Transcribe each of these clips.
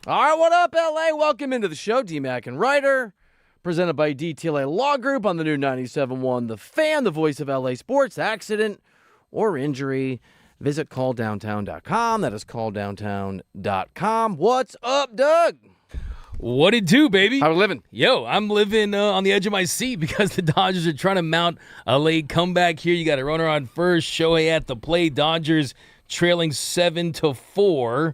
All right, what up, LA? Welcome into the show, D-Mac and Reiter, presented by DTLA Law Group on the new 97.1 The Fan, the voice of LA sports. Accident or injury, visit calldowntown.com. That is calldowntown.com. What's up, Doug? What it do, baby? How we living? Yo, I'm living on the edge of my seat because the Dodgers are trying to mount a late comeback here. You got a runner on first, Shohei at the plate. Dodgers trailing 7-4.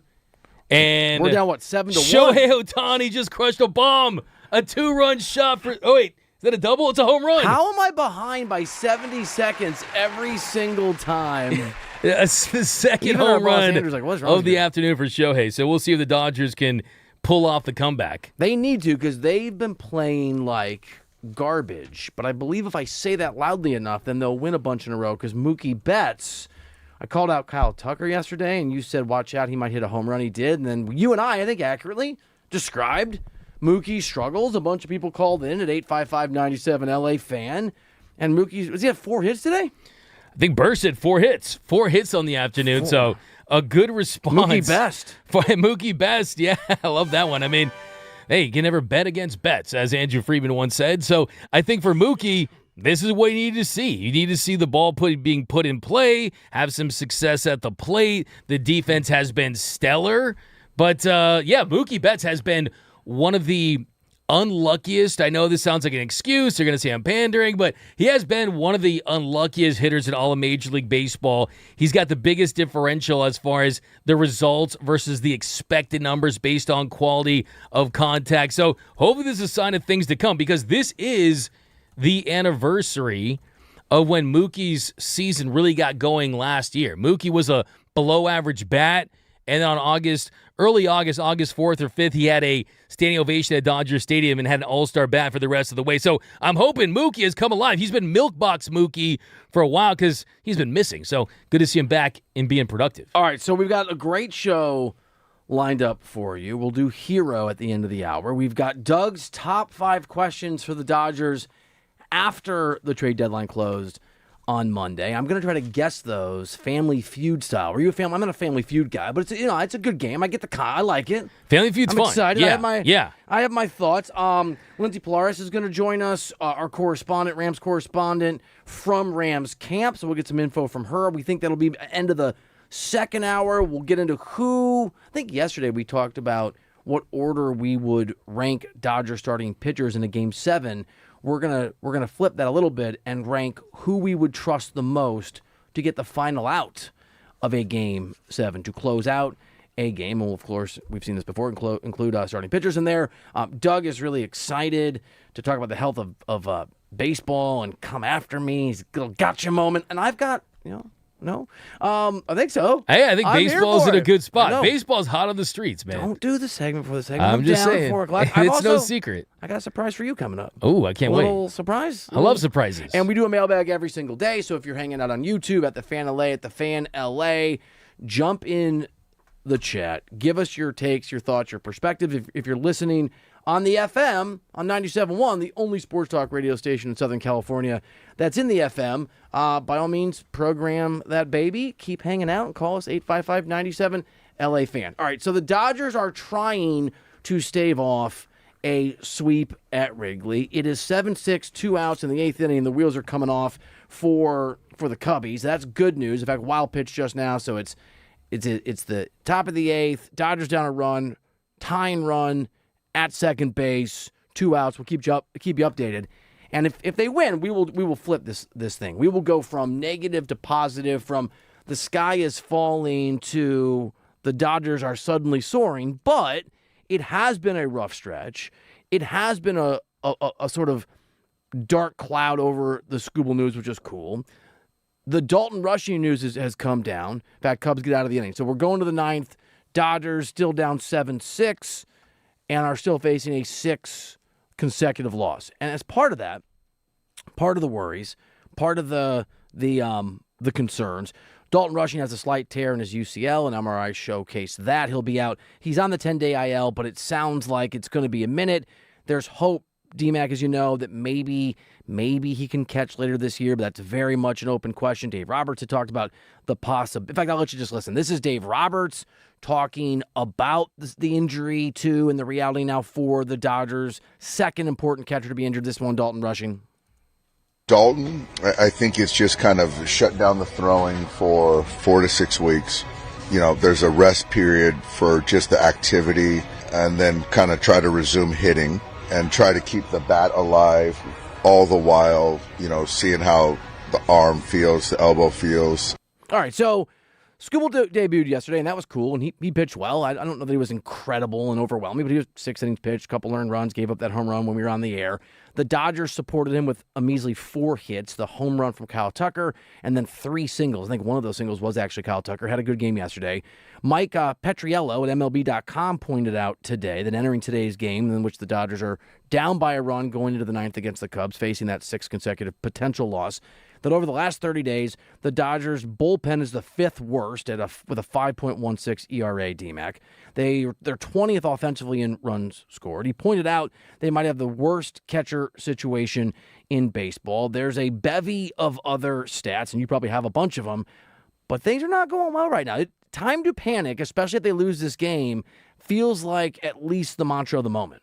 And we're down, 7-1? Shohei Ohtani just crushed a bomb. A 2-run shot for... Oh, wait. Is that a double? It's a home run. How am I behind by 70 seconds every single time? The second Even home run of the afternoon for Shohei. So we'll see if the Dodgers can pull off the comeback. They need to, because they've been playing like garbage. But I believe if I say that loudly enough, then they'll win a bunch in a row, because Mookie Betts... I called out Kyle Tucker yesterday, and you said, watch out, he might hit a home run. He did. And then you and I think, accurately described Mookie's struggles. A bunch of people called in at 855-97 LA fan. And Mookie, was he at 4 hits today? I think Burst had 4 hits. 4 hits on the afternoon, so a good response. Mookie Best. For Mookie Best, yeah, I love that one. I mean, hey, you can never bet against Betts, as Andrew Friedman once said. So I think for Mookie, this is what you need to see. You need to see the ball being put in play, have some success at the plate. The defense has been stellar. But, Mookie Betts has been one of the unluckiest. I know this sounds like an excuse. They're going to say I'm pandering, but he has been one of the unluckiest hitters in all of Major League Baseball. He's got the biggest differential as far as the results versus the expected numbers based on quality of contact. So hopefully this is a sign of things to come, because this is the anniversary of when Mookie's season really got going last year. Mookie was a below-average bat, and on early August 4th or 5th, he had a standing ovation at Dodger Stadium and had an all-star bat for the rest of the way. So I'm hoping Mookie has come alive. He's been milk box Mookie for a while because he's been missing. So good to see him back and being productive. All right, so we've got a great show lined up for you. We'll do Hero at the end of the hour. We've got Doug's top 5 questions for the Dodgers after the trade deadline closed on Monday. I'm going to try to guess those Family Feud style. Are you a family? I'm not a Family Feud guy, but it's a good game. I get I like it. Family Feud's I'm fun. Excited. Yeah, I have my thoughts. Lindsey Polaris is going to join us, our correspondent, Rams correspondent from Rams camp. So we'll get some info from her. We think that'll be end of the second hour. We'll get into I think yesterday we talked about what order we would rank Dodger starting pitchers in a Game 7. We're gonna flip that a little bit and rank who we would trust the most to get the final out of a Game 7, to close out a game. And we'll, of course, we've seen this before, include starting pitchers in there. Doug is really excited to talk about the health of baseball and come after me. He's a little gotcha moment. And I've got, no? I think so. Hey, I think baseball's in a good spot. Baseball's hot on the streets, man. Don't do the segment for the segment. I'm just saying. 4 o'clock. It's no secret. I got a surprise for you coming up. Oh, I can't wait. A little surprise. I love surprises. And we do a mailbag every single day. So if you're hanging out on YouTube at The Fan LA, at The Fan LA, jump in the chat. Give us your takes, your thoughts, your perspectives. If you're listening on the FM, on 97.1, the only sports talk radio station in Southern California that's in the FM, by all means, program that baby. Keep hanging out and call us 855-97 LA Fan. All right, so the Dodgers are trying to stave off a sweep at Wrigley. It is 7-6, 2 outs in the 8th inning, and the wheels are coming off for the Cubbies. That's good news. In fact, wild pitch just now, so it's the top of the 8th. Dodgers down a run, tying run at second base, 2 outs. We'll keep you updated. And if they win, we will flip this thing. We will go from negative to positive, from the sky is falling to the Dodgers are suddenly soaring. But it has been a rough stretch. It has been a sort of dark cloud over the Scooble news, which is cool. The Dalton rushing news has come down. In fact, Cubs get out of the inning. So we're going to the 9th. Dodgers still down 7-6 and are still facing a 6 consecutive loss. And as part of that, part of the worries, part of the concerns, Dalton Rushing has a slight tear in his UCL, and MRI showcase that. He'll be out. He's on the 10-day IL, but it sounds like it's going to be a minute. There's hope DMAC, as you know, that maybe he can catch later this year, but that's very much an open question. Dave Roberts had talked about the possibility. In fact, I'll let you just listen. This is Dave Roberts talking about the injury to and the reality now for the Dodgers' second important catcher to be injured, this one, Dalton Rushing. Dalton, I think it's just kind of shut down the throwing for 4 to 6 weeks. There's a rest period for just the activity and then kind of try to resume hitting and try to keep the bat alive all the while, seeing how the arm feels, the elbow feels. All right, so Skubal debuted yesterday, and that was cool, and he pitched well. I don't know that he was incredible and overwhelming, but he was 6 innings pitched, a couple earned runs, gave up that home run when we were on the air. The Dodgers supported him with a measly 4 hits, the home run from Kyle Tucker, and then 3 singles. I think one of those singles was actually Kyle Tucker. Had a good game yesterday. Mike Petriello at MLB.com pointed out today that entering today's game, in which the Dodgers are down by a run going into the 9th against the Cubs, facing that 6th consecutive potential loss, that over the last 30 days, the Dodgers' bullpen is the 5th worst with a 5.16 ERA, DMAC. They're 20th offensively in runs scored. He pointed out they might have the worst catcher situation in baseball. There's a bevy of other stats, and you probably have a bunch of them, but things are not going well right now. Time to panic, especially if they lose this game, feels like at least the mantra of the moment.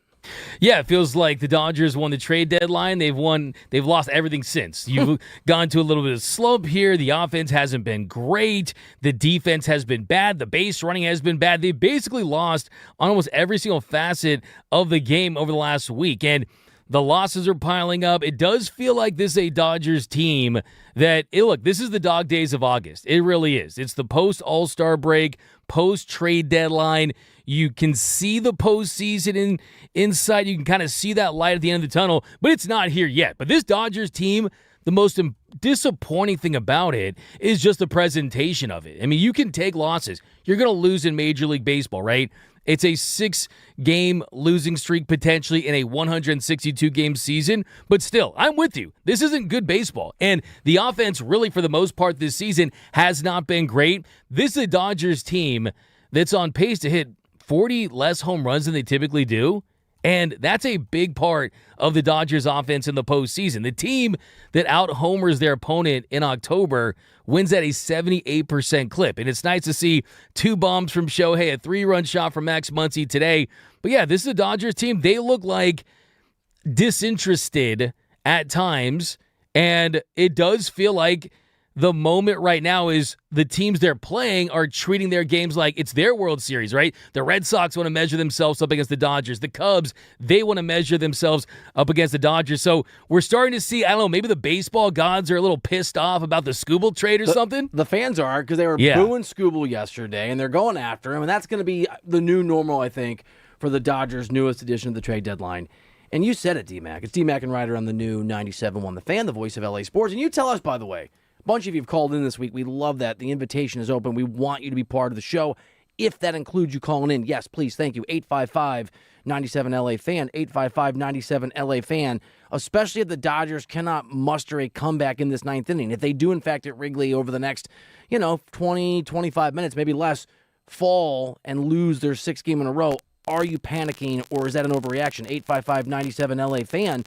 Yeah, it feels like the Dodgers won the trade deadline. They've lost everything since. You've gone to a little bit of slope here. The offense hasn't been great. The defense has been bad. The base running has been bad. They basically lost on almost every single facet of the game over the last week. And the losses are piling up. It does feel like this is a Dodgers team that, look, this is the dog days of August. It really is. It's the post-All-Star break, post-trade deadline. You can see the postseason inside. You can kind of see that light at the end of the tunnel, but it's not here yet. But this Dodgers team, the most disappointing thing about it is just the presentation of it. I mean, you can take losses. You're going to lose in Major League Baseball, right? It's a 6-game losing streak potentially in a 162-game season. But still, I'm with you. This isn't good baseball. And the offense really, for the most part this season, has not been great. This is a Dodgers team that's on pace to hit 40 less home runs than they typically do. And that's a big part of the Dodgers offense in the postseason. The team that out-homers their opponent in October wins at a 78% clip. And it's nice to see 2 bombs from Shohei, a 3-run shot from Max Muncy today. But yeah, this is a Dodgers team. They look like disinterested at times. And it does feel like the moment right now is the teams they're playing are treating their games like it's their World Series, right? The Red Sox want to measure themselves up against the Dodgers. The Cubs, they want to measure themselves up against the Dodgers. So we're starting to see, I don't know, maybe the baseball gods are a little pissed off about the Skubal trade or something. The booing Skubal yesterday, and they're going after him, and that's going to be the new normal, I think, for the Dodgers' newest edition of the trade deadline. And you said it, DMAC. It's DMAC and Reiter on the new 97.1 The Fan, the voice of LA Sports. And you tell us, by the way, a bunch of you have called in this week. We love that. The invitation is open. We want you to be part of the show. If that includes you calling in, yes, please, thank you. 855-97-LA-FAN, 855-97-LA-FAN, especially if the Dodgers cannot muster a comeback in this 9th inning. If they do, in fact, at Wrigley over the next, 20, 25 minutes, maybe less, fall and lose their 6th game in a row, are you panicking or is that an overreaction? 855-97-LA-FAN.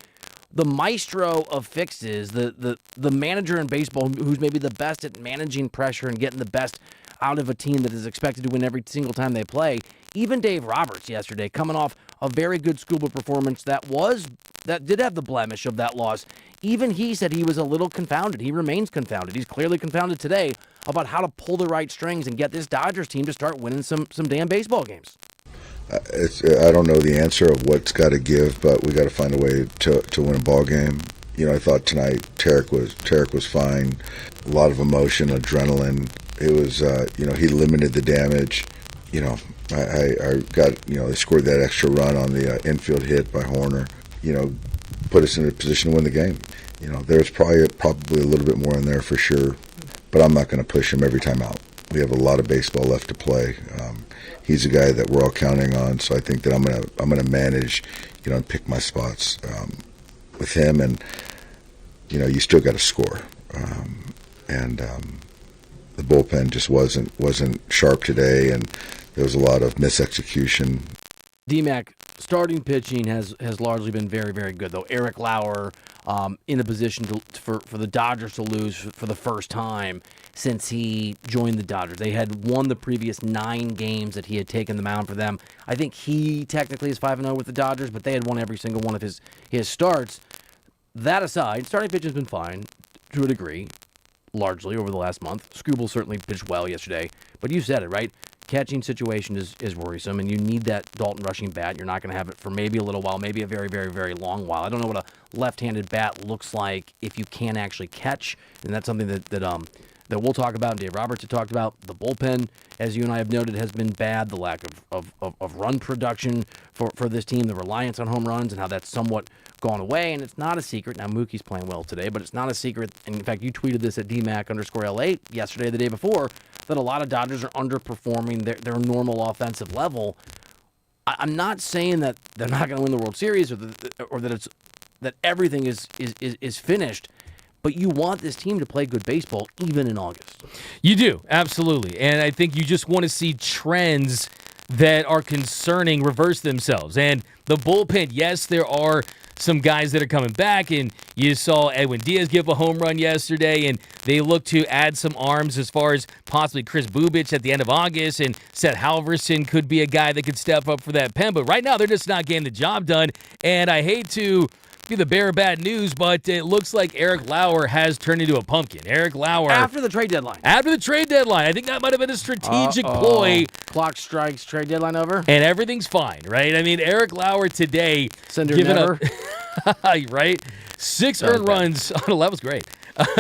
The maestro of fixes, the manager in baseball who's maybe the best at managing pressure and getting the best out of a team that is expected to win every single time they play. Even Dave Roberts yesterday, coming off a very good Skubal performance that did have the blemish of that loss. Even he said he was a little confounded. He remains confounded. He's clearly confounded today about how to pull the right strings and get this Dodgers team to start winning some damn baseball games. I don't know the answer of what's got to give, but we got to find a way to win a ball game. I thought tonight Tarek was fine. A lot of emotion, adrenaline. It was, he limited the damage. I got, they scored that extra run on the infield hit by Horner. Put us in a position to win the game. There's probably a little bit more in there for sure, but I'm not going to push him every time out. We have a lot of baseball left to play. He's a guy that we're all counting on, so I think that I'm gonna manage, and pick my spots with him. And you still got to score, and the bullpen just wasn't sharp today, and there was a lot of misexecution. DMAC, starting pitching has largely been very, very good, though. Eric Lauer in a position for the Dodgers to lose for the first time since he joined the Dodgers. They had won the previous 9 games that he had taken the mound for them. I think he technically is 5-0 with the Dodgers, but they had won every single one of his starts. That aside, starting pitching has been fine to a degree, largely over the last month. Skubal certainly pitched well yesterday, but you said it, right? Catching situation is worrisome, and you need that Dalton rushing bat. You're not going to have it for maybe a little while, maybe a very, very, very long while. I don't know what a left-handed bat looks like if you can't actually catch, and that's something that we'll talk about, and Dave Roberts had talked about. The bullpen, as you and I have noted, has been bad. The lack of run production for this team, the reliance on home runs, and how that's somewhat gone away. And it's not a secret. Now, Mookie's playing well today, but it's not a secret. And in fact, you tweeted this at DMAC_LA yesterday, the day before, that a lot of Dodgers are underperforming their normal offensive level. I'm not saying that they're not going to win the World Series or that everything is finished. But you want this team to play good baseball even in August. You do, absolutely. And I think you just want to see trends that are concerning reverse themselves. And the bullpen, yes, there are some guys that are coming back, and you saw Edwin Diaz give a home run yesterday, and they look to add some arms as far as possibly Chris Bubich at the end of August, and Seth Halverson could be a guy that could step up for that pen. But right now, they're just not getting the job done. And I hate to be the bearer of bad news, but it looks like Eric Lauer has turned into a pumpkin. Eric Lauer. After the trade deadline. After the trade deadline. I think that might have been a strategic ploy. Clock strikes, trade deadline over. And everything's fine, right? I mean, Eric Lauer today. Sender never. Right? 6 earned runs on 11 was great.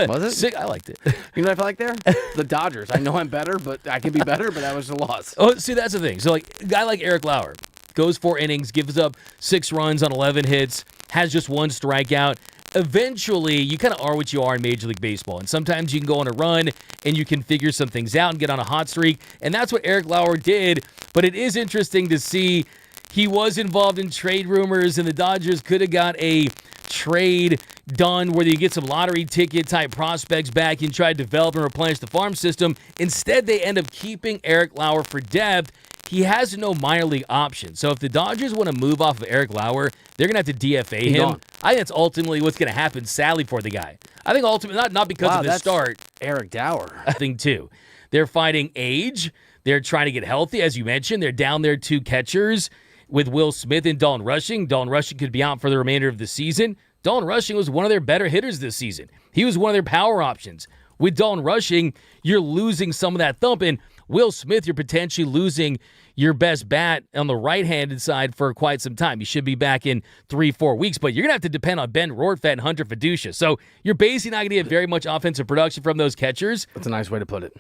Was it? I liked it. You know what I feel like there? The Dodgers. I know I'm better, but I can be better, but that was a loss. Oh, see, that's the thing. So, like, a guy like Eric Lauer goes 4 innings, gives up 6 runs on 11 hits, has just 1 strikeout. Eventually, you kind of are what you are in Major League Baseball. And sometimes you can go on a run and you can figure some things out and get on a hot streak. And that's what Eric Lauer did. But it is interesting to see he was involved in trade rumors, and the Dodgers could have got a trade done where you get some lottery ticket type prospects back and try to develop and replenish the farm system. Instead, they end up keeping Eric Lauer for depth. He has no minor league option. So if the Dodgers want to move off of Eric Lauer, they're going to have to DFA him. Gone. I think that's ultimately what's going to happen, sadly, for the guy. I think ultimately, not because of his start. Eric Dower. I think, too. They're fighting age. They're trying to get healthy, as you mentioned. They're down their 2 catchers with Will Smith and Dalton Rushing. Dalton Rushing could be out for the remainder of the season. Dalton Rushing was one of their better hitters this season. He was one of their power options. With Dalton Rushing, you're losing some of that thump. And Will Smith, you're potentially losing your best bat on the right-handed side for quite some time. He should be back in 3-4 weeks, but you're going to have to depend on Ben Rortvedt and Hunter Fiducia. So you're basically not going to get very much offensive production from those catchers. That's a nice way to put it.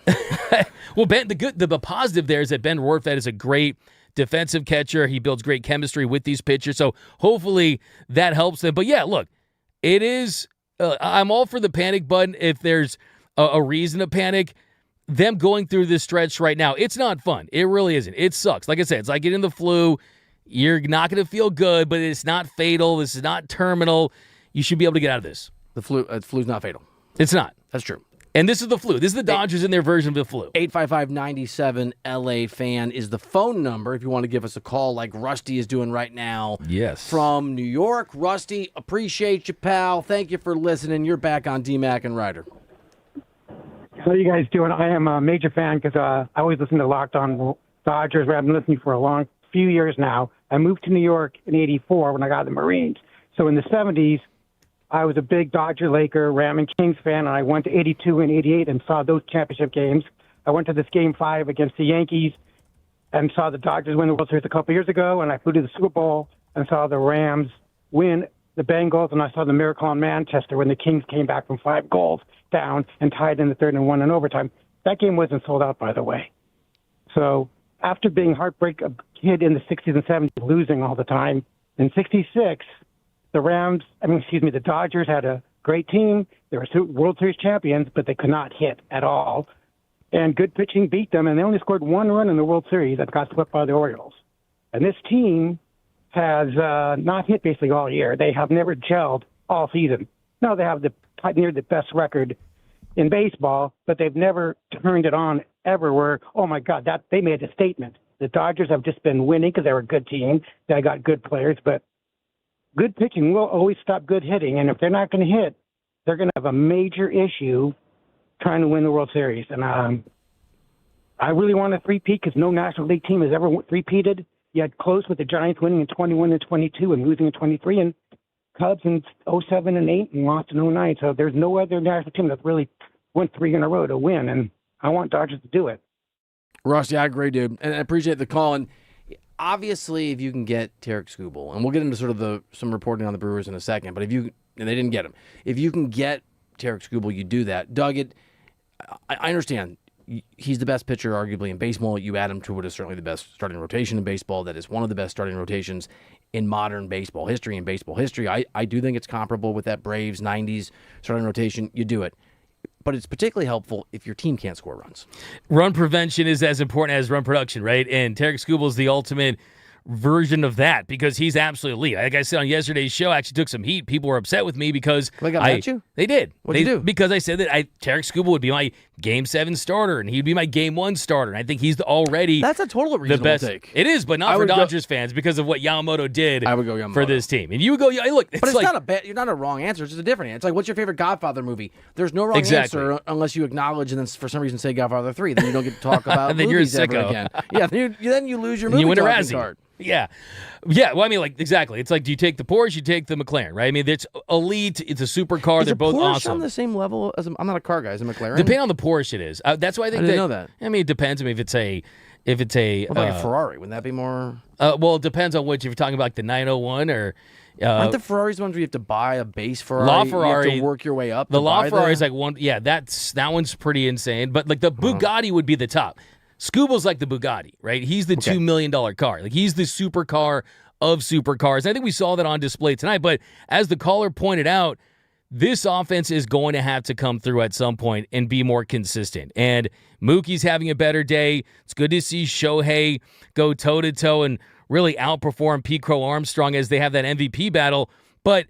Well, Ben, the positive there is that Ben Rortvedt is a great defensive catcher. He builds great chemistry with these pitchers, so hopefully that helps them. But yeah, look, it is I'm all for the panic button if there's a reason to panic. Them going through this stretch right now, it's not fun. It really isn't. It sucks. Like I said, it's like getting the flu. You're not going to feel good, but it's not fatal. This is not terminal. You should be able to get out of this. The flu's not fatal. It's not. That's true. And this is the flu. This is the Dodgers in their version of the flu. 855-97 LA fan is the phone number if you want to give us a call like Rusty is doing right now. Yes. From New York. Rusty, appreciate you, pal. Thank you for listening. You're back on DMAC and Reiter. How are you guys doing? I am a major fan because I always listen to Locked On Dodgers. I've been listening for a long few years now. I moved to New York in '84 when I got the Marines. So in the '70s, I was a big Dodger, Laker, Ram, and Kings fan, and I went to '82 and '88 and saw those championship games. I went to this Game 5 against the Yankees and saw the Dodgers win the World Series a couple years ago, and I flew to the Super Bowl and saw the Rams win the Bengals, and I saw the miracle in Manchester when the Kings came back from 5 goals down and tied in the third and won in overtime. That game wasn't sold out, by the way. So after being heartbreak a kid in the 60s and 70s, losing all the time, in '66, the Dodgers had a great team. They were World Series champions, but they could not hit at all. And good pitching beat them, and they only scored 1 run in the World Series that got swept by the Orioles. And this team has not hit basically all year. They have never gelled all season. No, they have near the best record in baseball, but they've never turned it on ever where, oh my God, that they made a statement. The Dodgers have just been winning because they're a good team. They got good players, but good pitching will always stop good hitting. And if they're not going to hit, they're going to have a major issue trying to win the World Series. And I really want a three-peat because no National League team has ever three-peated. You had close with the Giants winning in 21 and 22 and losing in 23, and Cubs in 07 and 8 and lost in 09. So there's no other national team that really went 3 in a row to win, and I want Dodgers to do it. Ross, yeah, I agree, dude. And I appreciate the call. And obviously, if you can get Tarek Skubal, and we'll get into sort of some reporting on the Brewers in a second, but and they didn't get him. If you can get Tarek Skubal, you do that. Doug, I understand. He's the best pitcher, arguably, in baseball. You add him to what is certainly the best starting rotation in baseball. That is one of the best starting rotations in modern baseball history. I do think it's comparable with that Braves 90s starting rotation. You do it. But it's particularly helpful if your team can't score runs. Run prevention is as important as run production, right? And Tarek Skubal is the ultimate version of that because he's absolutely elite. Like I said on yesterday's show, I actually took some heat. People were upset with me because they got mad at you? They did. What'd you do? Because I said that Tarek Skubal would be my Game 7 starter and he'd be my Game 1 starter. And I think he's already that's a total reasonable the best take. It is, but not for Dodgers fans because of what Yamamoto did I would go Yamamoto. for this team. And you would go, look, but it's not a bad. You're not a wrong answer. It's just a different answer. It's like, what's your favorite Godfather movie? There's no wrong answer unless you acknowledge and then for some reason say Godfather 3. Then you don't get to talk about and then movies you're a ever sicko. again. Yeah, then you lose your movie you win a talking Razzie. card. Yeah. Well, I mean, like, exactly. It's like, do you take the Porsche, you take the McLaren, right? I mean, it's elite. It's a supercar. They're both Porsche awesome. on the same level as I'm not a car guy. Is a McLaren? Depending on the Porsche, it is. That's why I think I didn't know that. I mean, it depends. I mean, if it's a what about a Ferrari? Wouldn't that be more? Well, it depends on what if you're talking about, like the 901 or. Aren't the Ferraris the ones where you have to buy a base Ferrari? La Ferrari, you have to work your way up. The La Ferrari is like one. Yeah, that one's pretty insane. But like the Bugatti would be the top. Skubal's like the Bugatti, right? He's the $2 million car. Like he's the supercar of supercars. And I think we saw that on display tonight. But as the caller pointed out, this offense is going to have to come through at some point and be more consistent. And Mookie's having a better day. It's good to see Shohei go toe-to-toe and really outperform Pete Crow Armstrong as they have that MVP battle. But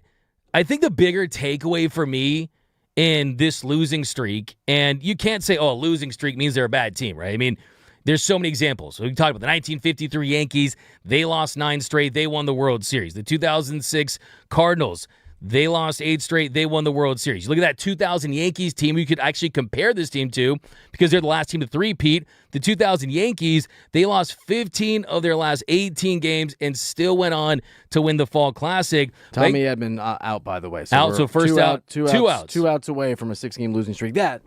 I think the bigger takeaway for me in this losing streak, and you can't say, a losing streak means they're a bad team, right? I mean, there's so many examples. We talked about the 1953 Yankees. They lost 9 straight. They won the World Series. The 2006 Cardinals. They lost 8 straight. They won the World Series. You look at that 2000 Yankees team, you could actually compare this team to because they're the last team to three-peat. The 2000 Yankees, they lost 15 of their last 18 games and still went on to win the Fall Classic. Tommy Edman out, by the way. So first out, two outs. 2 outs away from a 6-game losing streak. That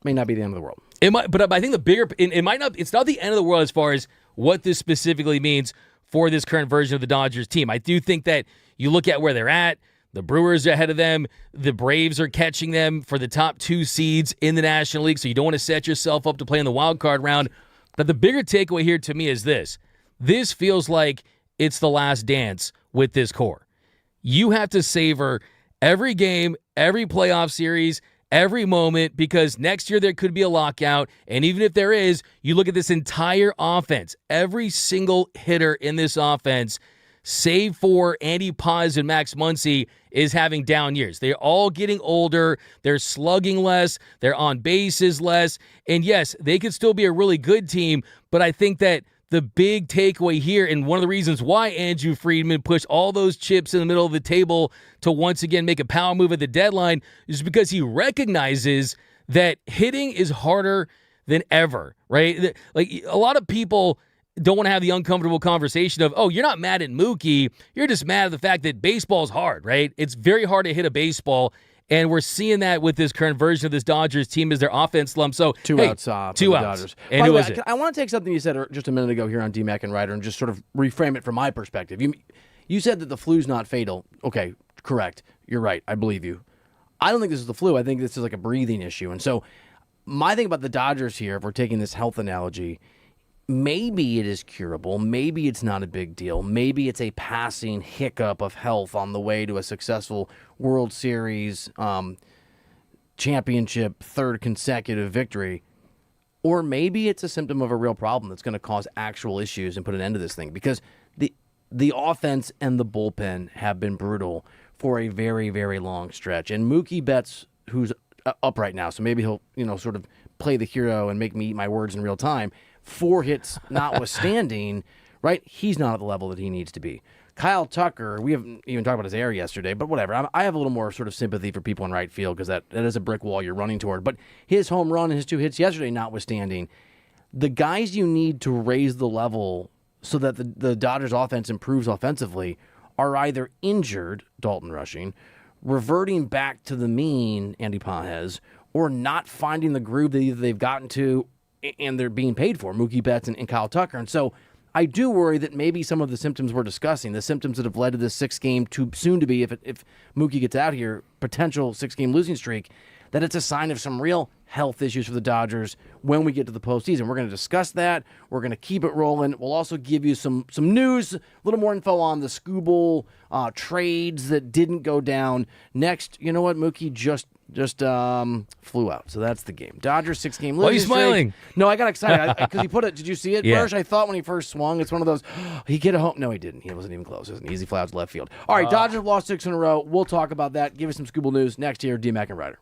may not be the end of the world. It might, but I think the bigger it might not. It's not the end of the world as far as what this specifically means for this current version of the Dodgers team. I do think that you look at where they're at. The Brewers are ahead of them. The Braves are catching them for the top 2 seeds in the National League, so you don't want to set yourself up to play in the wild card round. But the bigger takeaway here to me is this. This feels like it's the last dance with this core. You have to savor every game, every playoff series, every moment, because next year there could be a lockout, and even if there is, you look at this entire offense. Every single hitter in this offense, save for Andy Paz and Max Muncy, is having down years. They're all getting older. They're slugging less. They're on bases less. And yes, they could still be a really good team, but I think that the big takeaway here, and one of the reasons why Andrew Friedman pushed all those chips in the middle of the table to once again make a power move at the deadline, is because he recognizes that hitting is harder than ever, right? Like, a lot of people don't want to have the uncomfortable conversation of, you're not mad at Mookie, you're just mad at the fact that baseball's hard, right? It's very hard to hit a baseball, and we're seeing that with this current version of this Dodgers team as their offense slumps. So, 2 outs off. 2 outs. Dodgers. And By who the way, was it? I want to take something you said just a minute ago here on DMAC and Reiter and just sort of reframe it from my perspective. You said that the flu's not fatal. Okay, correct. You're right. I believe you. I don't think this is the flu. I think this is like a breathing issue. And so my thing about the Dodgers here, if we're taking this health analogy, maybe it is curable. Maybe it's not a big deal. Maybe it's a passing hiccup of health on the way to a successful World Series championship, 3rd consecutive victory. Or maybe it's a symptom of a real problem that's going to cause actual issues and put an end to this thing, because the offense and the bullpen have been brutal for a very, very long stretch. And Mookie Betts, who's up right now, so maybe he'll sort of play the hero and make me eat my words in real time. 4 hits notwithstanding, right? He's not at the level that he needs to be. Kyle Tucker, we haven't even talked about his error yesterday, but whatever. I have a little more sort of sympathy for people in right field because that is a brick wall you're running toward. But his home run and his 2 hits yesterday notwithstanding, the guys you need to raise the level so that the Dodgers offense improves offensively are either injured, Dalton Rushing, reverting back to the mean, Andy Pages, or not finding the groove that either they've gotten to and they're being paid for, Mookie Betts and Kyle Tucker. And so I do worry that maybe some of the symptoms we're discussing, the symptoms that have led to this 6-game, too soon to be, if Mookie gets out here, potential 6-game losing streak, that it's a sign of some real health issues for the Dodgers when we get to the postseason. We're going to discuss that. We're going to keep it rolling. We'll also give you some news, a little more info on the Skubal trades that didn't go down. Next, you know what? Mookie just flew out. So that's the game. Dodgers 6-game losing Why are you streak. smiling? No, I got excited because he put it. Did you see it, Yeah. Bursch? I thought when he first swung, it's one of those, he get a home. No, he didn't. He wasn't even close. It was an easy fly out to left field. All right, Dodgers lost 6 in a row. We'll talk about that. Give us some Skubal news next year. D-Mac and Reiter.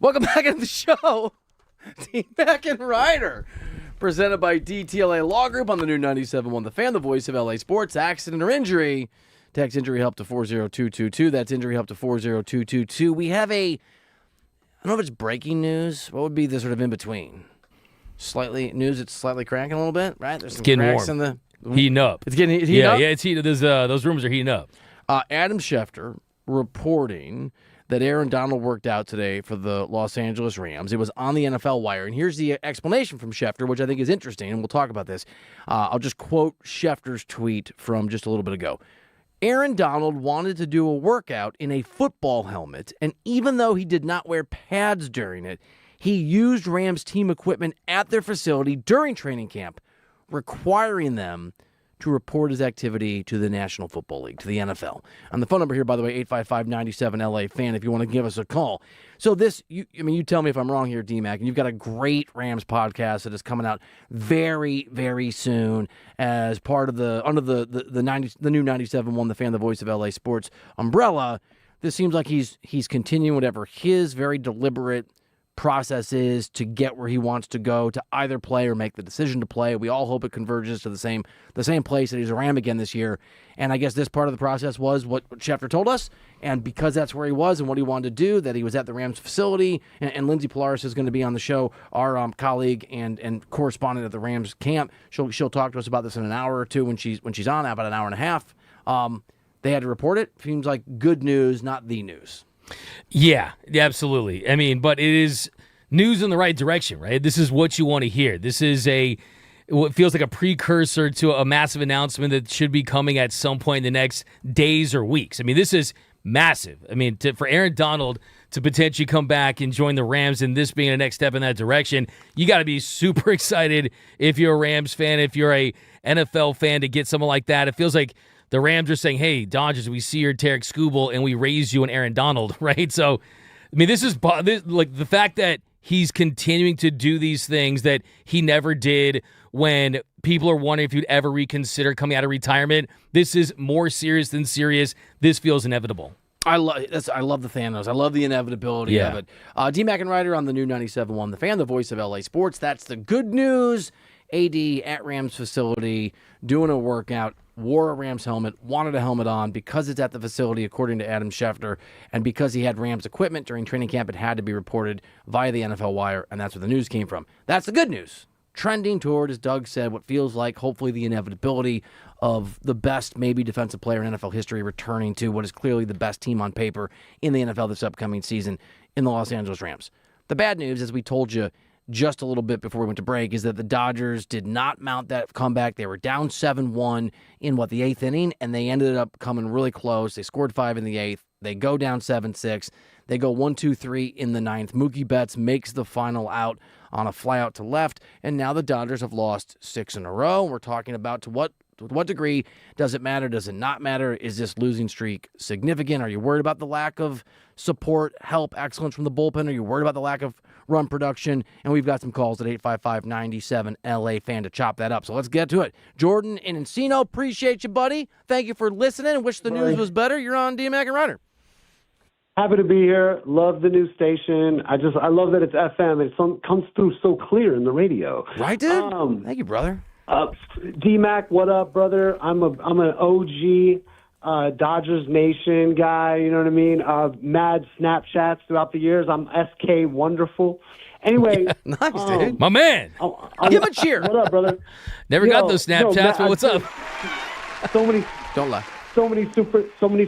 Welcome back into the show. D-Mac and Reiter, presented by DTLA Law Group on the new 97.1 The Fan, the voice of LA sports. Accident or injury, text injury help to 40222. That's injury help to 40222. We have I don't know if it's breaking news. What would be the sort of in between? Slightly news. It's slightly cracking a little bit, right? There's some getting cracks warm. in the Heating up. It's getting heating up. Yeah, it's heated. Those rumors are heating up. Adam Schefter reporting that Aaron Donald worked out today for the Los Angeles Rams. It was on the NFL Wire, and here's the explanation from Schefter, which I think is interesting, and we'll talk about this. I'll just quote Schefter's tweet from just a little bit ago. Aaron Donald wanted to do a workout in a football helmet, and even though he did not wear pads during it, he used Rams team equipment at their facility during training camp, requiring them to report his activity to the National Football League, to the NFL. On the phone number here, by the way, 855-97-LA-FAN, if you want to give us a call. So this, you tell me if I'm wrong here, D-Mac, and you've got a great Rams podcast that is coming out very, very soon as part of under the new 97.1 The Fan, the voice of LA sports umbrella. This seems like he's continuing whatever his very deliberate process is to get where he wants to go, to either play or make the decision to play. We all hope it converges to the same place that he's a Ram again this year. And I guess this part of the process was what Schefter told us. And because that's where he was and what he wanted to do, that he was at the Rams facility. And Lindsay Polaris is going to be on the show, our colleague and correspondent at the Rams camp. She'll talk to us about this in an hour or two when she's on, about an hour and a half. They had to report it. Seems like good news, not the news. Yeah, absolutely. I mean, but it is news in the right direction, right? This is what you want to hear. This is what feels like a precursor to a massive announcement that should be coming at some point in the next days or weeks. I mean, this is massive. I mean, for Aaron Donald to potentially come back and join the Rams and this being a next step in that direction, you got to be super excited if you're a Rams fan, if you're a NFL fan, to get someone like that. It feels like the Rams are saying, hey, Dodgers, we see your Tarek Skubal, and we raise you an Aaron Donald, right? So, I mean, this like the fact that he's continuing to do these things that he never did when people are wondering if he'd ever reconsider coming out of retirement. This is more serious than serious. This feels inevitable. I love the Thanos. I love the inevitability of it. D-Mac and Reiter on the new 97.1 The Fan, the voice of LA sports. That's the good news. AD at Rams facility doing a workout, wore a Rams helmet, wanted a helmet on because it's at the facility, according to Adam Schefter, and because he had Rams equipment during training camp, it had to be reported via the NFL Wire, and that's where the news came from. That's the good news. Trending toward, as Doug said, what feels like hopefully the inevitability of the best maybe defensive player in NFL history returning to what is clearly the best team on paper in the NFL this upcoming season in the Los Angeles Rams. The bad news, as we told you just a little bit before we went to break, is that the Dodgers did not mount that comeback. They were down 7-1 in the eighth inning, and they ended up coming really close. They scored 5 in the eighth. They go down 7-6. They go 1-2-3 in the ninth. Mookie Betts makes the final out on a fly out to left, and now the Dodgers have lost 6 in a row. We're talking about to what degree does it matter? Does it not matter? Is this losing streak significant? Are you worried about the lack of support, help, excellence from the bullpen? Are you worried about the lack of run production? And we've got some calls at 855-97-LA-FAN to chop that up. So let's get to it. Jordan in Encino, appreciate you, buddy. Thank you for listening and wish the news was better. You're on D-Mac and Reiter. Happy to be here. Love the new station. I love that it's FM. It comes through so clear in the radio. Right, dude? Thank you, brother. D-Mac, what up, brother? I'm an OG Dodgers Nation guy, you know what I mean? Mad Snapchats throughout the years. I'm SK Wonderful. Anyway. Yeah, nice, dude. My man. Give him a cheer. What up, brother? Never got those Snapchats, but what's up? So many. Don't lie. So many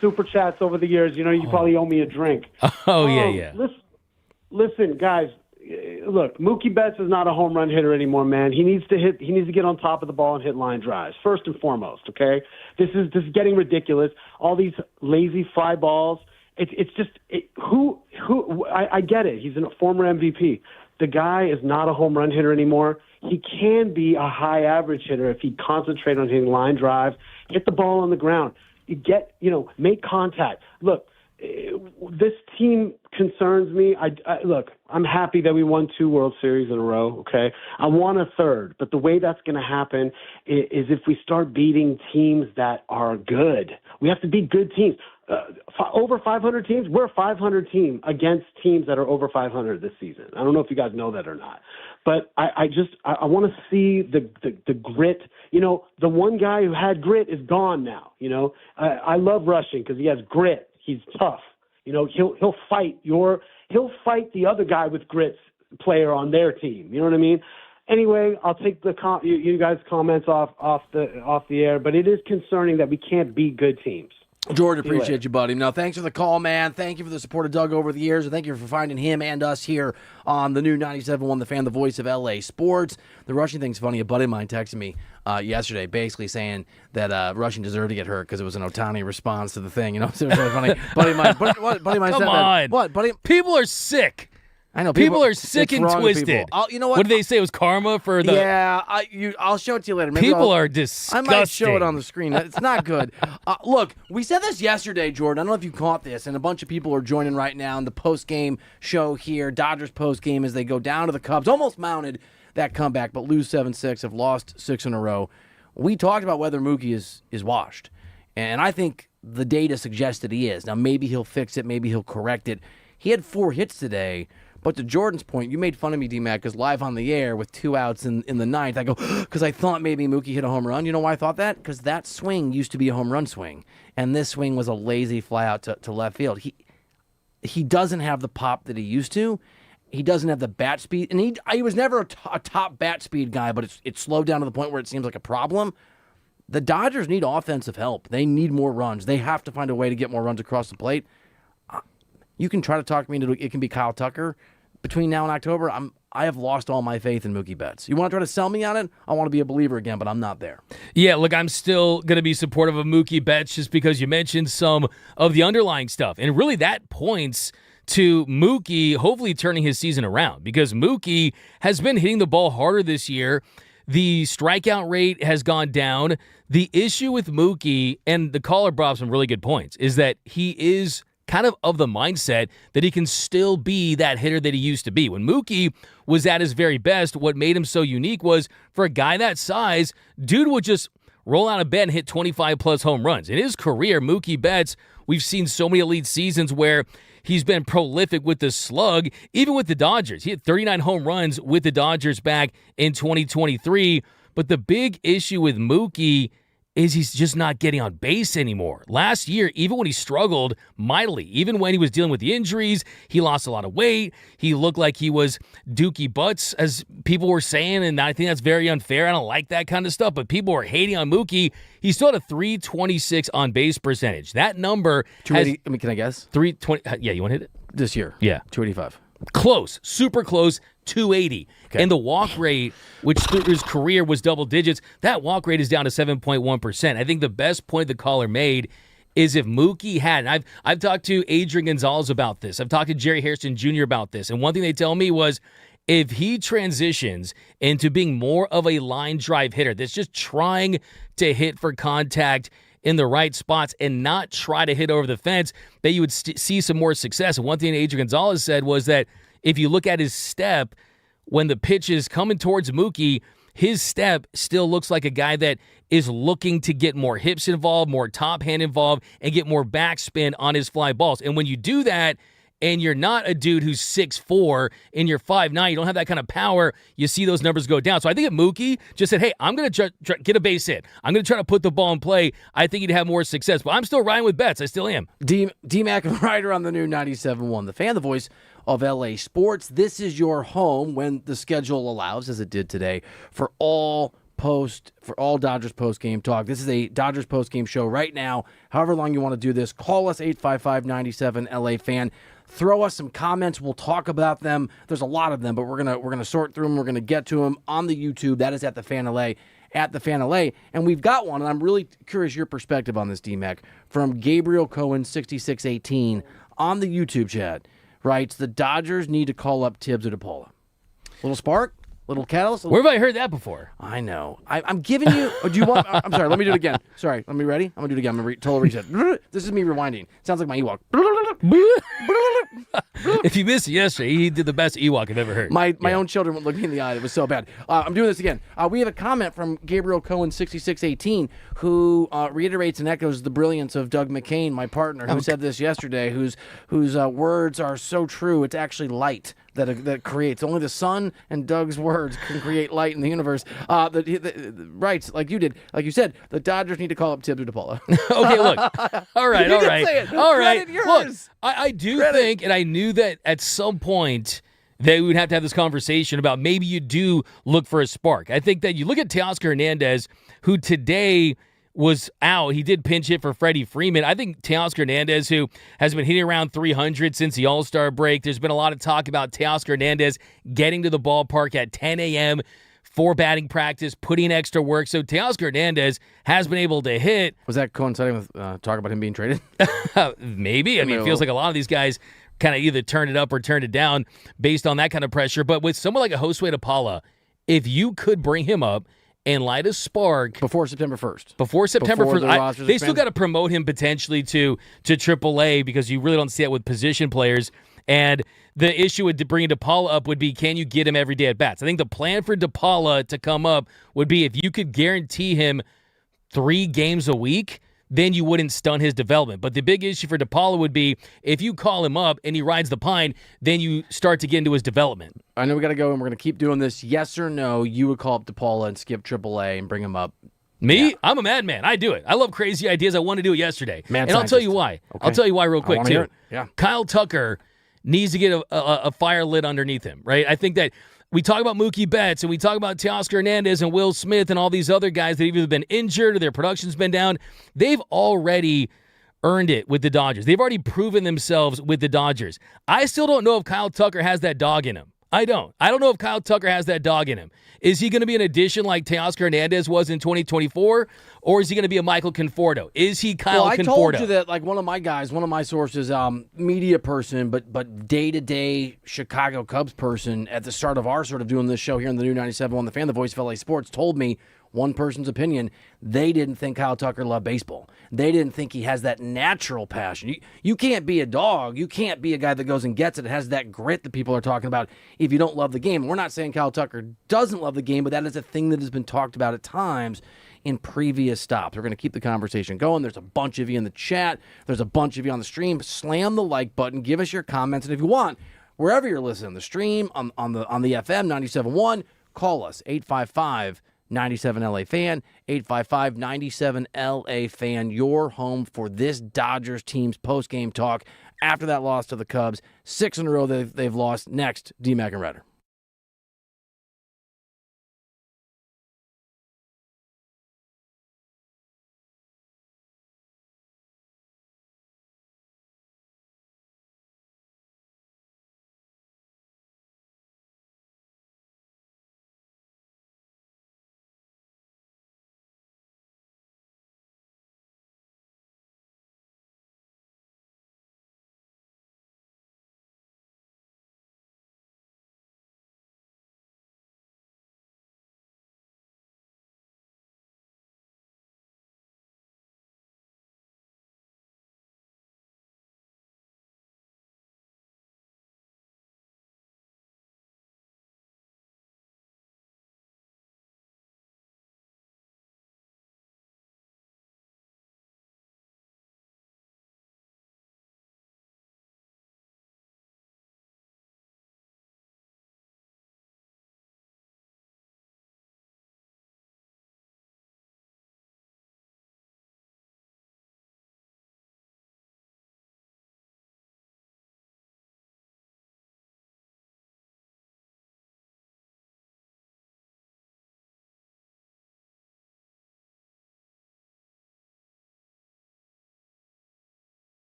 super chats over the years. You know, you probably owe me a drink. Oh, yeah. Listen, guys. Look, Mookie Betts is not a home run hitter anymore, man. He needs to get on top of the ball and hit line drives first and foremost. Okay, this is getting ridiculous. All these lazy fly balls. It's just I get it. He's a former MVP. The guy is not a home run hitter anymore. He can be a high average hitter if he concentrates on hitting line drives, hit the ball on the ground, make contact. Look. This team concerns me. Look, I'm happy that we won 2 World Series in a row, okay? I want a third, but the way that's going to happen is if we start beating teams that are good. We have to beat good teams. Over 500 teams? We're a 500 team against teams that are over 500 this season. I don't know if you guys know that or not. But I want to see the grit. You know, the one guy who had grit is gone now. You know, I love Rushing because he has grit. He's tough. You know, he'll fight the other guy with grit's player on their team. You know what I mean? Anyway, I'll take you guys' comments off the air, but it is concerning that we can't beat good teams. George, appreciate you, buddy. No, thanks for the call, man. Thank you for the support of Doug over the years, and thank you for finding him and us here on the new 97.1 The Fan, the voice of LA sports. The Rushing thing's funny. A buddy of mine texted me yesterday basically saying that Rushing deserved to get hurt because it was an Ohtani response to the thing. You know, so it was really funny. Buddy of mine Come said on. that. What? Buddy? People are sick. I know people are sick and twisted. You know what? What did they say? It was karma for the. Yeah, I'll show it to you later. Maybe People are disgusting. I might show it on the screen. It's not good. Look, we said this yesterday, Jordan. I don't know if you caught this, and a bunch of people are joining right now in the post-game show here. Dodgers post-game as they go down to the Cubs. Almost mounted that comeback, but lose 7-6, have lost 6 in a row. We talked about whether Mookie is washed, and I think the data suggests that he is. Now, maybe he'll fix it. Maybe he'll correct it. He had 4 hits today. But to Jordan's point, you made fun of me, D-Mac, because live on the air with 2 outs in the ninth, I go, because I thought maybe Mookie hit a home run. You know why I thought that? Because that swing used to be a home run swing, and this swing was a lazy fly out to left field. He doesn't have the pop that he used to. He doesn't have the bat speed, and he was never a top bat speed guy, but it's slowed down to the point where it seems like a problem. The Dodgers need offensive help. They need more runs. They have to find a way to get more runs across the plate. You can try to talk me into it can be Kyle Tucker. Between now and October, I have lost all my faith in Mookie Betts. You want to try to sell me on it? I want to be a believer again, but I'm not there. Yeah, look, I'm still going to be supportive of Mookie Betts just because you mentioned some of the underlying stuff. And really that points to Mookie hopefully turning his season around because Mookie has been hitting the ball harder this year. The strikeout rate has gone down. The issue with Mookie, and the caller brought up some really good points, is that he is kind of the mindset that he can still be that hitter that he used to be. When Mookie was at his very best, what made him so unique was for a guy that size, dude would just roll out of bed and hit 25-plus home runs. In his career, Mookie Betts, we've seen so many elite seasons where he's been prolific with the slug, even with the Dodgers. He had 39 home runs with the Dodgers back in 2023. But the big issue with Mookie is he's just not getting on base anymore. Last year, even when he struggled mightily, even when he was dealing with the injuries, he lost a lot of weight. He looked like he was Dookie Butts, as people were saying, and I think that's very unfair. I don't like that kind of stuff, but people were hating on Mookie. He still had a .326 on-base percentage. That number 280, I mean, can I guess? 320. Yeah, you want to hit it? This year. Yeah. 285. Close, super close, 280. Okay. And the walk rate, which through his career was double digits, that walk rate is down to 7.1%. I think the best point the caller made is if Mookie had, and I've talked to Adrian Gonzalez about this, I've talked to Jerry Hairston Jr. about this, and one thing they tell me was if he transitions into being more of a line drive hitter that's just trying to hit for contact in the right spots and not try to hit over the fence, that you would see some more success. And one thing Adrian Gonzalez said was that if you look at his step, when the pitch is coming towards Mookie, his step still looks like a guy that is looking to get more hips involved, more top hand involved, and get more backspin on his fly balls. And when you do that, and you're not a dude who's 6'4", and you're 5'9", you don't have that kind of power, you see those numbers go down. So I think if Mookie just said, hey, I'm going to get a base hit, I'm going to try to put the ball in play, I think he'd have more success. But I'm still riding with Betts. I still am. D-Mac and Reiter on the new 97.1 The Fan, the voice of LA sports. This is your home when the schedule allows, as it did today, for all Dodgers post-game talk. This is a Dodgers post-game show right now. However long you want to do this, call us 855-97 LA Fan. Throw us some comments. We'll talk about them. There's a lot of them, but we're gonna sort through them. We're gonna get to them on the YouTube. That is at the Fan LA, and we've got one. And I'm really curious your perspective on this, D-Mac, from Gabriel Cohen 6618 on the YouTube chat. Writes the Dodgers need to call up Tibbs or DePaula. Little spark. Little kettles. Where have I heard that before? I know. I'm giving you. Oh, do you want? I'm sorry. Let me do it again. Sorry. Let me ready. I'm gonna do it again. I'm gonna total reset. This is me rewinding. Sounds like my Ewok. If you missed it yesterday, he did the best Ewok I've ever heard. My own children would look me in the eye. It was so bad. I'm doing this again. We have a comment from Gabriel Cohen 6618 who reiterates and echoes the brilliance of Doug McCain, my partner, who said this yesterday. Whose words are so true. It's actually light that creates. Only the sun and Doug's words can create light in the universe. Right, like you did, like you said, the Dodgers need to call up Tibbs or DePaula. Okay, look. All right, You all did right. say it. All right. Credit yours. Look, I do think, and I knew that at some point that we would have to have this conversation about maybe you do look for a spark. I think that you look at Teoscar Hernandez, who today was out. He did pinch hit for Freddie Freeman. I think Teoscar Hernandez, who has been hitting around 300 since the All-Star break, there's been a lot of talk about Teoscar Hernandez getting to the ballpark at 10 a.m. for batting practice, putting in extra work. So Teoscar Hernandez has been able to hit. Was that coinciding with talk about him being traded? Maybe. I mean, it feels like a lot of these guys kind of either turned it up or turned it down based on that kind of pressure. But with someone like a Josue DePaula, if you could bring him up and light a spark Before September 1st. Before September Before 1st. the rosters They still expand? got to promote him potentially to AAA because you really don't see that with position players. And the issue with bringing DePaula up would be, can you get him every day at bats? I think the plan for DePaula to come up would be if you could guarantee him 3 games a week, then you wouldn't stun his development. But the big issue for DePaula would be if you call him up and he rides the pine, then you start to get into his development. I know we got to go, and we're going to keep doing this. Yes or no, you would call up DePaula and skip AAA and bring him up. Me? Yeah. I'm a madman. I do it. I love crazy ideas. I want to do it yesterday. Mad and I'll tell scientist. you why. Okay. I'll tell you why real quick, wanna too. hear it. Yeah. Kyle Tucker needs to get a fire lit underneath him, right? I think that we talk about Mookie Betts and we talk about Teoscar Hernandez and Will Smith and all these other guys that have either been injured or their production's been down. They've already earned it with the Dodgers. They've already proven themselves with the Dodgers. I still don't know if Kyle Tucker has that dog in him. I don't know if Kyle Tucker has that dog in him. Is he going to be an addition like Teoscar Hernandez was in 2024, or is he going to be a Michael Conforto? Is he Kyle I Conforto? told you that, like, one of my guys, one of my sources, media person, but day-to-day Chicago Cubs person at the start of our sort of doing this show here in the new 97.1 The Fan, the voice of LA Sports, told me one person's opinion, they didn't think Kyle Tucker loved baseball. They didn't think he has that natural passion. You can't be a dog. You can't be a guy that goes and gets it. It has that grit that people are talking about if you don't love the game. We're not saying Kyle Tucker doesn't love the game, but that is a thing that has been talked about at times in previous stops. We're going to keep the conversation going. There's a bunch of you in the chat. There's a bunch of you on the stream. Slam the like button. Give us your comments. And if you want, wherever you're listening, the stream, on the FM 97.1, call us, 855 97 LA Fan, 855 97 LA Fan, your home for this Dodgers team's post-game talk after that loss to the Cubs. 6 in a row they've lost. Next, D-Mac and Reiter.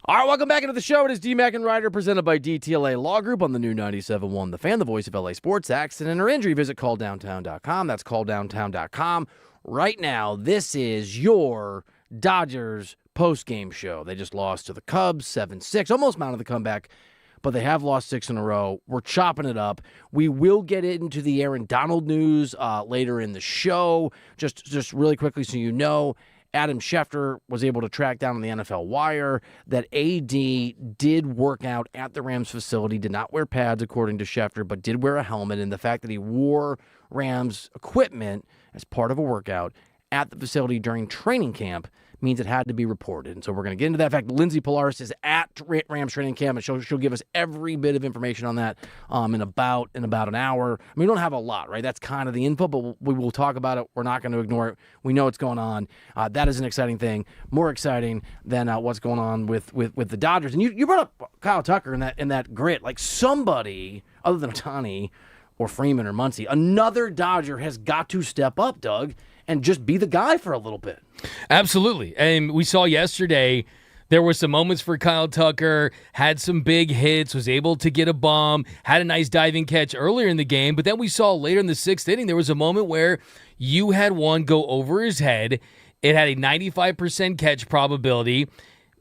All right, welcome back into the show. It is D-Mac and Reiter presented by DTLA Law Group on the new 97.1 The Fan, the voice of LA sports. Accident or injury, visit calldowntown.com. That's calldowntown.com. Right now, this is your Dodgers post-game show. They just lost to the Cubs 7-6, almost mounted the comeback, but they have lost 6 in a row. We're chopping it up. We will get into the Aaron Donald news later in the show. Just really quickly so you know, Adam Schefter was able to track down on the NFL Wire that AD did work out at the Rams facility, did not wear pads according to Schefter, but did wear a helmet, and the fact that he wore Rams equipment as part of a workout at the facility during training camp means it had to be reported. And so we're going to get into that. In fact, Lindsay Polaris is at Rams training camp, and she'll give us every bit of information on that in about an hour. I mean, we don't have a lot, right? That's kind of the info, but we will talk about it. We're not going to ignore it. We know what's going on. That is an exciting thing, more exciting than what's going on with the Dodgers. And you brought up Kyle Tucker in that grit. Like, somebody other than Ohtani or Freeman or Muncy, another Dodger has got to step up, Doug, and just be the guy for a little bit. Absolutely. And we saw yesterday there were some moments for Kyle Tucker, had some big hits, was able to get a bomb, had a nice diving catch earlier in the game. But then we saw later in the 6th inning, there was a moment where you had one go over his head. It had a 95% catch probability.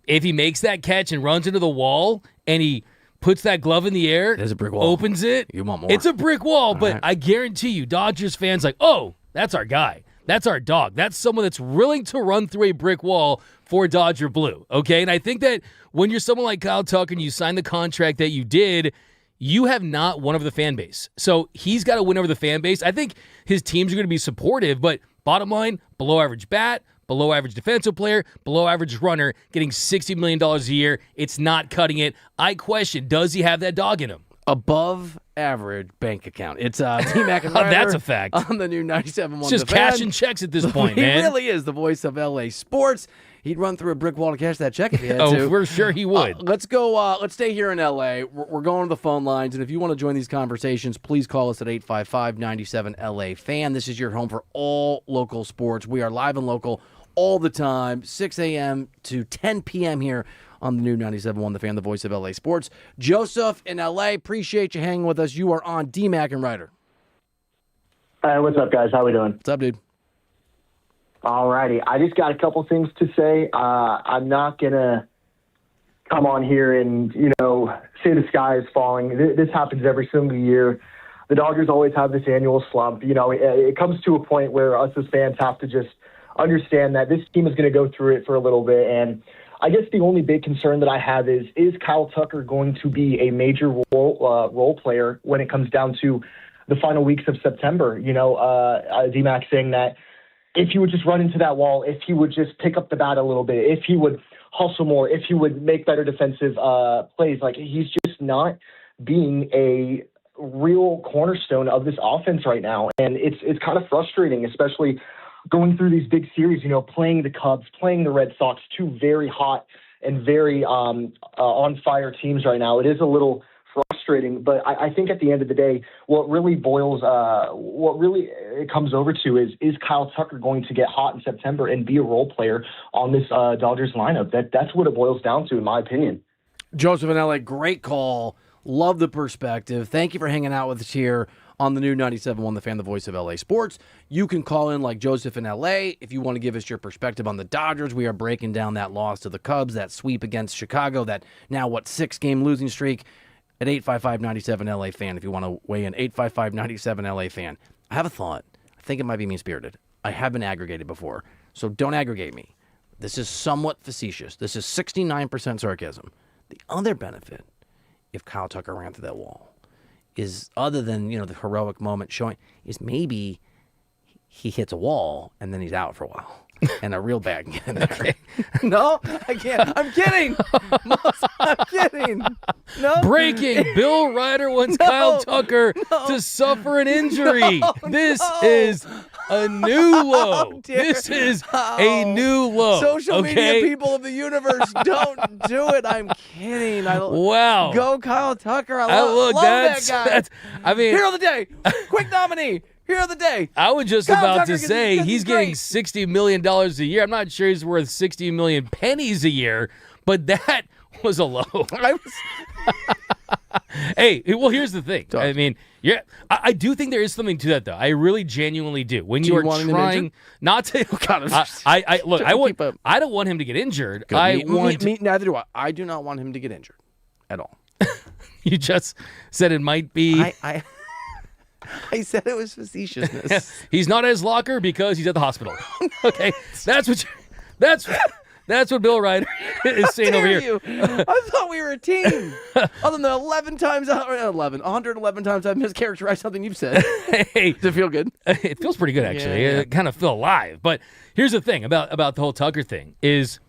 If he makes that catch and runs into the wall and he puts that glove in the air, there's a brick wall. Opens it. You want more? It's a brick wall, but right. I guarantee you, Dodgers fans like, oh, that's our guy. That's our dog. That's someone that's willing to run through a brick wall for Dodger Blue, okay? And I think that when you're someone like Kyle Tucker and you sign the contract that you did, you have not won over the fan base. So he's got to win over the fan base. I think his teams are going to be supportive, but bottom line, below average bat, below average defensive player, below average runner, getting $60 million a year. It's not cutting it. I question, does he have that dog in him? Above average bank account. It's T-Mac and Reiter that's a fact. On the new 97.1 It's just The Fan. cashing checks at this point, He man. really is the voice of LA sports. He'd run through a brick wall to cash that check if he had to. Oh, for sure he would. Let's go. Let's stay here in LA. We're going to the phone lines, and if you want to join these conversations, please call us at 855-97-LA-FAN. This is your home for all local sports. We are live and local all the time, 6 a.m. to 10 p.m. here on the new 97.1 The Fan, the voice of LA sports. Joseph in LA, appreciate you hanging with us. You are on D-Mac and Reiter. Hey, what's up, guys? How we doing? What's up, dude? All righty. I just got a couple things to say. I'm not going to come on here and, say the sky is falling. This happens every single year. The Dodgers always have this annual slump. It comes to a point where us as fans have to just understand that this team is going to go through it for a little bit. And I guess the only big concern that I have is Kyle Tucker going to be a major role player when it comes down to the final weeks of September? D-Mac saying that if he would just run into that wall, if he would just pick up the bat a little bit, if he would hustle more, if he would make better defensive plays, like he's just not being a real cornerstone of this offense right now. And it's kind of frustrating, especially going through these big series, playing the Cubs, playing the Red Sox, two very hot and very on fire teams right now. It is a little frustrating, but I think at the end of the day, what really it comes over to is Kyle Tucker going to get hot in September and be a role player on this Dodgers lineup? That's what it boils down to, in my opinion. Joseph in LA, great call. Love the perspective. Thank you for hanging out with us here on the new 97.1 The Fan, the voice of LA sports. You can call in like Joseph in LA if you want to give us your perspective on the Dodgers. We are breaking down that loss to the Cubs, that sweep against Chicago, that now 6-game losing streak at 855-97-LA-FAN if you want to weigh in. 855-97-LA-FAN. I have a thought. I think it might be mean-spirited. I have been aggregated before, so don't aggregate me. This is somewhat facetious. This is 69% sarcasm. The other benefit, if Kyle Tucker ran through that wall, is other than, the heroic moment showing, is maybe he hits a wall and then he's out for a while. And a real bag can get in there. Okay. No, I can't. I'm kidding. I'm kidding. No. Breaking. Bill Reiter wants Kyle Tucker to suffer an injury. This is a new low. This is a new low. Social media people of the universe, don't do it. I'm kidding. Wow. Go Kyle Tucker. I love that guy. Hero of the day. Quick nominee. Hero of the day. I was just Kyle about Tucker, to say he's getting great. $60 million a year. I'm not sure he's worth 60 million pennies a year, but that was a low. I was. Hey, well, here's the thing. I mean, yeah, I do think there is something to that, though. I really genuinely do. When Do you you are want him trying not to, God, I look, keep up. I don't want him to get injured. Good. I want. Neither do I. I do not want him to get injured at all. You just said it might be. I said it was facetiousness. He's not at his locker because he's at the hospital. Okay, that's what Bill Reiter is saying over here. You. I thought we were a team. Other than the 111 times I've mischaracterized something you've said. Hey, Does it feel good? it feels pretty good, actually. Yeah. It kind of feel alive. But here's the thing about the whole Tucker thing is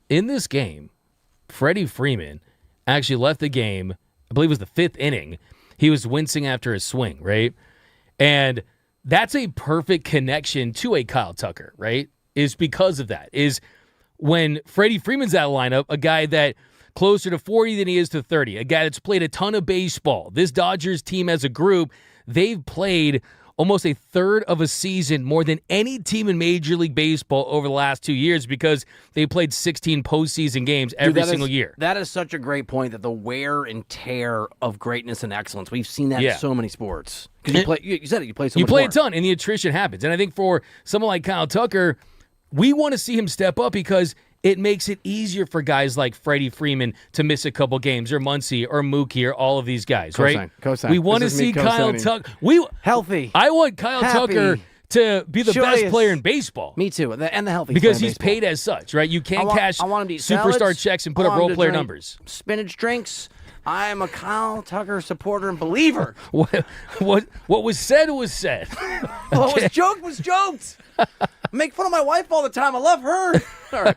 in this game, Freddie Freeman actually left the game, I believe it was the 5th inning. He was wincing after his swing, right? And that's a perfect connection to a Kyle Tucker, right? Is because of that. Is when Freddie Freeman's out of lineup, a guy that closer to 40 than he is to 30, a guy that's played a ton of baseball. This Dodgers team as a group, they've played almost a third of a season more than any team in Major League Baseball over the last 2 years because they played 16 postseason games every single year. That is such a great point, that the wear and tear of greatness and excellence. We've seen that in so many sports. Because you said it, you play so much more. You play a ton, and the attrition happens. And I think for someone like Kyle Tucker, we want to see him step up because it makes it easier for guys like Freddie Freeman to miss a couple games, or Muncy, or Mookie, or all of these guys, right? Cosign. We want to see Kyle Tucker. Healthy. I want Kyle Tucker to be the best Joyous. player in baseball. Me too, and the healthy. Because player in he's baseball. paid as such, right? You can't I want him to eat superstar salads. checks and put I up want him role to player drink numbers. Spinach drinks. I am a Kyle Tucker supporter and believer. What was said was said. What was joked was joked. I make fun of my wife all the time. I love her. All right.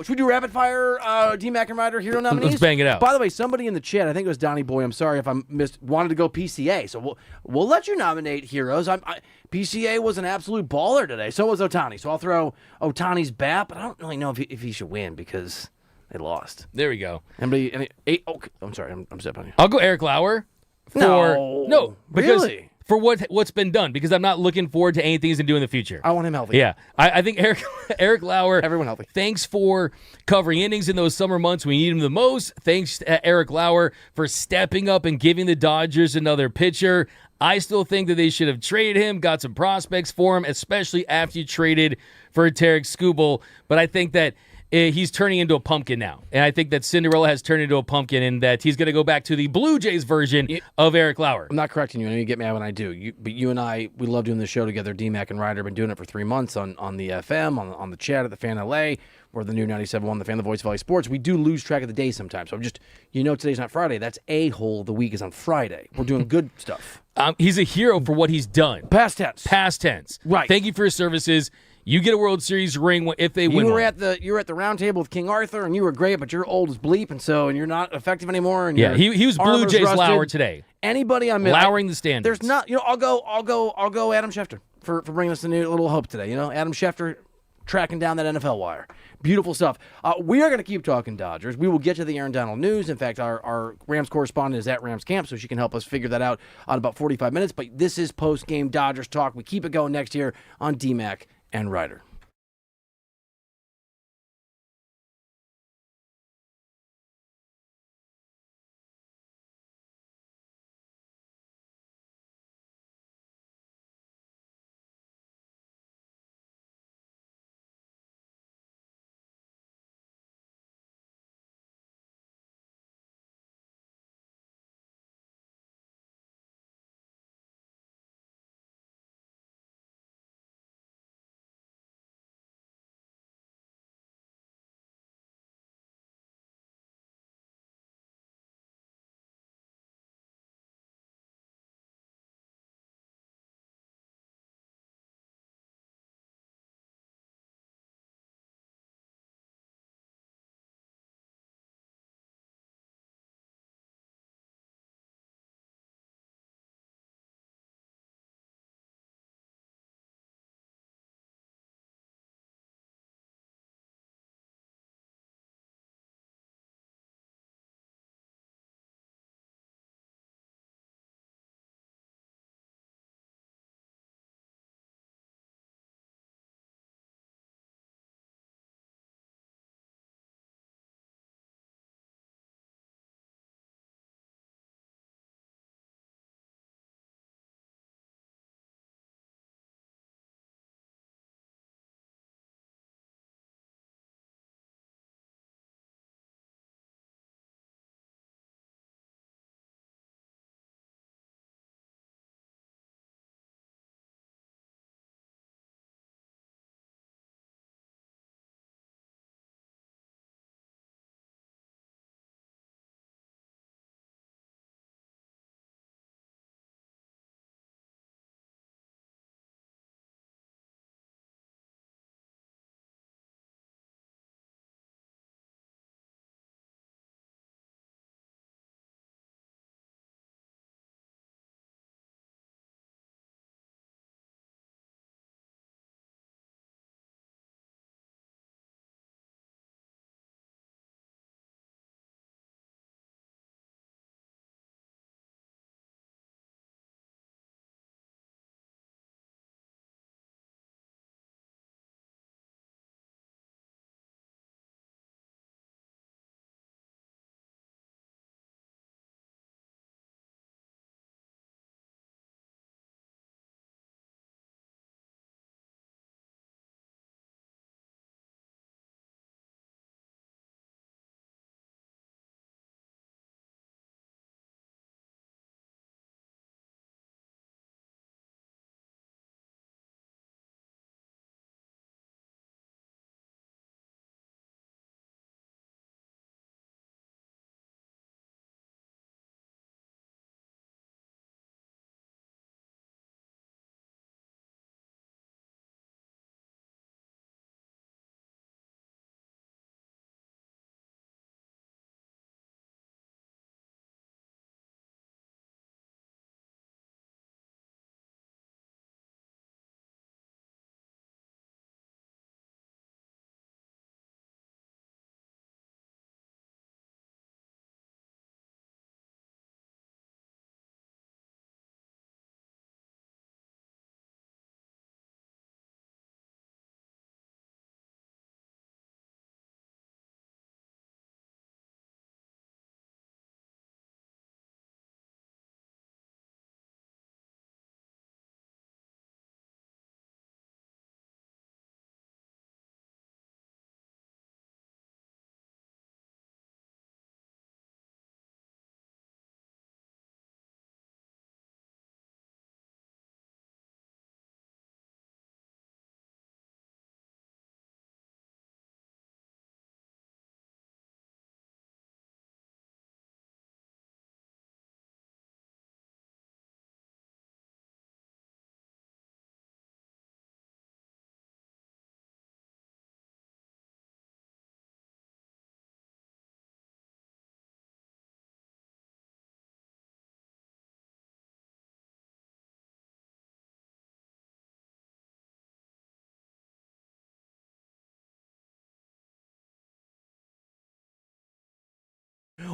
Should we do rapid fire D-Mac and Ryder hero nominees? Let's bang it out. By the way, somebody in the chat, I think it was Donnie Boy, I'm sorry if I missed, wanted to go PCA. So we'll let you nominate heroes. PCA was an absolute baller today. So was Ohtani. So I'll throw Ohtani's bat, but I don't really know if he should win because they lost. There we go. I'm sorry. I'm stepping on you. I'll go Eric Lauer. No, because really? For what's been done, because I'm not looking forward to anything he's going to do in the future. I want him healthy. Yeah, I think Eric Lauer. Everyone healthy. Thanks for covering innings in those summer months we need him the most. Thanks to Eric Lauer for stepping up and giving the Dodgers another pitcher. I still think that they should have traded him, got some prospects for him, especially after you traded for Tarek Skubal. But I think that he's turning into a pumpkin now. And I think that Cinderella has turned into a pumpkin and that he's going to go back to the Blue Jays version of Eric Lauer. I'm not correcting you. I know you get mad when I do. But you and I, we love doing this show together. D-Mac and Ryder have been doing it for 3 months on the FM, on the chat at the Fan LA. We're the new 97.1, the Fan, the Voice of LA Sports. We do lose track of the day sometimes. So I'm just, today's not Friday. That's A-hole. The week is on Friday. We're doing good stuff. He's a hero for what he's done. Past tense. Right. Thank you for your services. You get a World Series ring if they win. You were at the round table with King Arthur, and you were great, but you're old as bleep, and you're not effective anymore. And he was Blue Jays rusted. Lauer today. Anybody on lowering the standards. There's not. I'll go. Adam Schefter for bringing us a new little hope today. Adam Schefter tracking down that NFL wire. Beautiful stuff. We are going to keep talking Dodgers. We will get to the Aaron Donald news. In fact, our Rams correspondent is at Rams camp, so she can help us figure that out on about 45 minutes. But this is post-game Dodgers talk. We keep it going next year on D-Mac and Ryder.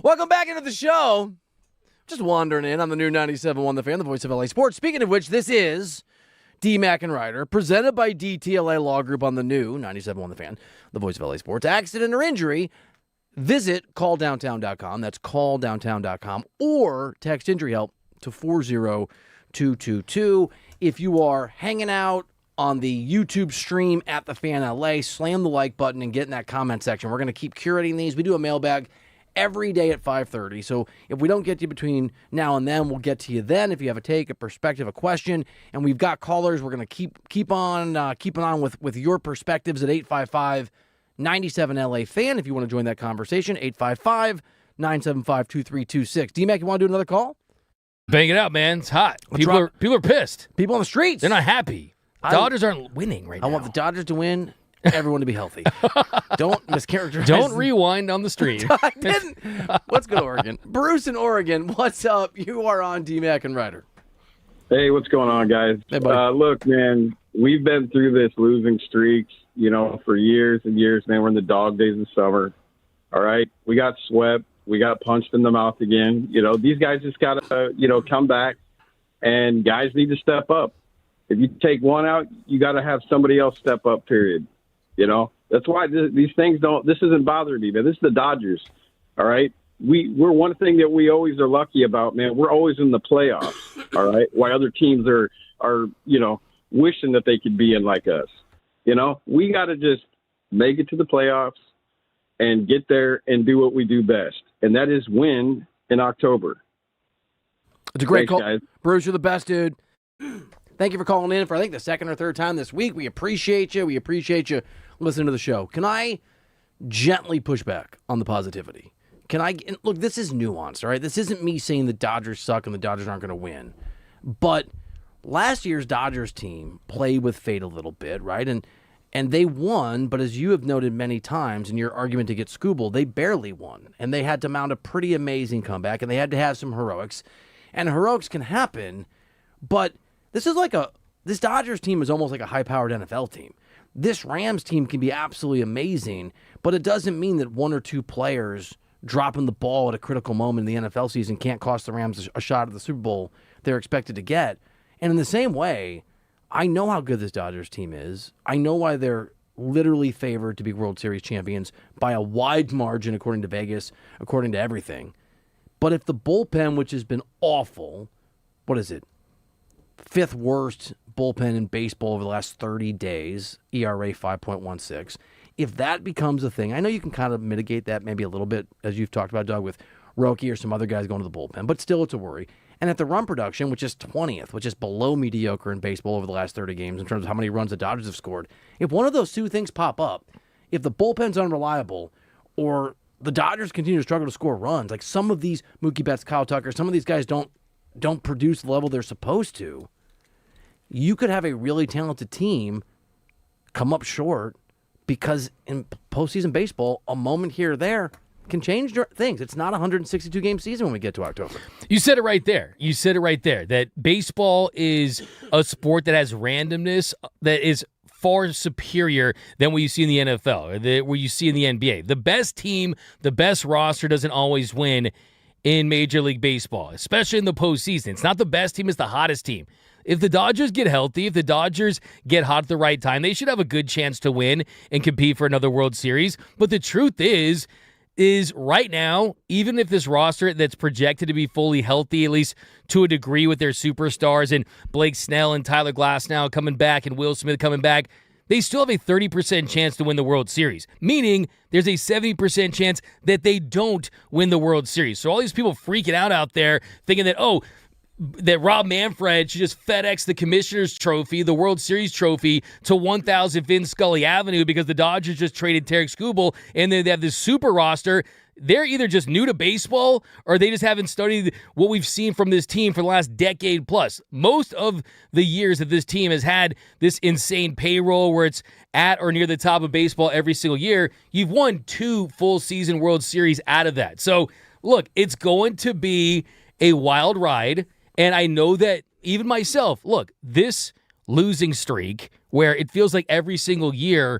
Welcome back into the show. Just wandering in on the new 97.1 The Fan, the voice of LA Sports. Speaking of which, this is D-Mac and Reiter, presented by DTLA Law Group on the new 97.1 The Fan, the voice of LA Sports. Accident or injury, visit calldowntown.com. That's calldowntown.com, or text injury help to 40222. If you are hanging out on the YouTube stream at The Fan LA, slam the like button and get in that comment section. We're going to keep curating these. We do a mailbag every day at 5:30. So if we don't get to you between now and then, we'll get to you then. If you have a take, a perspective, a question, and we've got callers, we're going to keep on keeping on with your perspectives at 855-97LA Fan. If you want to join that conversation, 855-975-2326. D-Mac, you want to do another call? Bang it out, man. It's hot. People are pissed. People on the streets. They're not happy. Dodgers aren't winning right now. I want the Dodgers to win. Everyone to be healthy. Don't mischaracterize. Don't rewind on the stream. I didn't. Let's go to Oregon. Bruce in Oregon, what's up? You are on D-Mac and Reiter. Hey, what's going on, guys? Hey, buddy. Look, man, we've been through this losing streaks, for years and years, man. We're in the dog days of summer. All right? We got swept. We got punched in the mouth again. These guys just got to, come back, and guys need to step up. If you take one out, you got to have somebody else step up, period. That's why these things this isn't bothering me, man. This is the Dodgers. All right. We're one thing that we always are lucky about, man. We're always in the playoffs. All right. While other teams are, wishing that they could be in like us, we got to just make it to the playoffs and get there and do what we do best. And that is win in October. It's a great call. Guys. Bruce, you're the best, dude. Thank you for calling in for, I think, the second or third time this week. We appreciate you. We appreciate you listening to the show. Can I gently push back on the positivity? Look, this is nuanced, all right? This isn't me saying the Dodgers suck and the Dodgers aren't going to win. But last year's Dodgers team played with fate a little bit, right? And they won, but as you have noted many times in your argument to get Scooble, they barely won. And they had to mount a pretty amazing comeback, and they had to have some heroics. And heroics can happen, but this Dodgers team is almost like a high-powered NFL team. This Rams team can be absolutely amazing, but it doesn't mean that one or two players dropping the ball at a critical moment in the NFL season can't cost the Rams a shot at the Super Bowl they're expected to get. And in the same way, I know how good this Dodgers team is. I know why they're literally favored to be World Series champions by a wide margin, according to Vegas, according to everything. But if the bullpen, which has been awful, what is it? Fifth worst bullpen in baseball over the last 30 days, ERA 5.16. If that becomes a thing, I know you can kind of mitigate that maybe a little bit, as you've talked about, Doug, with Roki or some other guys going to the bullpen, but still it's a worry. And at the run production, which is 20th, which is below mediocre in baseball over the last 30 games in terms of how many runs the Dodgers have scored, if one of those two things pop up, if the bullpen's unreliable or the Dodgers continue to struggle to score runs, like some of these Mookie Betts, Kyle Tucker, some of these guys don't produce the level they're supposed to, you could have a really talented team come up short because in postseason baseball, a moment here or there can change things. It's not a 162-game season when we get to October. You said it right there. That baseball is a sport that has randomness that is far superior than what you see in the NFL, or what you see in the NBA. The best team, the best roster doesn't always win in Major League Baseball, especially in the postseason. It's not the best team, it's the hottest team. If the Dodgers get healthy, if the Dodgers get hot at the right time, they should have a good chance to win and compete for another World Series. But the truth is right now, even if this roster that's projected to be fully healthy, at least to a degree with their superstars and Blake Snell and Tyler Glasnow coming back and Will Smith coming back, they still have a 30% chance to win the World Series, meaning there's a 70% chance that they don't win the World Series. So all these people freaking out there thinking that, that Rob Manfred should just FedEx the Commissioner's Trophy, the World Series trophy, to 1000 Vin Scully Avenue because the Dodgers just traded Tarek Skubal and then they have this super roster. They're either just new to baseball or they just haven't studied what we've seen from this team for the last decade plus. Most of the years that this team has had this insane payroll where it's at or near the top of baseball every single year, you've won 2 full season World Series out of that. So, look, it's going to be a wild ride. And I know that even myself, look, this losing streak where it feels like every single year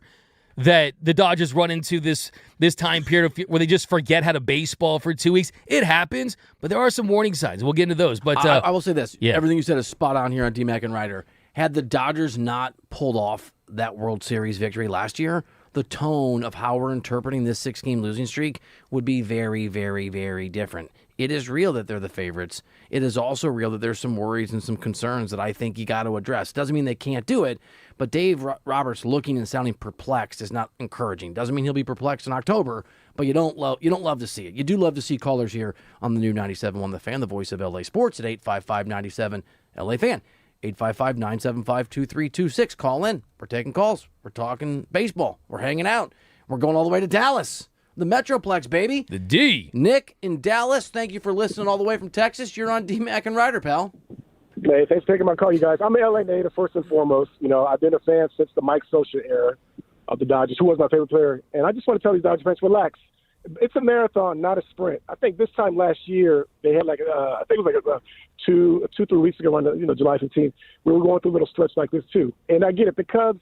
that the Dodgers run into this time period where they just forget how to baseball for 2 weeks. It happens, but there are some warning signs. We'll get into those. But I will say this. Yeah. Everything you said is spot on here on D-Mac and Reiter. Had the Dodgers not pulled off that World Series victory last year, the tone of how we're interpreting this 6-game losing streak would be very, very, very different. It is real that they're the favorites. It is also real that there's some worries and some concerns that I think you got to address. Doesn't mean they can't do it, but Dave Roberts looking and sounding perplexed is not encouraging. Doesn't mean he'll be perplexed in October, but you don't love to see it. You do love to see callers here on the new 97.1 The Fan, the voice of LA Sports at 855-97 LA Fan. 855-975-2326. Call in. We're taking calls. We're talking baseball. We're hanging out. We're going all the way to Dallas. The Metroplex, baby. the D. Nick in Dallas, thank you for listening all the way from Texas. You're on D-Mac and Reiter, pal. Hey, thanks for taking my call, you guys. I'm an LA native, first and foremost. I've been a fan since the Mike Scioscia era of the Dodgers, who was my favorite player. And I just want to tell these Dodgers fans, relax. It's a marathon, not a sprint. I think this time last year, they had I think it was like 3 weeks ago on July 15th, we were going through a little stretch like this too. And I get it. The Cubs,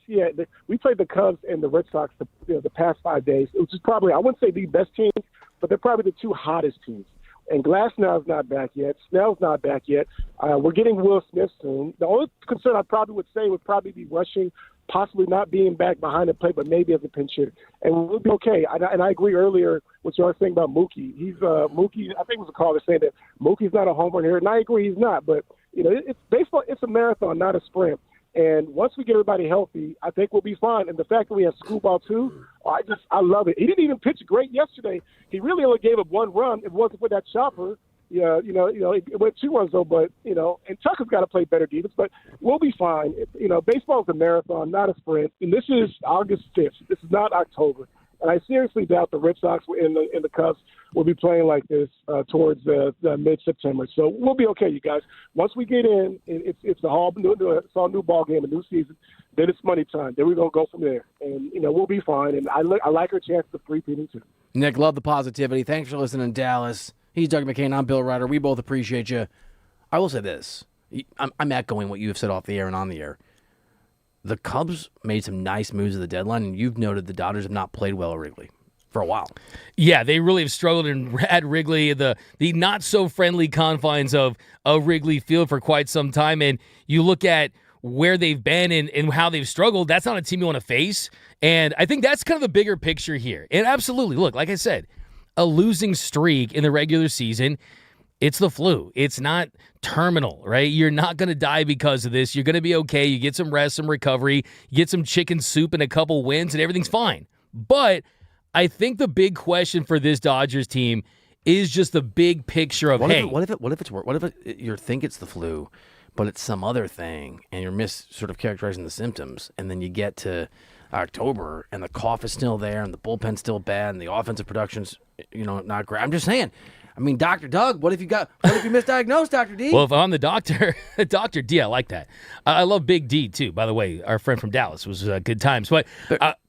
we played the Cubs and the Red Sox the past 5 days, which is probably, I wouldn't say the best teams, but they're probably the 2 hottest teams. And Glasnow's not back yet. Snell's not back yet. We're getting Will Smith soon. The only concern I probably would say would probably be rushing, possibly not being back behind the plate, but maybe as a pinch hitter. And we'll be okay. And I agree earlier with what you were saying about Mookie. Mookie, I think it was a caller saying that Mookie's not a home run hitter, and I agree he's not. But, it's baseball, it's a marathon, not a sprint. And once we get everybody healthy, I think we'll be fine. And the fact that we have Screwball too, I love it. He didn't even pitch great yesterday. He really only gave up 1 run. It wasn't for that chopper. Yeah, it went 2 runs though, but and Tucker's got to play better defense, but we'll be fine. Baseball's a marathon, not a sprint. And this is August 5th. This is not October. And I seriously doubt the Red Sox in the Cubs will be playing like this towards mid-September. So we'll be okay, you guys. Once we get in, it's all new ball game, a new season. Then it's money time. Then we're gonna go from there, and we'll be fine. And I like our chances of three-peating too. Nick, love the positivity. Thanks for listening, Dallas. He's Doug McCain. I'm Bill Reiter. We both appreciate you. I will say this. I'm echoing what you have said off the air and on the air. The Cubs made some nice moves at the deadline, and you've noted the Dodgers have not played well at Wrigley for a while. Yeah, they really have struggled at Wrigley, the not-so-friendly confines of Wrigley Field for quite some time. And you look at where they've been and how they've struggled, that's not a team you want to face. And I think that's kind of the bigger picture here. And absolutely, look, like I said, a losing streak in the regular season, it's the flu. It's not terminal, right? You're not going to die because of this. You're going to be okay. You get some rest, some recovery, you get some chicken soup and a couple wins, and everything's fine. But I think the big question for this Dodgers team is just the big picture of, what if you think it's the flu, but it's some other thing, and you're sort of characterizing the symptoms, and then you get to October, and the cough is still there, and the bullpen's still bad, and the offensive production's not great. I'm just saying. I mean, Dr. Doug, what if you misdiagnosed, Dr. D? Well, if I'm the doctor, Dr. D, I like that. I love Big D, too, by the way. Our friend from Dallas was good times. But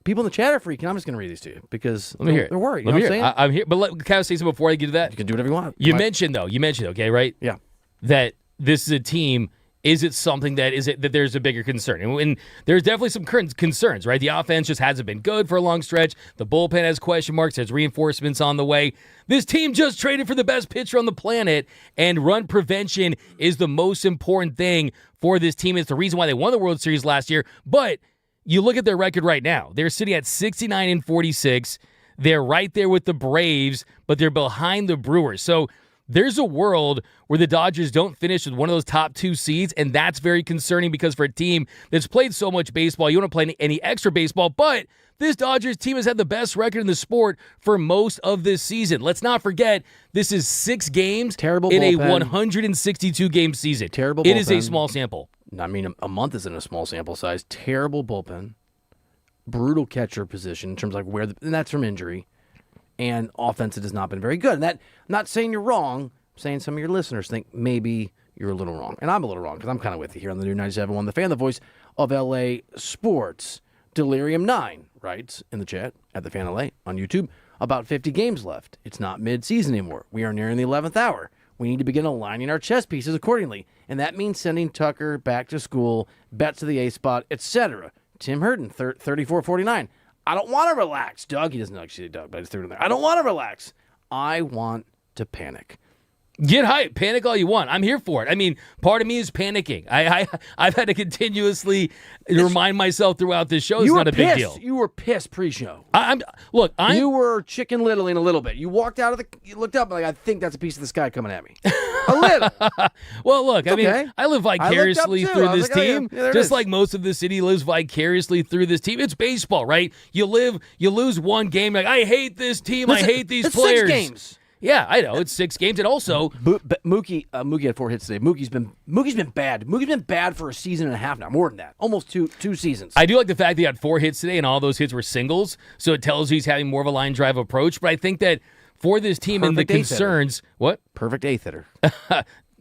people in the chat are freaking. I'm just going to read these to you because let me hear it. They're worried. Let me hear what I'm saying? I'm here. But can I say something before I get to that? You can do whatever you want. You mentioned, okay, right? Yeah. That this is a team. Is it something that there's a bigger concern? And there's definitely some concerns, right? The offense just hasn't been good for a long stretch. The bullpen has question marks. There's reinforcements on the way. This team just traded for the best pitcher on the planet, and run prevention is the most important thing for this team. It's the reason why they won the World Series last year. But you look at their record right now. They're sitting at 69-46. They're right there with the Braves, but they're behind the Brewers. So there's a world where the Dodgers don't finish with one of those top 2 seeds, and that's very concerning because for a team that's played so much baseball, you don't play any extra baseball, but this Dodgers team has had the best record in the sport for most of this season. Let's not forget, this is 6 games in a 162-game season. Terrible It bullpen. is a small sample. I mean, a month isn't a small sample size. Terrible bullpen. Brutal catcher position in terms of and that's from injury. And offense, it has not been very good. And that, I'm not saying you're wrong. I'm saying some of your listeners think maybe you're a little wrong. And I'm a little wrong because I'm kind of with you here on the new 97.1 The Fan, the voice of LA Sports. Delirium9 writes in the chat at The Fan LA on YouTube, about 50 games left. It's not mid-season anymore. We are nearing the 11th hour. We need to begin aligning our chess pieces accordingly. And that means sending Tucker back to school, Betts to the A spot, etc. Tim Hurton, 3449. I don't want to relax. Doug, he doesn't actually say Doug, but I just threw it in there. I don't want to relax. I want to panic. Get hyped. Panic all you want. I'm here for it. I mean, part of me is panicking. I've had to continuously remind myself throughout this show it's not a big deal. You were pissed pre-show. You were chicken littling a little bit. You walked out of you looked up like, I think that's a piece of the sky coming at me. A little. Well, look, it's okay. I live vicariously through this team, just like most of the city lives vicariously through this team. It's baseball, right? You lose one game, like, I hate this team, I hate these players. 6 games. Yeah, I know. It's 6 games. And also, Mookie had 4 hits today. Mookie's been bad. Mookie's been bad for a season and a half now. More than that. Almost two seasons. I do like the fact that he had 4 hits today, and all those hits were singles. So it tells you he's having more of a line drive approach. But I think that for this team and the concerns, what? Perfect 8th hitter.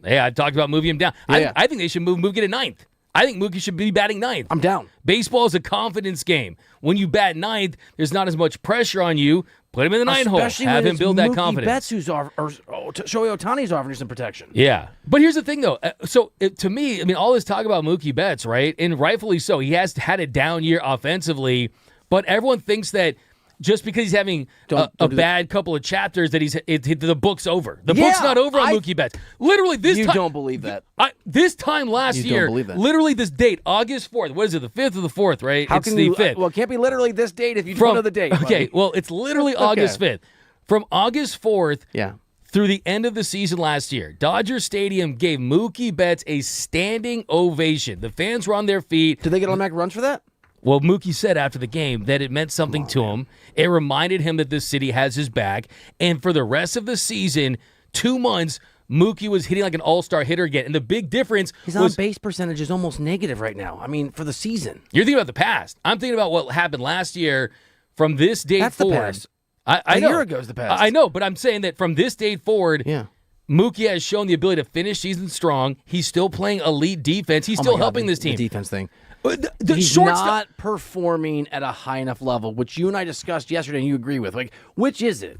Hey, I talked about moving him down. Yeah. I think they should move Mookie to 9th. I think Mookie should be batting 9th. I'm down. Baseball is a confidence game. When you bat 9th, there's not as much pressure on you. Put him in the 9 hole. Have him build that Mookie confidence. Betts who's Shohei Ohtani's offering you some protection. Yeah. But here's the thing, though. To me, I mean, all this talk about Mookie Betts, right? And rightfully so. He has had a down year offensively. But everyone thinks that just because he's having a bad couple of chapters that the book's over. The book's not over on Mookie Betts. Literally, You don't believe that. This time last year, don't believe that. literally this date, August 4th. What is it, the 5th or the 4th, right? How it's can the you, 5th. Well, it can't be literally this date if you don't know the date. Okay, well, it's literally August 5th. From August 4th through the end of the season last year, Dodger Stadium gave Mookie Betts a standing ovation. The fans were on their feet. Did they get automatic runs for that? Well, Mookie said after the game that it meant something to him. It reminded him that this city has his back. And for the rest of the season, 2 months, Mookie was hitting like an all-star hitter again. And the big difference his on-base percentage is almost negative right now. I mean, for the season. You're thinking about the past. I'm thinking about what happened last year from this date forward. That's the past. I know. A year ago is the past. I know, but I'm saying that from this date forward, Mookie has shown the ability to finish season strong. He's still playing elite defense. He's still helping this team. The defense thing. He's not performing at a high enough level, which you and I discussed yesterday and you agree with. Like, which is it?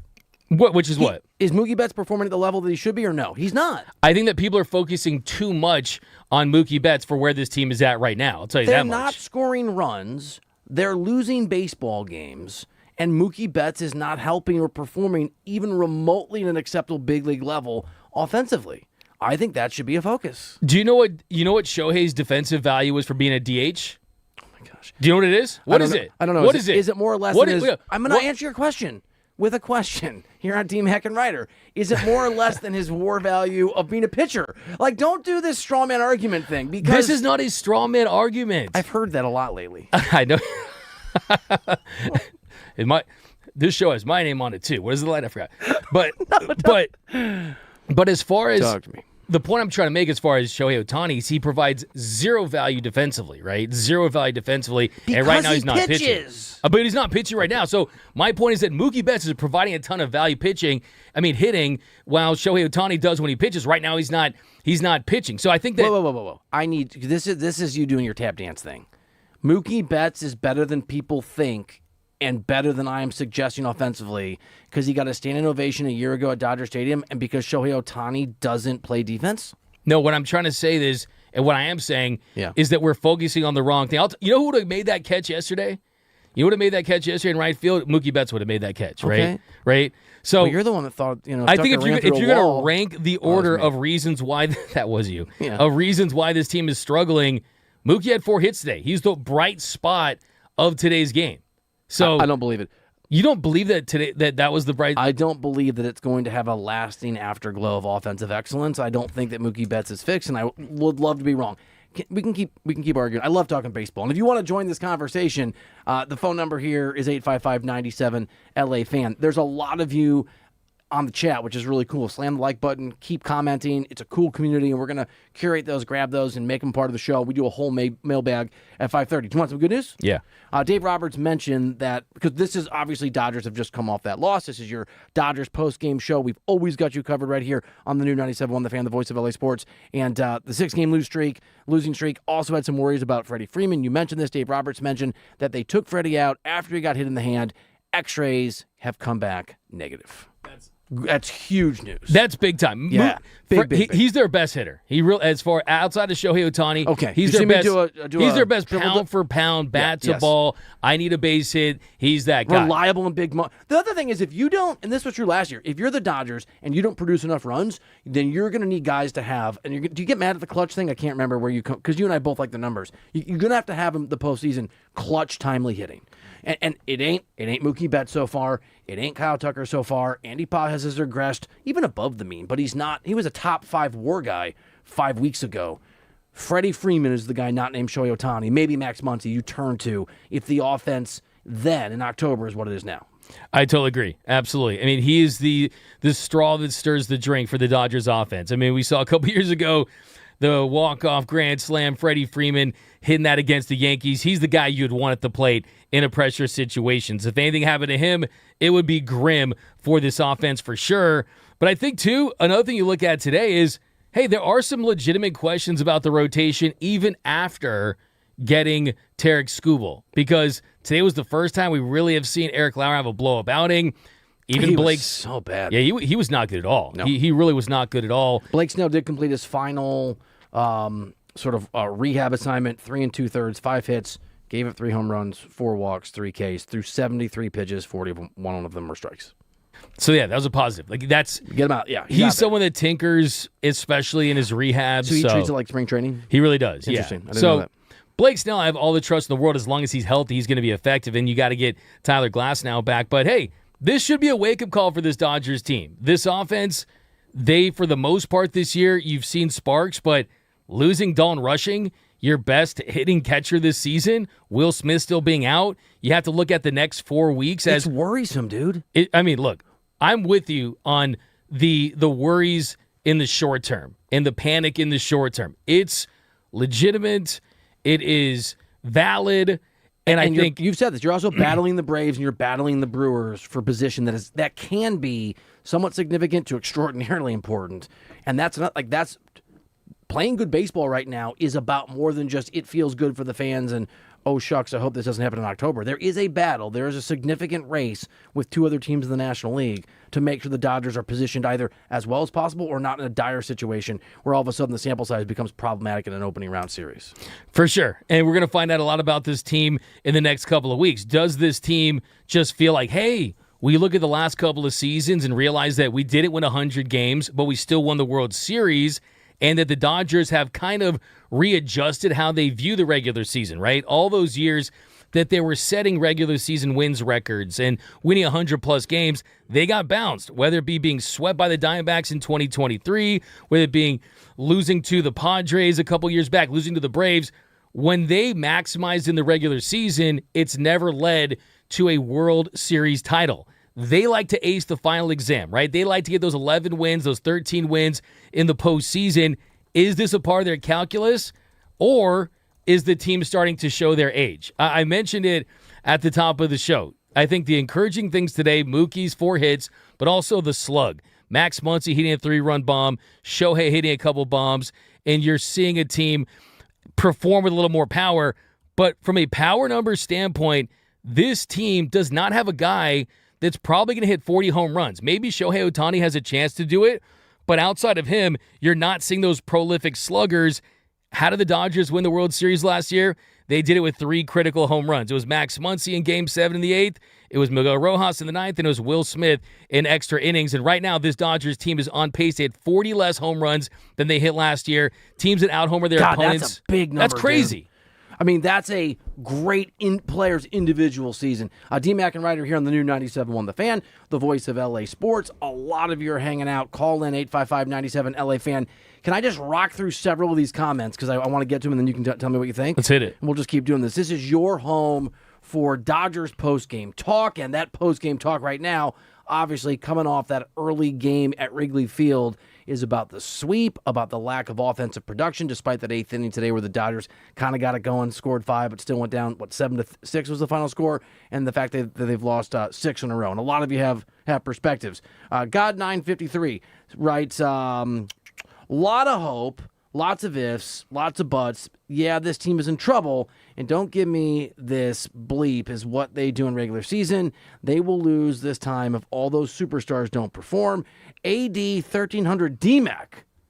Which is what? Is Mookie Betts performing at the level that he should be or no? He's not. I think that people are focusing too much on Mookie Betts for where this team is at right now. I'll tell you that much. They're not scoring runs. They're losing baseball games. And Mookie Betts is not helping or performing even remotely at an acceptable big league level offensively. I think that should be a focus. Do you know what Shohei's defensive value is for being a DH? Oh my gosh. Do you know what it is? What is it? I don't know. What is it? Is it more or less I'm going to answer your question with a question here on Team Heck and Reiter. Is it more or less than his WAR value of being a pitcher? Like, don't do this straw man argument thing because this is not a straw man argument. I've heard that a lot lately. I know. This show has my name on it too. What is the line? I forgot. But as far as talk to me. The point I'm trying to make as far as Shohei Ohtani is he provides zero value defensively, right? Zero value defensively. Because and right now he's not pitches. pitching. But he's not pitching right now. So my point is that Mookie Betts is providing a ton of value hitting, while Shohei Ohtani does when he pitches. Right now he's not pitching. So I think that Whoa. This is you doing your tap dance thing. Mookie Betts is better than people think and better than I am suggesting offensively because he got a standing ovation a year ago at Dodger Stadium and because Shohei Ohtani doesn't play defense? No, what I'm trying to say is, and what I am saying is that we're focusing on the wrong thing. You know who would have made that catch yesterday? You would have made that catch yesterday in right field? Mookie Betts would have made that catch, right? Okay. Right? So you're the one that thought, I think if you're going to rank the order of reasons why that was you, of reasons why this team is struggling, Mookie had 4 hits today. He's the bright spot of today's game. So I don't believe it. You don't believe that today that was the bright? I don't believe that it's going to have a lasting afterglow of offensive excellence. I don't think that Mookie Betts is fixed, and I would love to be wrong. We can keep arguing. I love talking baseball. And if you want to join this conversation, the phone number here is 855-97-LA-FAN. There's a lot of you on the chat, which is really cool. Slam the like button. Keep commenting. It's a cool community, and we're going to curate those, grab those, and make them part of the show. We do a whole mailbag at 5:30. Do you want some good news? Yeah. Dave Roberts mentioned that, because this is obviously Dodgers have just come off that loss. This is your Dodgers post-game show. We've always got you covered right here on the new 97.1 The Fan, the voice of LA Sports. And the 6-game losing streak also had some worries about Freddie Freeman. You mentioned this. Dave Roberts mentioned that they took Freddie out after he got hit in the hand. X-rays have come back negative. That's huge news. That's big time. Yeah, big. He's their best hitter. As far outside of Shohei Ohtani, okay, he's their best. He's their best pound for pound, bat to ball. I need a base hit. He's that guy. Reliable and big. The other thing is, if you don't, and this was true last year, if you're the Dodgers and you don't produce enough runs, then you're going to need guys to have. And do you get mad at the clutch thing? I can't remember where you come, because you and I both like the numbers. You're going to have him the postseason clutch, timely hitting. And it ain't Mookie Betts so far. It ain't Kyle Tucker so far. Andy Paz has regressed even above the mean, but he's not. He was a top 5 WAR guy 5 weeks ago. Freddie Freeman is the guy not named Shohei Ohtani. Maybe Max Muncy you turn to if the offense then in October is what it is now. I totally agree. Absolutely. I mean, he is the straw that stirs the drink for the Dodgers offense. I mean, we saw a couple years ago the walk-off grand slam, Freddie Freeman hitting that against the Yankees. He's the guy you'd want at the plate in a pressure situation. So if anything happened to him, it would be grim for this offense for sure. But I think, too, another thing you look at today is, hey, there are some legitimate questions about the rotation even after getting Tarek Skubal, because today was the first time we really have seen Eric Lauer have a blow-up outing. Even Blake was so bad. Yeah, he was not good at all. No. He really was not good at all. Blake Snell did complete his final sort of rehab assignment, 3 2/3, 5 hits, gave up 3 home runs, 4 walks, 3 Ks, threw 73 pitches, 41 of them were strikes. So yeah, that was a positive. Like that's get him out. Yeah, he's someone that tinkers, especially in his rehab. So he treats it like spring training. He really does. Interesting. Yeah. I didn't know that. Blake Snell, I have all the trust in the world. As long as he's healthy, he's going to be effective. And you got to get Tyler Glasnow back. But hey, this should be a wake-up call for this Dodgers team. This offense, for the most part this year, you've seen sparks, but losing Dalton Rushing, your best hitting catcher this season, Will Smith still being out, you have to look at the next 4 weeks as it's worrisome, dude. Look, I'm with you on the worries in the short term and the panic in the short term. It's legitimate. It is valid. And I think you've said this. You're also battling the Braves and you're battling the Brewers for position that can be somewhat significant to extraordinarily important. And that's playing good baseball right now is about more than just it feels good for the fans and, oh, shucks, I hope this doesn't happen in October. There is a battle. There is a significant race with 2 other teams in the National League to make sure the Dodgers are positioned either as well as possible or not in a dire situation where all of a sudden the sample size becomes problematic in an opening round series. For sure. And we're going to find out a lot about this team in the next couple of weeks. Does this team just feel like, hey, we look at the last couple of seasons and realize that we didn't win 100 games, but we still won the World Series, and that the Dodgers have kind of readjusted how they view the regular season, right? All those years that they were setting regular season wins records and winning 100-plus games, they got bounced, whether it be being swept by the Diamondbacks in 2023, whether it being losing to the Padres a couple years back, losing to the Braves. When they maximized in the regular season, it's never led to a World Series title. They like to ace the final exam, right? They like to get those 11 wins, those 13 wins in the postseason. Is this a part of their calculus, or is the team starting to show their age? I mentioned it at the top of the show. I think the encouraging things today, Mookie's 4 hits, but also the slug. Max Muncy hitting a 3-run bomb, Shohei hitting a couple bombs, and you're seeing a team perform with a little more power. But from a power number standpoint, this team does not have a guy that's probably going to hit 40 home runs. Maybe Shohei Ohtani has a chance to do it, but outside of him, you're not seeing those prolific sluggers. How did the Dodgers win the World Series last year? They did it with 3 critical home runs. It was Max Muncy in Game 7 in the 8th, it was Miguel Rojas in the 9th, and it was Will Smith in extra innings. And right now, this Dodgers team is on pace to hit 40 less home runs than they hit last year. Teams that out-homer their opponents. That's a big number, That's crazy. Dude. I mean, that's a great player's individual season. D-Mac and Reiter here on the new 97.1 The Fan, the voice of LA sports. A lot of you are hanging out. Call in 855-97 LA Fan. Can I just rock through several of these comments because I want to get to them, and then you can tell me what you think? Let's hit it. And we'll just keep doing this. This is your home for Dodgers post-game talk, and that post-game talk right now, obviously coming off that early game at Wrigley Field, is about the sweep, about the lack of offensive production, despite that 8th inning today where the Dodgers kind of got it going, scored 5, but still went down, 7-6 was the final score, and the fact that they've lost 6 in a row. And a lot of you have perspectives. God953 writes, lot of hope lots of ifs, lots of buts. Yeah, this team is in trouble, and don't give me this bleep is what they do in regular season. They will lose this time if all those superstars don't perform. AD 1300 DMAC.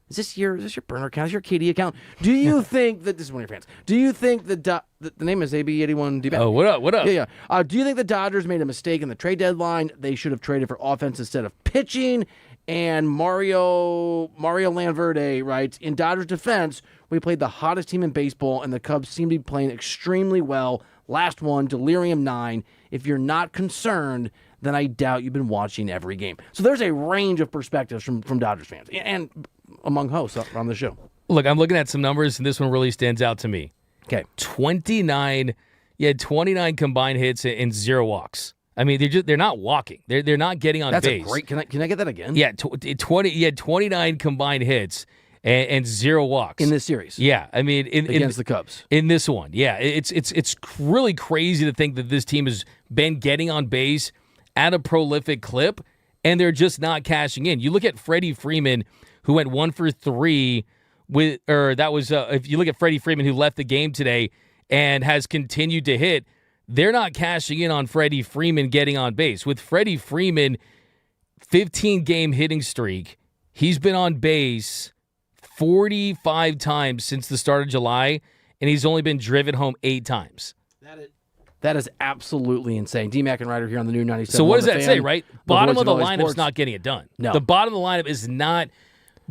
Is this your burner account? Is your KD account? Do you think that this is one of your fans? Do you think the name is AB81 DMAC? Oh, what up? What up? Yeah. Do you think the Dodgers made a mistake in the trade deadline? They should have traded for offense instead of pitching. And Mario Lanverde writes, in Dodgers defense, we played the hottest team in baseball, and the Cubs seem to be playing extremely well. Last one, Delirium 9. If you're not concerned, then I doubt you've been watching every game. So there's a range of perspectives from Dodgers fans and among hosts on the show. Look, I'm looking at some numbers, and this one really stands out to me. Okay. 29 combined hits and 0 walks. I mean, they're not walking. They're not getting on That's base. That's a great. Can I get that again? Yeah, 29 combined hits and 0 walks in this series. Yeah, I mean, against the Cubs in this one. Yeah, it's really crazy to think that this team has been getting on base at a prolific clip, and they're just not cashing in. You look at Freddie Freeman, who went 1 for 3 if you look at Freddie Freeman, who left the game today and has continued to hit. They're not cashing in on Freddie Freeman getting on base. With Freddie Freeman, 15-game hitting streak, he's been on base 45 times since the start of July, and he's only been driven home 8 times. That is absolutely insane. DMAC and Reiter here on the new 97. So what does that say, right? Bottom of the LA lineup's Sports. not getting it done. No. The bottom of the lineup is not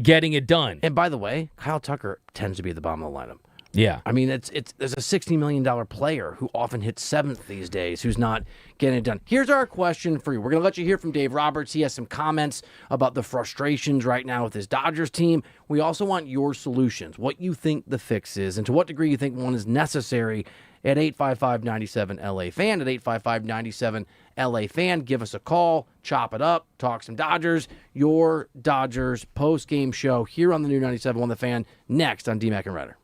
getting it done. And by the way, Kyle Tucker tends to be at the bottom of the lineup. Yeah. I mean, there's a $60 million player who often hits 7th these days who's not getting it done. Here's our question for you. We're going to let you hear from Dave Roberts. He has some comments about the frustrations right now with his Dodgers team. We also want your solutions, what you think the fix is, and to what degree you think one is necessary at 855-97-LA-FAN. At 855-97-LA-FAN. Give us a call, chop it up, talk some Dodgers. Your Dodgers post-game show here on the new 97 on the Fan, next on DMAC and Reiter.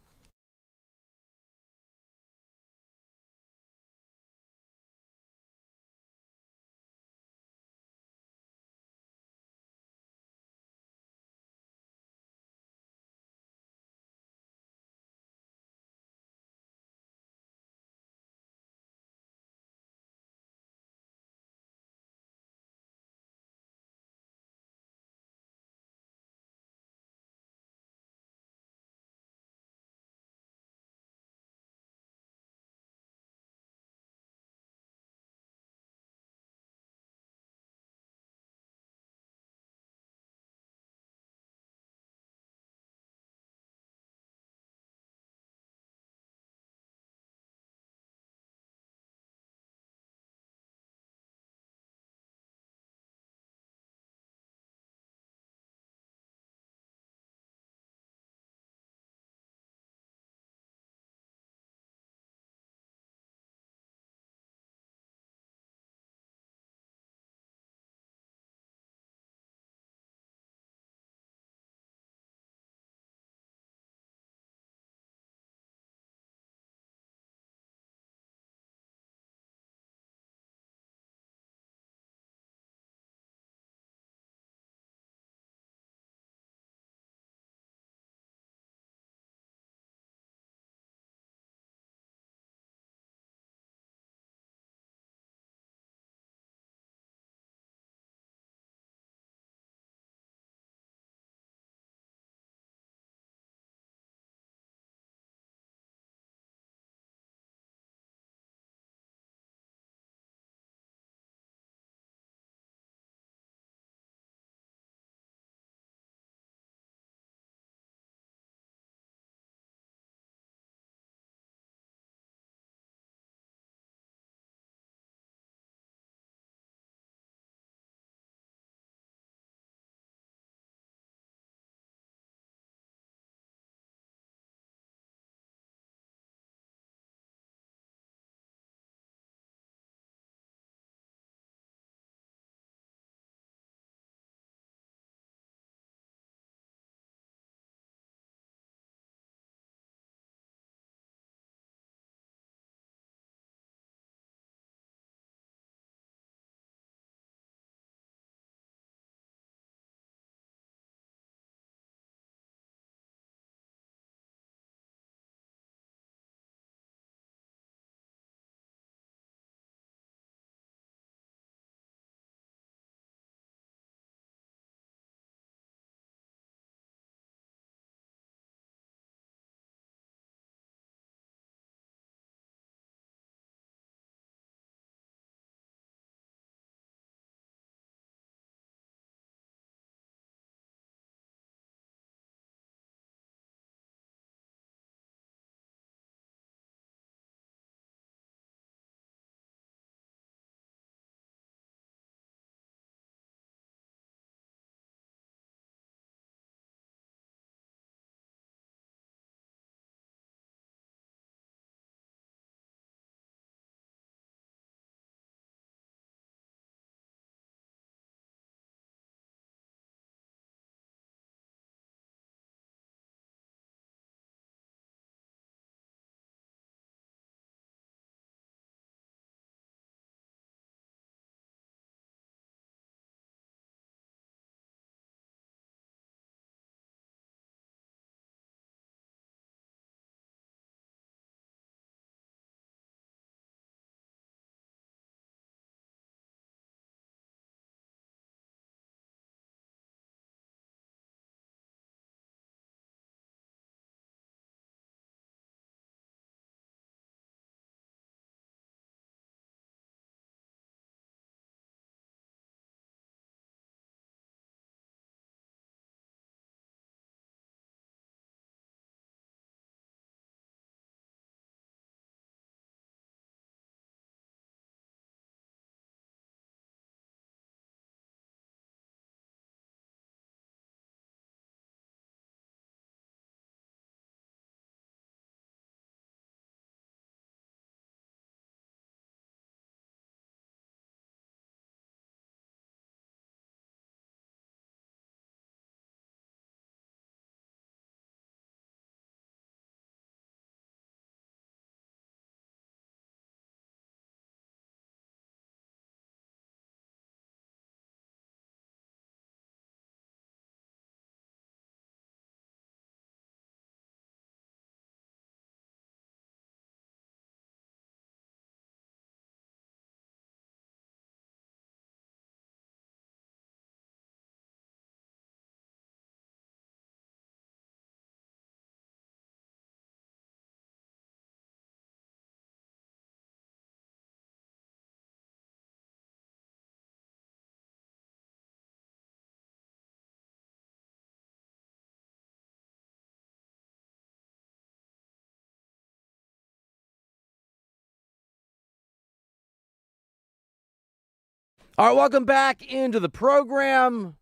All right, welcome back into the program.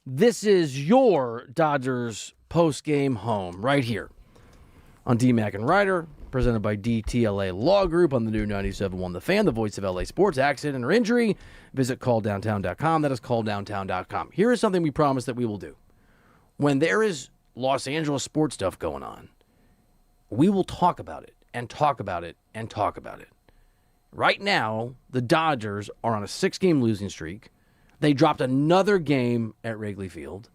This is your Dodgers post-game home right here on DMAC and Reiter, presented by DTLA Law Group on the new 97.1 The Fan, the voice of LA sports. Accident or injury, visit calldowntown.com. That is calldowntown.com. Here is something we promise that we will do. When there is Los Angeles sports stuff going on, we will talk about it and talk about it and talk about it. Right now, the Dodgers are on a 6-game losing streak. They dropped another game at Wrigley Field.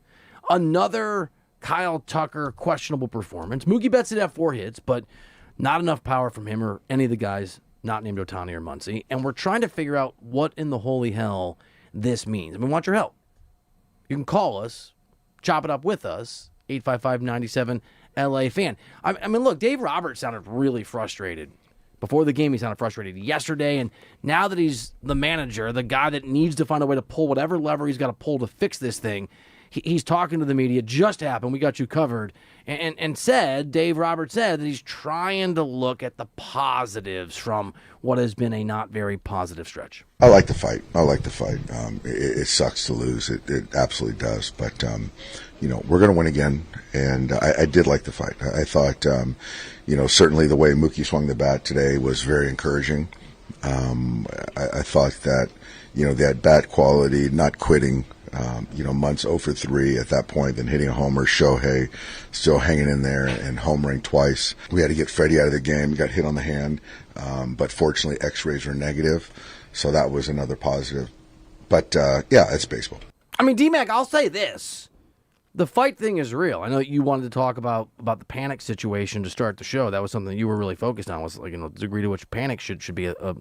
Another Kyle Tucker questionable performance. Mookie Betts did have 4 hits, but not enough power from him or any of the guys not named Ohtani or Muncy. And we're trying to figure out what in the holy hell this means. And we want your help. You can call us, chop it up with us, 855-97 LA Fan. I mean, look, Dave Roberts sounded really frustrated. Before the game, he sounded frustrated yesterday, and now that he's the manager, the guy that needs to find a way to pull whatever lever he's got to pull to fix this thing, he's talking to the media. Just happened. We got you covered. And Dave Roberts said that he's trying to look at the positives from what has been a not very positive stretch. I like the fight. It sucks to lose. It absolutely does. But, we're going to win again. And I did like the fight. I thought, certainly the way Mookie swung the bat today was very encouraging. I thought that, the at-bat quality, not quitting, Muntz 0 for 3 at that point, then hitting a homer. Shohei still hanging in there and homering twice. We had to get Freddie out of the game. He got hit on the hand, but fortunately X-rays were negative, so that was another positive. But, it's baseball. I mean, D-Mac, I'll say this. The fight thing is real. I know you wanted to talk about the panic situation to start the show. That was something you were really focused on, was the degree to which panic should be a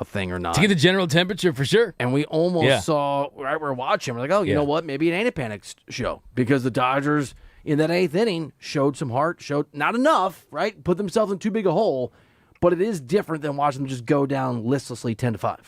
thing or not. To get the general temperature, for sure. And we almost saw, right, we're watching, we're like, oh, you know what, maybe it ain't a panic show, because the Dodgers in that 8th inning showed some heart, showed not enough, right, put themselves in too big a hole, but it is different than watching them just go down listlessly 10-5.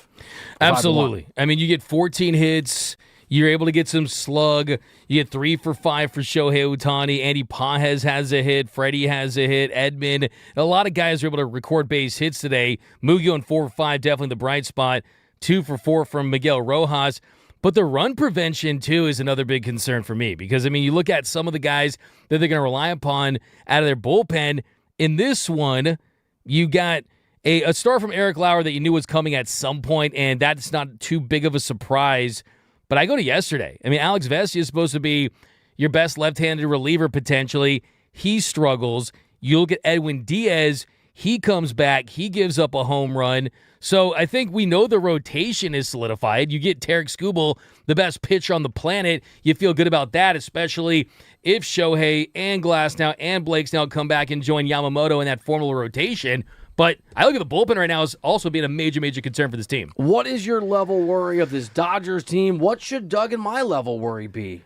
Absolutely. I mean, you get 14 hits. You're able to get some slug. You get 3 for 5 for Shohei Ohtani. Andy Pajes has a hit. Freddie has a hit. Edman. A lot of guys are able to record base hits today. Mookie on 4 for 5, definitely the bright spot. 2 for 4 from Miguel Rojas. But the run prevention, too, is another big concern for me. Because, I mean, you look at some of the guys that they're going to rely upon out of their bullpen. In this one, you got a start from Eric Lauer that you knew was coming at some point, and that's not too big of a surprise. But I go to yesterday. I mean, Alex Vesia is supposed to be your best left-handed reliever potentially. He struggles. You look at Edwin Diaz. He comes back. He gives up a home run. So I think we know the rotation is solidified. You get Tarek Skubal, the best pitcher on the planet. You feel good about that, especially if Shohei and Glasnow and Blakesnow come back and join Yamamoto in that formal rotation. But I look at the bullpen right now as also being a major, major concern for this team. What is your level worry of this Dodgers team? What should Doug and my level worry be?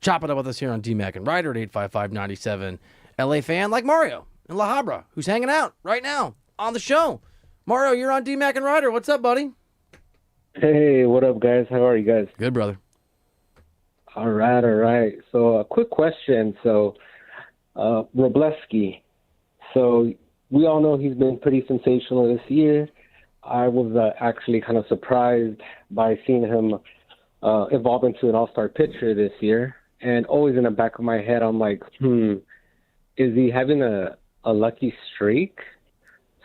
Chop it up with us here on DMAC and Reiter at 855-97 LA Fan, like Mario in La Habra, who's hanging out right now on the show. Mario, you're on DMAC and Reiter. What's up, buddy? Hey, what up, guys? How are you guys? Good, brother. All right. So a quick question. So Robleski. So we all know he's been pretty sensational this year. I was actually kind of surprised by seeing him evolve into an all-star pitcher this year. And always in the back of my head, I'm like, is he having a lucky streak?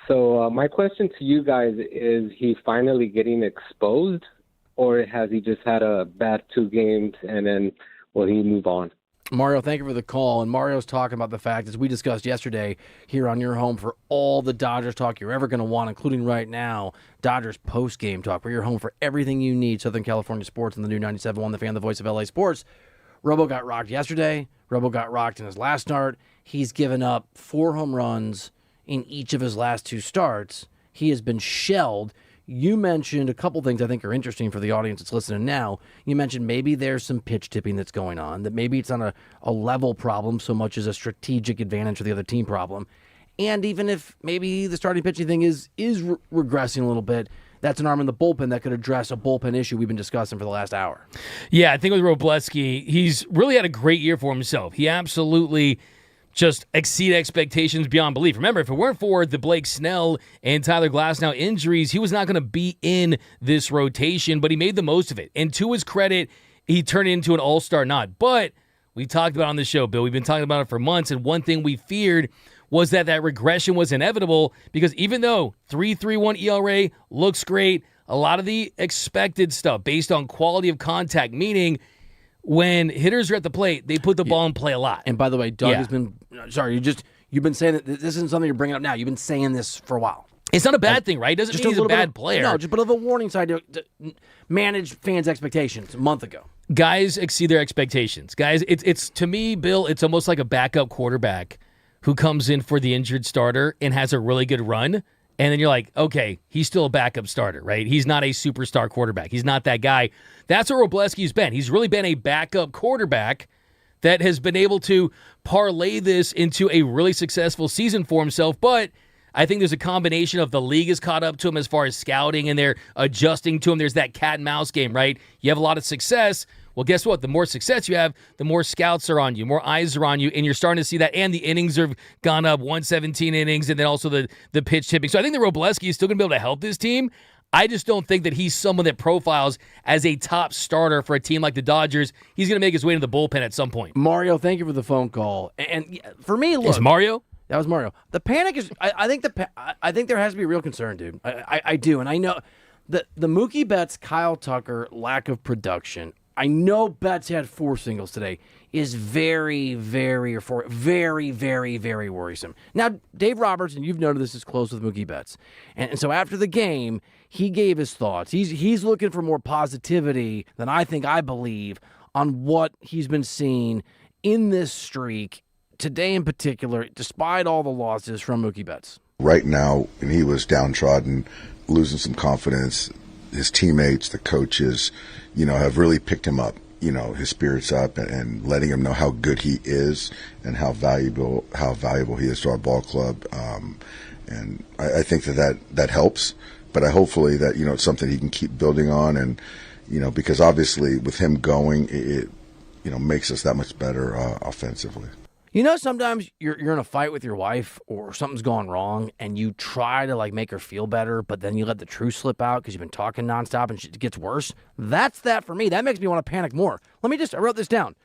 So my question to you guys is he finally getting exposed, or has he just had a bad 2 games and then will he move on? Mario, thank you for the call. And Mario's talking about the fact, as we discussed yesterday here on your home, for all the Dodgers talk you're ever going to want, including right now, Dodgers post-game talk. We're your home for everything you need, Southern California sports, and the new 97.1 The Fan, the voice of LA sports. Robo got rocked yesterday. Robo got rocked in his last start. He's given up 4 home runs in each of his last 2 starts. He has been shelled. You mentioned a couple things I think are interesting for the audience that's listening now. You mentioned maybe there's some pitch tipping that's going on, that maybe it's not a level problem so much as a strategic advantage for the other team problem. And even if maybe the starting pitching thing is regressing a little bit, that's an arm in the bullpen that could address a bullpen issue we've been discussing for the last hour. Yeah, I think with Robleski, he's really had a great year for himself. He absolutely just exceed expectations beyond belief. Remember, if it weren't for the Blake Snell and Tyler Glasnow injuries, he was not going to be in this rotation, but he made the most of it. And to his credit, he turned it into an all-star nod. But we talked about it on the show, Bill. We've been talking about it for months, and one thing we feared was that regression was inevitable because even though 3.31 ERA looks great, a lot of the expected stuff based on quality of contact, meaning when hitters are at the plate, they put the ball in play a lot. And by the way, Doug has been you've been saying that this isn't something you're bringing up now. You've been saying this for a while. It's not a bad thing, right? It doesn't mean he's a bad player. No, just a bit of a warning side to manage fans' expectations a month ago. Guys exceed their expectations. Guys, it's to me, Bill, it's almost like a backup quarterback who comes in for the injured starter and has a really good run, and then you're like, okay, he's still a backup starter, right? He's not a superstar quarterback. He's not that guy. That's what Wroblewski's been. He's really been a backup quarterback that has been able to parlay this into a really successful season for himself, but I think there's a combination of the league has caught up to him as far as scouting, and they're adjusting to him. There's that cat and mouse game, right? You have a lot of success. Well, guess what? The more success you have, the more scouts are on you, more eyes are on you, and you're starting to see that. And the innings have gone up, 117 innings, and then also the pitch tipping. So I think that Wroblewski is still going to be able to help this team. I just don't think that he's someone that profiles as a top starter for a team like the Dodgers. He's going to make his way to the bullpen at some point. Mario, thank you for the phone call. And for me, look, is Mario? That was Mario. The panic is. I think there has to be a real concern, dude. I do, and I know the Mookie Betts, Kyle Tucker lack of production. I know Betts had 4 singles today. Is very, very worrisome. Now, Dave Roberts, and you've noted this is close with Mookie Betts, and so after the game, he gave his thoughts. He's looking for more positivity than I believe on what he's been seeing in this streak today in particular, despite all the losses from Mookie Betts. Right now, and he was downtrodden, losing some confidence. His teammates, the coaches, have really picked him up, his spirits up and letting him know how good he is and how valuable he is to our ball club. And I think that helps, but hopefully that, it's something he can keep building on. And, because obviously with him going, it makes us that much better offensively. Sometimes you're in a fight with your wife or something's gone wrong and you try to make her feel better, but then you let the truth slip out because you've been talking nonstop and it gets worse. That's that for me. That makes me want to panic more. I wrote this down.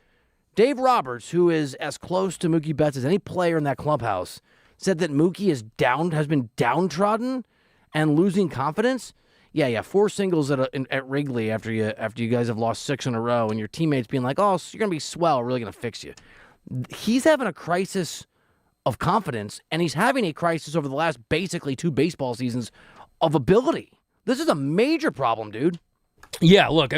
Dave Roberts, who is as close to Mookie Betts as any player in that clubhouse, said that Mookie has been downtrodden and losing confidence. Yeah, 4 singles at Wrigley after you guys have lost 6 in a row and your teammates being like, oh, so you're going to be swell, we're really going to fix you. He's having a crisis of confidence, and he's having a crisis over the last basically 2 baseball seasons of ability. This is a major problem, dude. Yeah, look,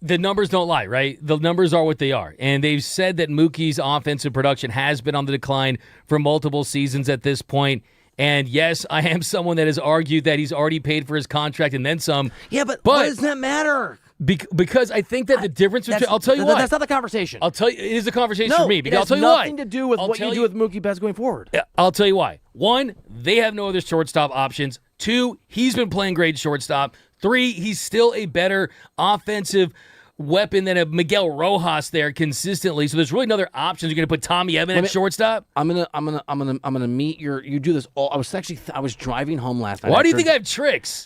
the numbers don't lie, right? The numbers are what they are. And they've said that Mookie's offensive production has been on the decline for multiple seasons at this point. And yes, I am someone that has argued that he's already paid for his contract and then some. Yeah, but what does that matter? Because I think that the difference between, I'll tell you why. That's not the conversation. I'll tell you, it is a conversation for me. Because it I'll tell you why. nothing to do with what you do with Mookie Betts going forward. I'll tell you why. 1, they have no other shortstop options. 2, he's been playing great shortstop. 3, he's still a better offensive weapon than a Miguel Rojas there consistently. So there's really no other options. You're going to put Tommy Edman at shortstop. I'm gonna meet you do this all. I was driving home last night. Why do you think I have tricks?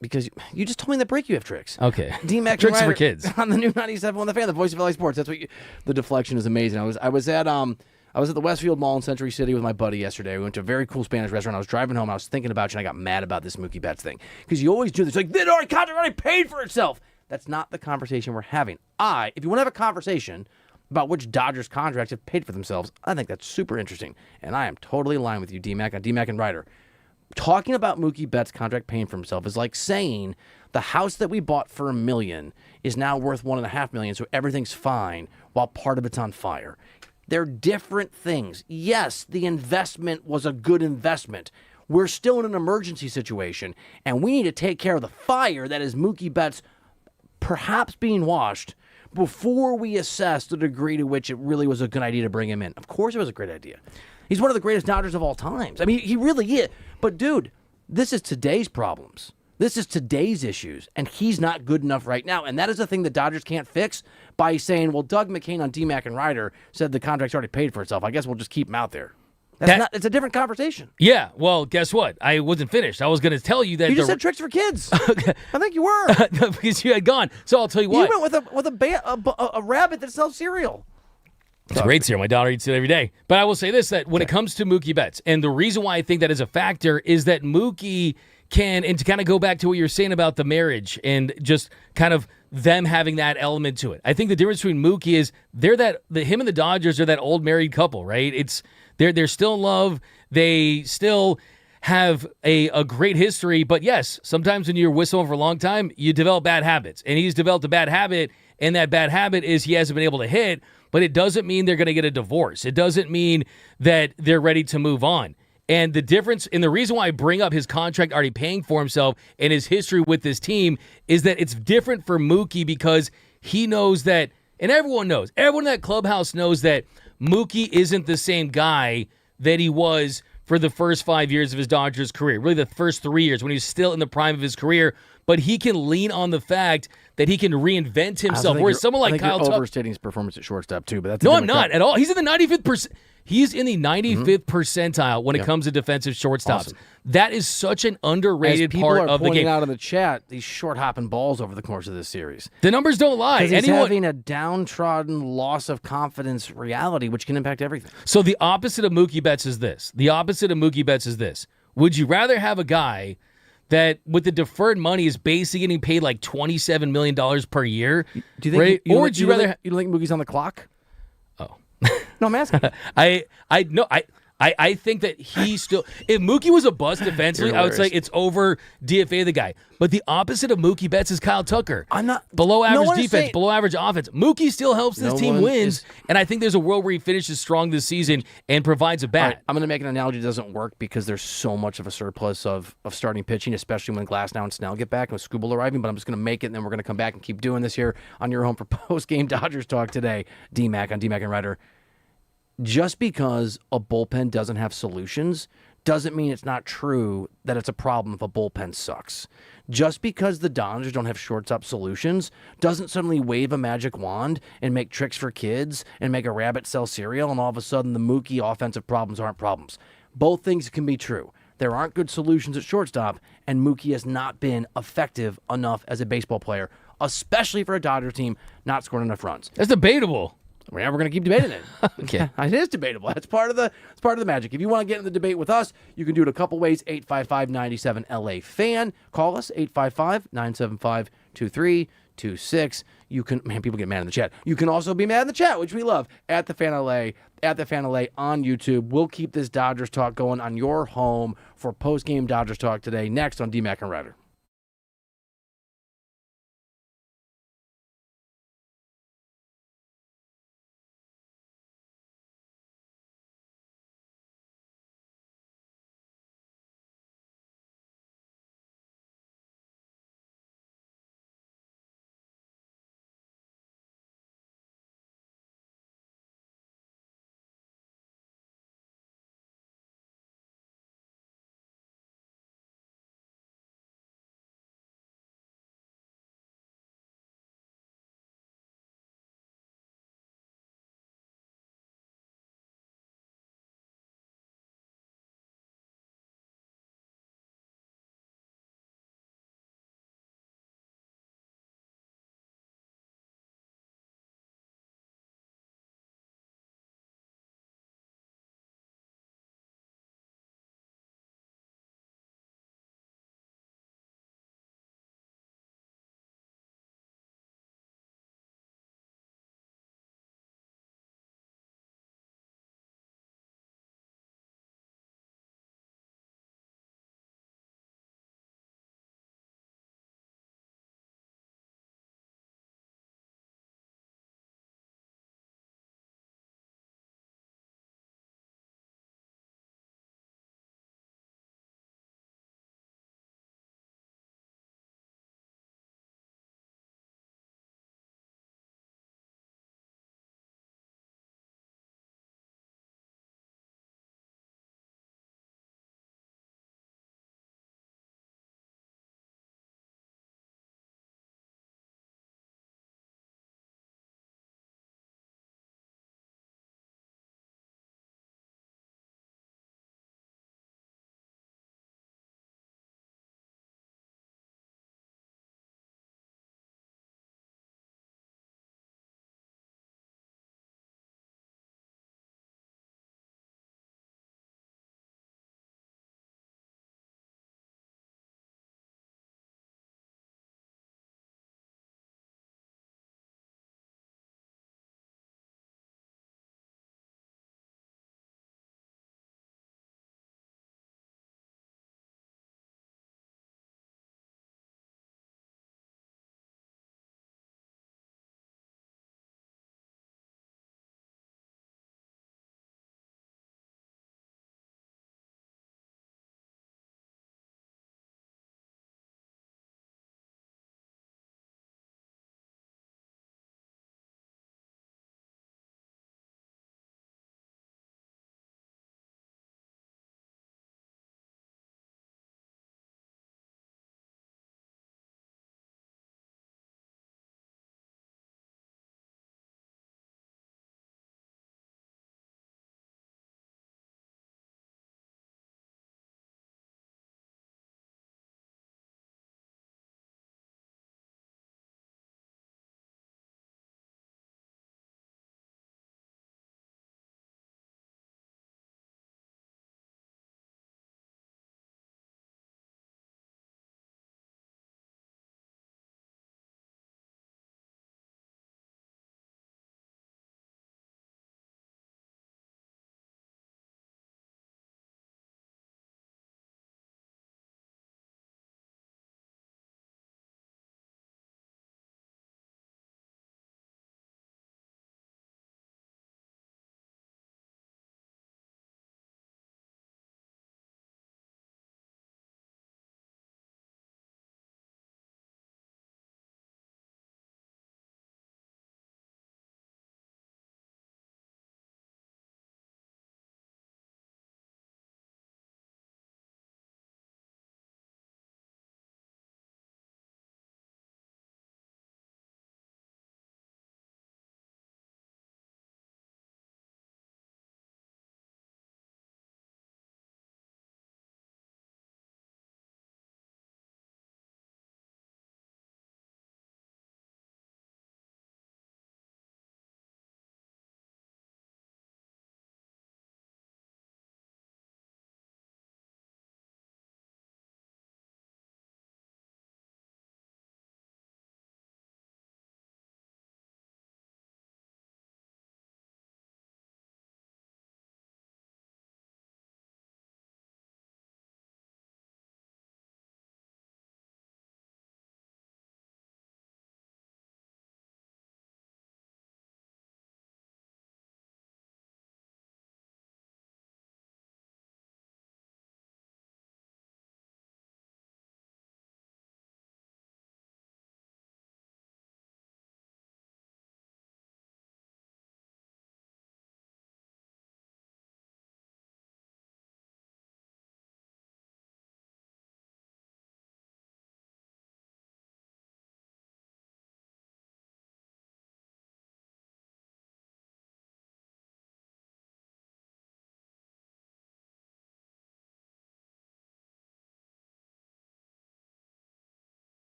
Because you just told me in the break you have tricks. Okay. D-Mac tricks for kids. On the new 97 on the Fan, the voice of LA Sports. That's what the deflection is amazing. I was at the Westfield Mall in Century City with my buddy yesterday. We went to a very cool Spanish restaurant. I was driving home and I was thinking about you and I got mad about this Mookie Betts thing. Because you always do this. Like, the contract already paid for itself. That's not the conversation we're having. If you want to have a conversation about which Dodgers contracts have paid for themselves, I think that's super interesting. And I am totally in line with you, D-Mac, on D-Mac and Reiter. Talking about Mookie Betts' contract paying for himself is like saying the house that we bought for $1 million is now worth $1.5 million, so everything's fine while part of it's on fire. They're different things. Yes, the investment was a good investment. We're still in an emergency situation, and we need to take care of the fire that is Mookie Betts perhaps being washed before we assess the degree to which it really was a good idea to bring him in. Of course it was a great idea. He's one of the greatest Dodgers of all times. He really is. But, dude, this is today's problems. This is today's issues, and he's not good enough right now. And that is a thing the Dodgers can't fix by saying, well, Doug McCain on DMAC and Reiter said the contract's already paid for itself. I guess we'll just keep him out there. It's a different conversation. Yeah, well, guess what? I wasn't finished. I was going to tell you that you just said tricks for kids. I think you were because you had gone. So I'll tell you what. You went with a rabbit that sells cereal. It's great cereal. My daughter eats it every day. But I will say this, that when it comes to Mookie Betts, and the reason why I think that is a factor is that Mookie can, and to kind of go back to what you're saying about the marriage and just kind of them having that element to it. I think the difference between Mookie is him and the Dodgers are that old married couple, right? They're still in love. They still have a great history. But yes, sometimes when you're with someone for a long time, you develop bad habits. And he's developed a bad habit, and that bad habit is he hasn't been able to hit, but it doesn't mean they're going to get a divorce. It doesn't mean that they're ready to move on. And the difference, and the reason why I bring up his contract already paying for himself and his history with this team is that it's different for Mookie because he knows that, and everyone knows, everyone in that clubhouse knows that Mookie isn't the same guy that he was for the first 5 years of his Dodgers career, really the first 3 years when he was still in the prime of his career, but he can lean on the fact that he can reinvent himself. Whereas someone like Kyle Tucker, overstating his performance at shortstop too, but that's I'm not at all. He's in the 95th He's in the 95th percentile when it comes to defensive shortstops. Awesome. That is such an underrated part of the game. People are pointing out in the chat these short hopping balls over the course of this series. The numbers don't lie. He's having a downtrodden loss of confidence reality, which can impact everything. So the opposite of Mookie Betts is this. Would you rather have a guy that with the deferred money is basically getting paid like $27 million per year? Do you think? Right? Or would you rather? You don't think Mookie's on the clock? Oh. No, I'm asking. I think that he still, if Mookie was a bust defensively, I would say it's over DFA the guy. But the opposite of Mookie Betts is Kyle Tucker. I'm not below average defense, below average offense. Mookie still helps this team wins, and I think there's a world where he finishes strong this season and provides a bat. Right, I'm going to make an analogy that doesn't work because there's so much of a surplus of starting pitching, especially when Glasnow and Snell get back and with Skubal arriving. But I'm just going to make it, and then we're going to come back and keep doing this here on your home for post-game Dodgers talk today. DMAC on DMAC and Reiter. Just because a bullpen doesn't have solutions doesn't mean it's not true that it's a problem if a bullpen sucks. Just because the Dodgers don't have shortstop solutions doesn't suddenly wave a magic wand and make tricks for kids and make a rabbit sell cereal and all of a sudden the Mookie offensive problems aren't problems. Both things can be true. There aren't good solutions at shortstop, and Mookie has not been effective enough as a baseball player, especially for a Dodgers team not scoring enough runs. That's debatable. Yeah, we're going to keep debating it. Okay. It is debatable. That's part of the magic. If you want to get in the debate with us, you can do it a couple ways. 855-97-LA-FAN. Call us, 855-975-2326. You can, man, people get mad in the chat. You can also be mad in the chat, which we love, at the Fan LA on YouTube. We'll keep this Dodgers talk going on your home for post-game Dodgers talk today, next on DMAC and Reiter.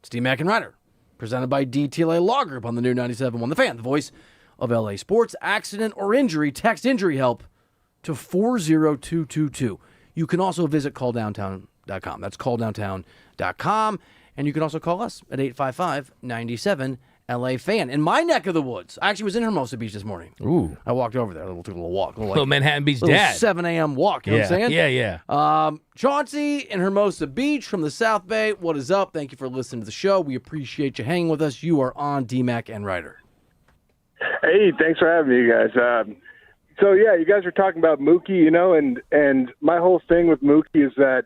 It's D-Mac and Reiter, presented by DTLA Law Group on the new 97.1 The Fan, the voice of LA sports. Accident or injury, text injury help to 40222. You can also visit calldowntown.com. That's calldowntown.com. And you can also call us at 855-97 LA Fan. In my neck of the woods, I actually was in Hermosa Beach this morning. Ooh. I walked over there, took a little walk. Little Manhattan Beach little dad. 7 a.m. walk, you know what I'm saying? Yeah. Chauncey in Hermosa Beach from the South Bay, what is up? Thank you for listening to the show. We appreciate you hanging with us. You are on D-Mac and Reiter. Hey, thanks for having me, you guys. So, yeah, you guys were talking about Mookie, and my whole thing with Mookie is that,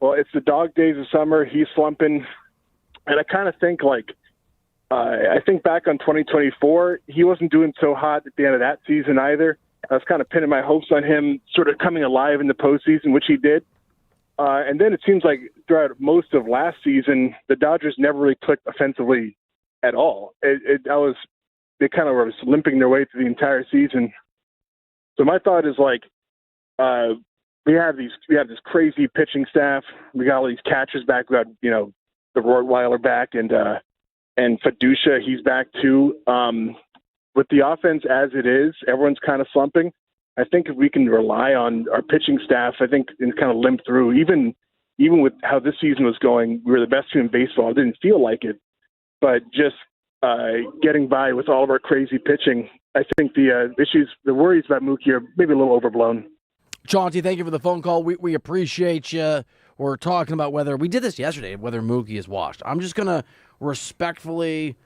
well, it's the dog days of summer. He's slumping. And I kind of think, I think back on 2024, he wasn't doing so hot at the end of that season either. I was kind of pinning my hopes on him sort of coming alive in the postseason, which he did. And then it seems like throughout most of last season, the Dodgers never really clicked offensively at all. They kind of were limping their way through the entire season. So my thought is we have this crazy pitching staff. We got all these catchers back. We got the Rottweiler back and Fiducia, he's back too. With the offense as it is, everyone's kind of slumping. I think if we can rely on our pitching staff, I think and kind of limp through. Even with how this season was going, we were the best team in baseball. It didn't feel like it, but just getting by with all of our crazy pitching, I think the worries about Mookie are maybe a little overblown. Chauncey, thank you for the phone call. We appreciate you. We're talking about whether we did this yesterday, whether Mookie is washed. I'm just gonna respectfully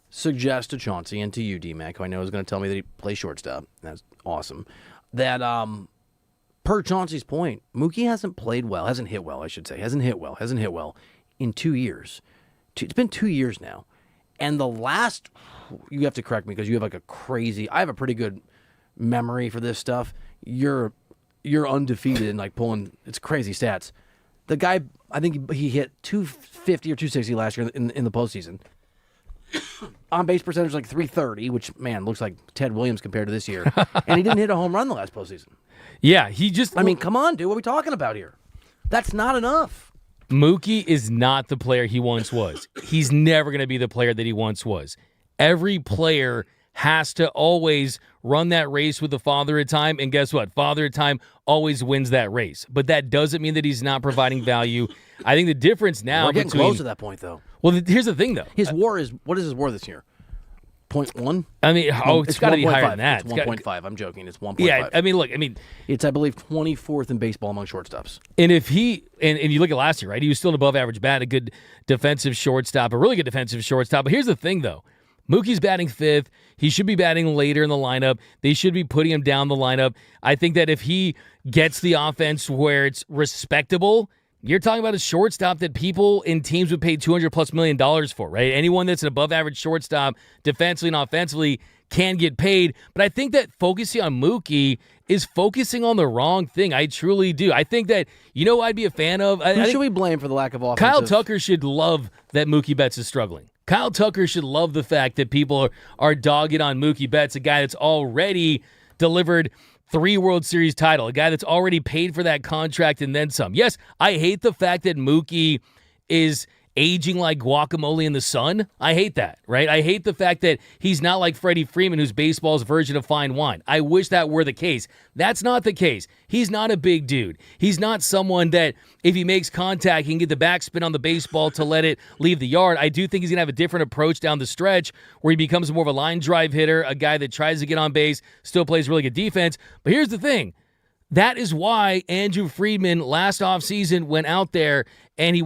suggest to Chauncey and to you, D-Mac, who I know is going to tell me that he plays shortstop. That's awesome. That per Chauncey's point, Mookie hasn't played well, hasn't hit well in 2 years. It's been 2 years now. And the last, you have to correct me because you have I have a pretty good memory for this stuff. You're undefeated and pulling, it's crazy stats. The guy, I think he hit 250 or 260 last year in the postseason. On base percentage .330, which, man, looks like Ted Williams compared to this year. And he didn't hit a home run the last postseason. Yeah, he just... I mean, come on, dude. What are we talking about here? That's not enough. Mookie is not the player he once was. He's never going to be the player that he once was. Every player has to always run that race with the Father of Time, and guess what? Father of Time always wins that race. But that doesn't mean that he's not providing value. I think the difference now... We're getting close to that point, though. Well, here's the thing, though. His WAR is... What is his WAR this year? 0.1? I mean, it's got to be higher than that. It's 1.5. I'm joking. It's 1.5. Yeah, I mean, look, it's, I believe, 24th in baseball among shortstops. And if he, and you look at last year, right? He was still an above average bat, a good defensive shortstop, a really good defensive shortstop. But here's the thing, though. Mookie's batting fifth. He should be batting later in the lineup. They should be putting him down the lineup. I think that if he gets the offense where it's respectable, you're talking about a shortstop that people in teams would pay $200+ million for, right? Anyone that's an above-average shortstop, defensively and offensively, can get paid. But I think that focusing on Mookie is focusing on the wrong thing. I truly do. I think that, who I'd be a fan of? Who should we blame for the lack of offense? Kyle Tucker should love that Mookie Betts is struggling. Kyle Tucker should love the fact that people are dogging on Mookie Betts, a guy that's already delivered 3 World Series title, a guy that's already paid for that contract and then some. Yes, I hate the fact that Mookie is aging like guacamole in the sun. I hate that, right? I hate the fact that he's not like Freddie Freeman, who's baseball's version of fine wine. I wish that were the case. That's not the case. He's not a big dude. He's not someone that, if he makes contact, he can get the backspin on the baseball to let it leave the yard. I do think he's going to have a different approach down the stretch where he becomes more of a line drive hitter, a guy that tries to get on base, still plays really good defense. But here's the thing. That is why Andrew Friedman last offseason went out there and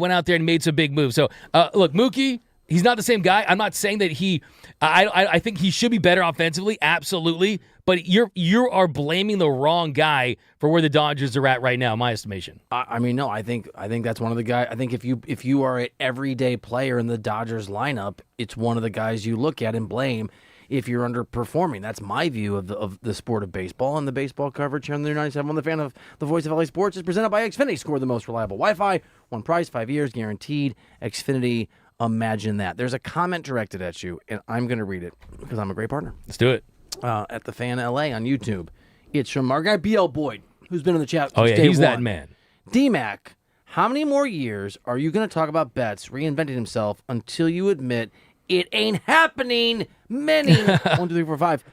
made some big moves. So, look, Mookie, he's not the same guy. I'm not saying that I think he should be better offensively, absolutely. But you are blaming the wrong guy for where the Dodgers are at right now, in my estimation. No, I think that's one of the guys. I think if you are an everyday player in the Dodgers lineup, it's one of the guys you look at and blame if you're underperforming. That's my view of the sport of baseball, and the baseball coverage here on the 97 on the Fan of the Voice of LA Sports is presented by Xfinity. Score the most reliable Wi-Fi, one price, 5 years guaranteed. Xfinity, imagine that. There's a comment directed at you, and I'm going to read it because I'm a great partner. Let's do it. At the Fan LA on YouTube. It's from our guy BL Boyd, who's been in the chat. Oh, yeah, day he's one. that man. D-Mac, How many more years are you going to talk about Betts reinventing himself until you admit it ain't happening? Many 1, 2, 3, 4, 5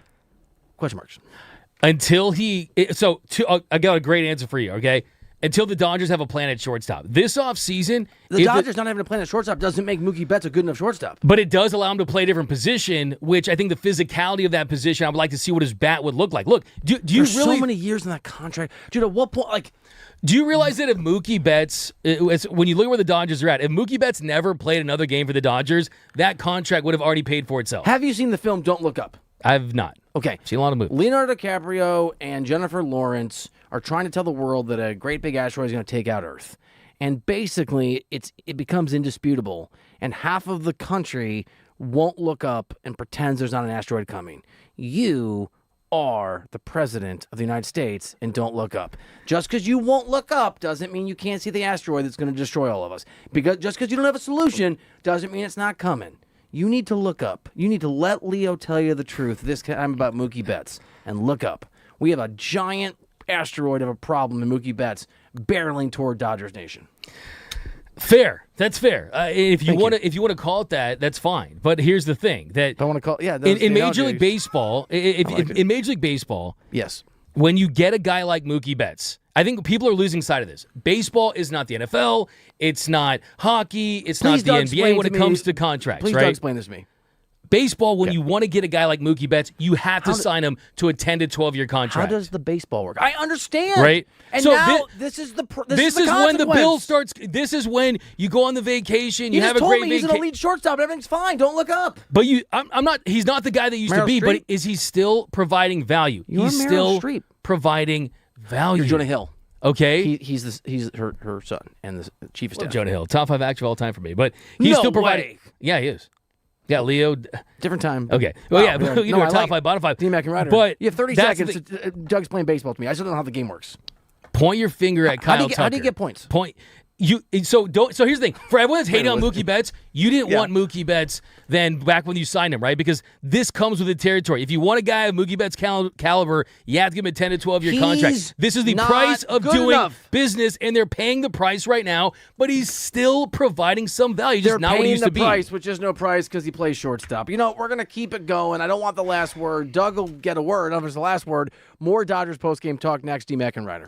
question marks. Until I got a great answer for you, okay? Until the Dodgers have a plan at shortstop. This offseason... The Dodgers not having a plan at shortstop doesn't make Mookie Betts a good enough shortstop. But it does allow him to play a different position, which I think the physicality of that position, I would like to see what his bat would look like. Look, do you There's really... so many years in that contract. Dude, at what point... Like, do you realize that if Mookie Betts... When you look at where the Dodgers are at, if Mookie Betts never played another game for the Dodgers, that contract would have already paid for itself. have you seen the film Don't Look Up? I've not. Okay. Seen a lot of movies. Leonardo DiCaprio and Jennifer Lawrence are trying to tell the world that a great big asteroid is going to take out Earth. And basically, it becomes indisputable. And half of the country won't look up and pretends there's not an asteroid coming. You are the president of the United States and don't look up. Just because you won't look up doesn't mean you can't see the asteroid that's going to destroy all of us. Just because you don't have a solution doesn't mean it's not coming. You need to look up. You need to let Leo tell you the truth this time about Mookie Betts and look up. We have a giant asteroid of a problem in Mookie Betts barreling toward Dodgers Nation. Fair. That's fair. If you want to call it that, that's fine. But here's the thing that I want to call in Major League Baseball, in Major League Baseball, yes, when you get a guy like Mookie Betts, I think people are losing sight of this. Baseball is not the NFL. It's not hockey. It's not the NBA when it comes to contracts, Please right? don't explain this to me. Baseball, when you want to get a guy like Mookie Betts, you have to sign him to a 10 to 12-year contract. How does the baseball work? I understand. Right? And so now this is when the bill starts. This is when you go on the vacation. You have a great vacation. He's an elite shortstop. Everything's fine. Don't look up. But I'm not. He's not the guy that used to be. But is he still providing value? He's still providing value. You're Jonah Hill. Okay, he's her son and the chief of staff. Jonah Hill, top 5 actor of all time for me. But he's still providing. Yeah, he is. Yeah, Leo. Different time. Okay. Well, yeah, you know, top 5, bottom 5. D-Mac and Reiter. But you have 30 seconds. Doug's playing baseball to me. I still don't know how the game works. Point your finger at Kyle Tucker. How do you get points? So here's the thing. For everyone that's hating on Mookie Betts, you didn't want Mookie Betts then back when you signed him, right? Because this comes with the territory. If you want a guy of Mookie Betts' caliber, you have to give him a 10 to 12-year contract. This is the price of doing business, and they're paying the price right now, but he's still providing some value. Just not what he used to be. They're paying the price, which is no price because he plays shortstop. You know, we're going to keep it going. I don't want the last word. Doug will get a word. I don't know if it's the last word. More Dodgers postgame talk next. D-Mac and Reiter.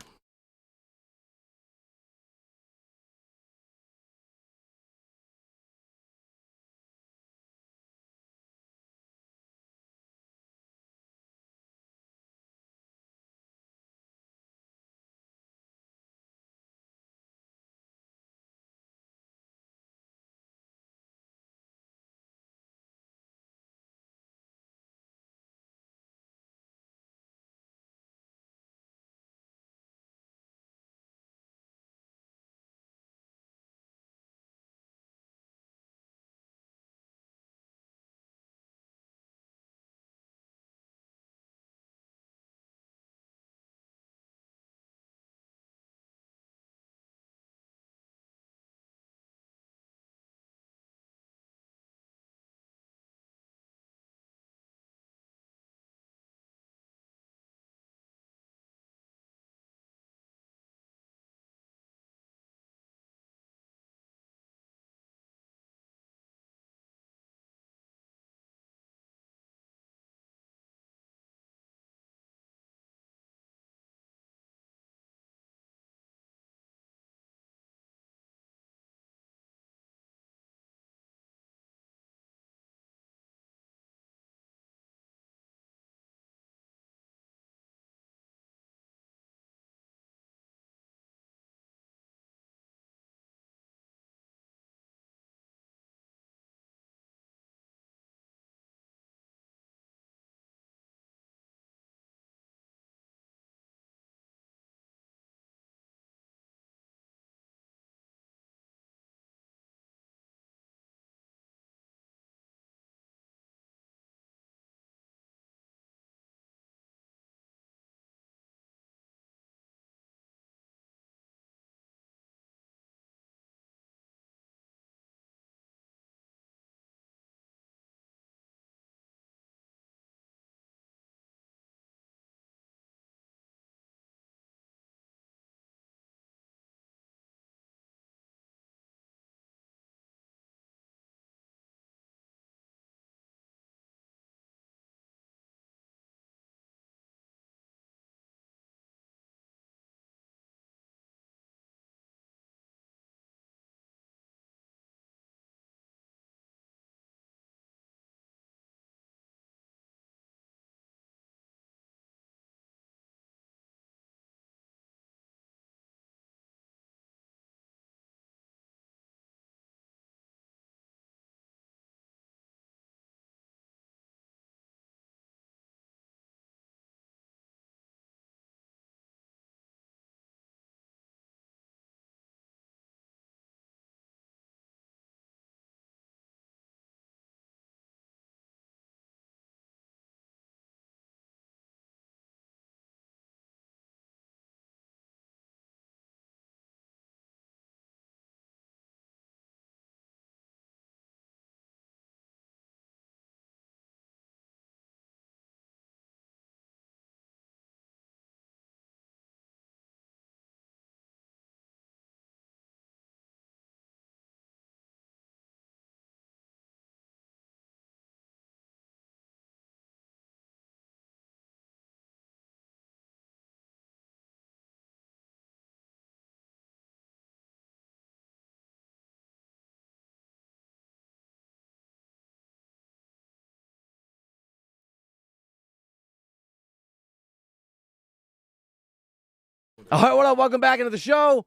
All right, what up? Welcome back into the show.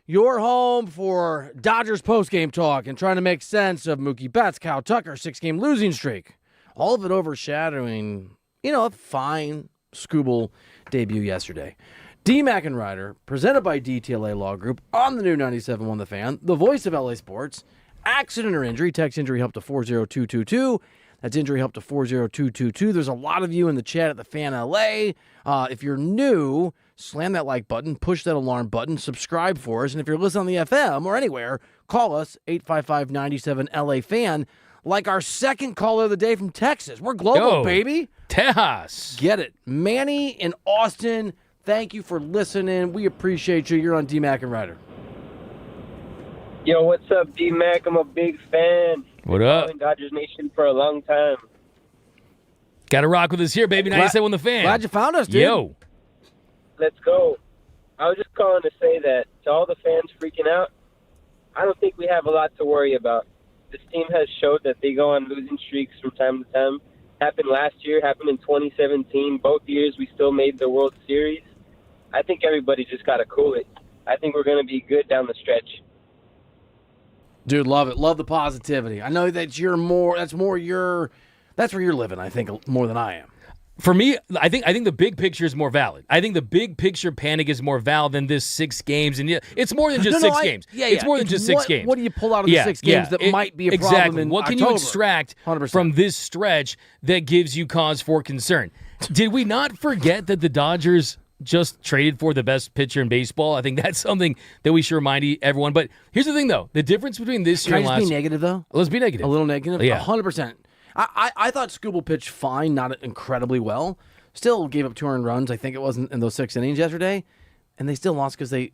Your home for Dodgers postgame talk and trying to make sense of Mookie Betts, Kyle Tucker, 6-game losing streak. All of it overshadowing, a fine Scooble debut yesterday. D-Mac and Reiter, presented by DTLA Law Group on the new 97.1 The Fan, the voice of LA Sports. Accident or injury, text injury help to 40222. That's injury help to 40222. There's a lot of you in the chat at the Fan LA. If you're new, slam that like button, push that alarm button, subscribe for us. And if you're listening on the FM or anywhere, call us, 855-97-LA-FAN, like our second caller of the day from Texas. We're global, baby. Tejas. Get it. Manny in Austin, thank you for listening. We appreciate you. You're on D-Mac and Reiter. Yo, what's up, D-Mac? I'm a big fan. What up? Been Dodgers Nation for a long time. Got to rock with us here, baby. 97 The Fan. Glad you found us, dude. Yo. Let's go. I was just calling to say that to all the fans freaking out, I don't think we have a lot to worry about. This team has showed that they go on losing streaks from time to time. Happened last year, happened in 2017. Both years we still made the World Series. I think everybody just got to cool it. I think we're going to be good down the stretch. Dude, love it. Love the positivity. I know that that's where you're living, I think, more than I am. For me, I think the big picture is more valid. I think the big picture panic is more valid than this 6 games. And it's more than just 6 games. It's more than just 6 games. What do you pull out of the 6 games that might be a problem exactly. in What can October? you extract 100%. from this stretch that gives you cause for concern? Did we not forget that the Dodgers just traded for the best pitcher in baseball? I think that's something that we should remind everyone. But here's the thing, though. The difference between this year and last... Can I just be negative, though? Let's be negative. A little negative? Yeah. 100%. I thought Scooble pitched fine, not incredibly well. Still gave up 200 runs, I think it was, in those 6 innings yesterday. And they still lost because they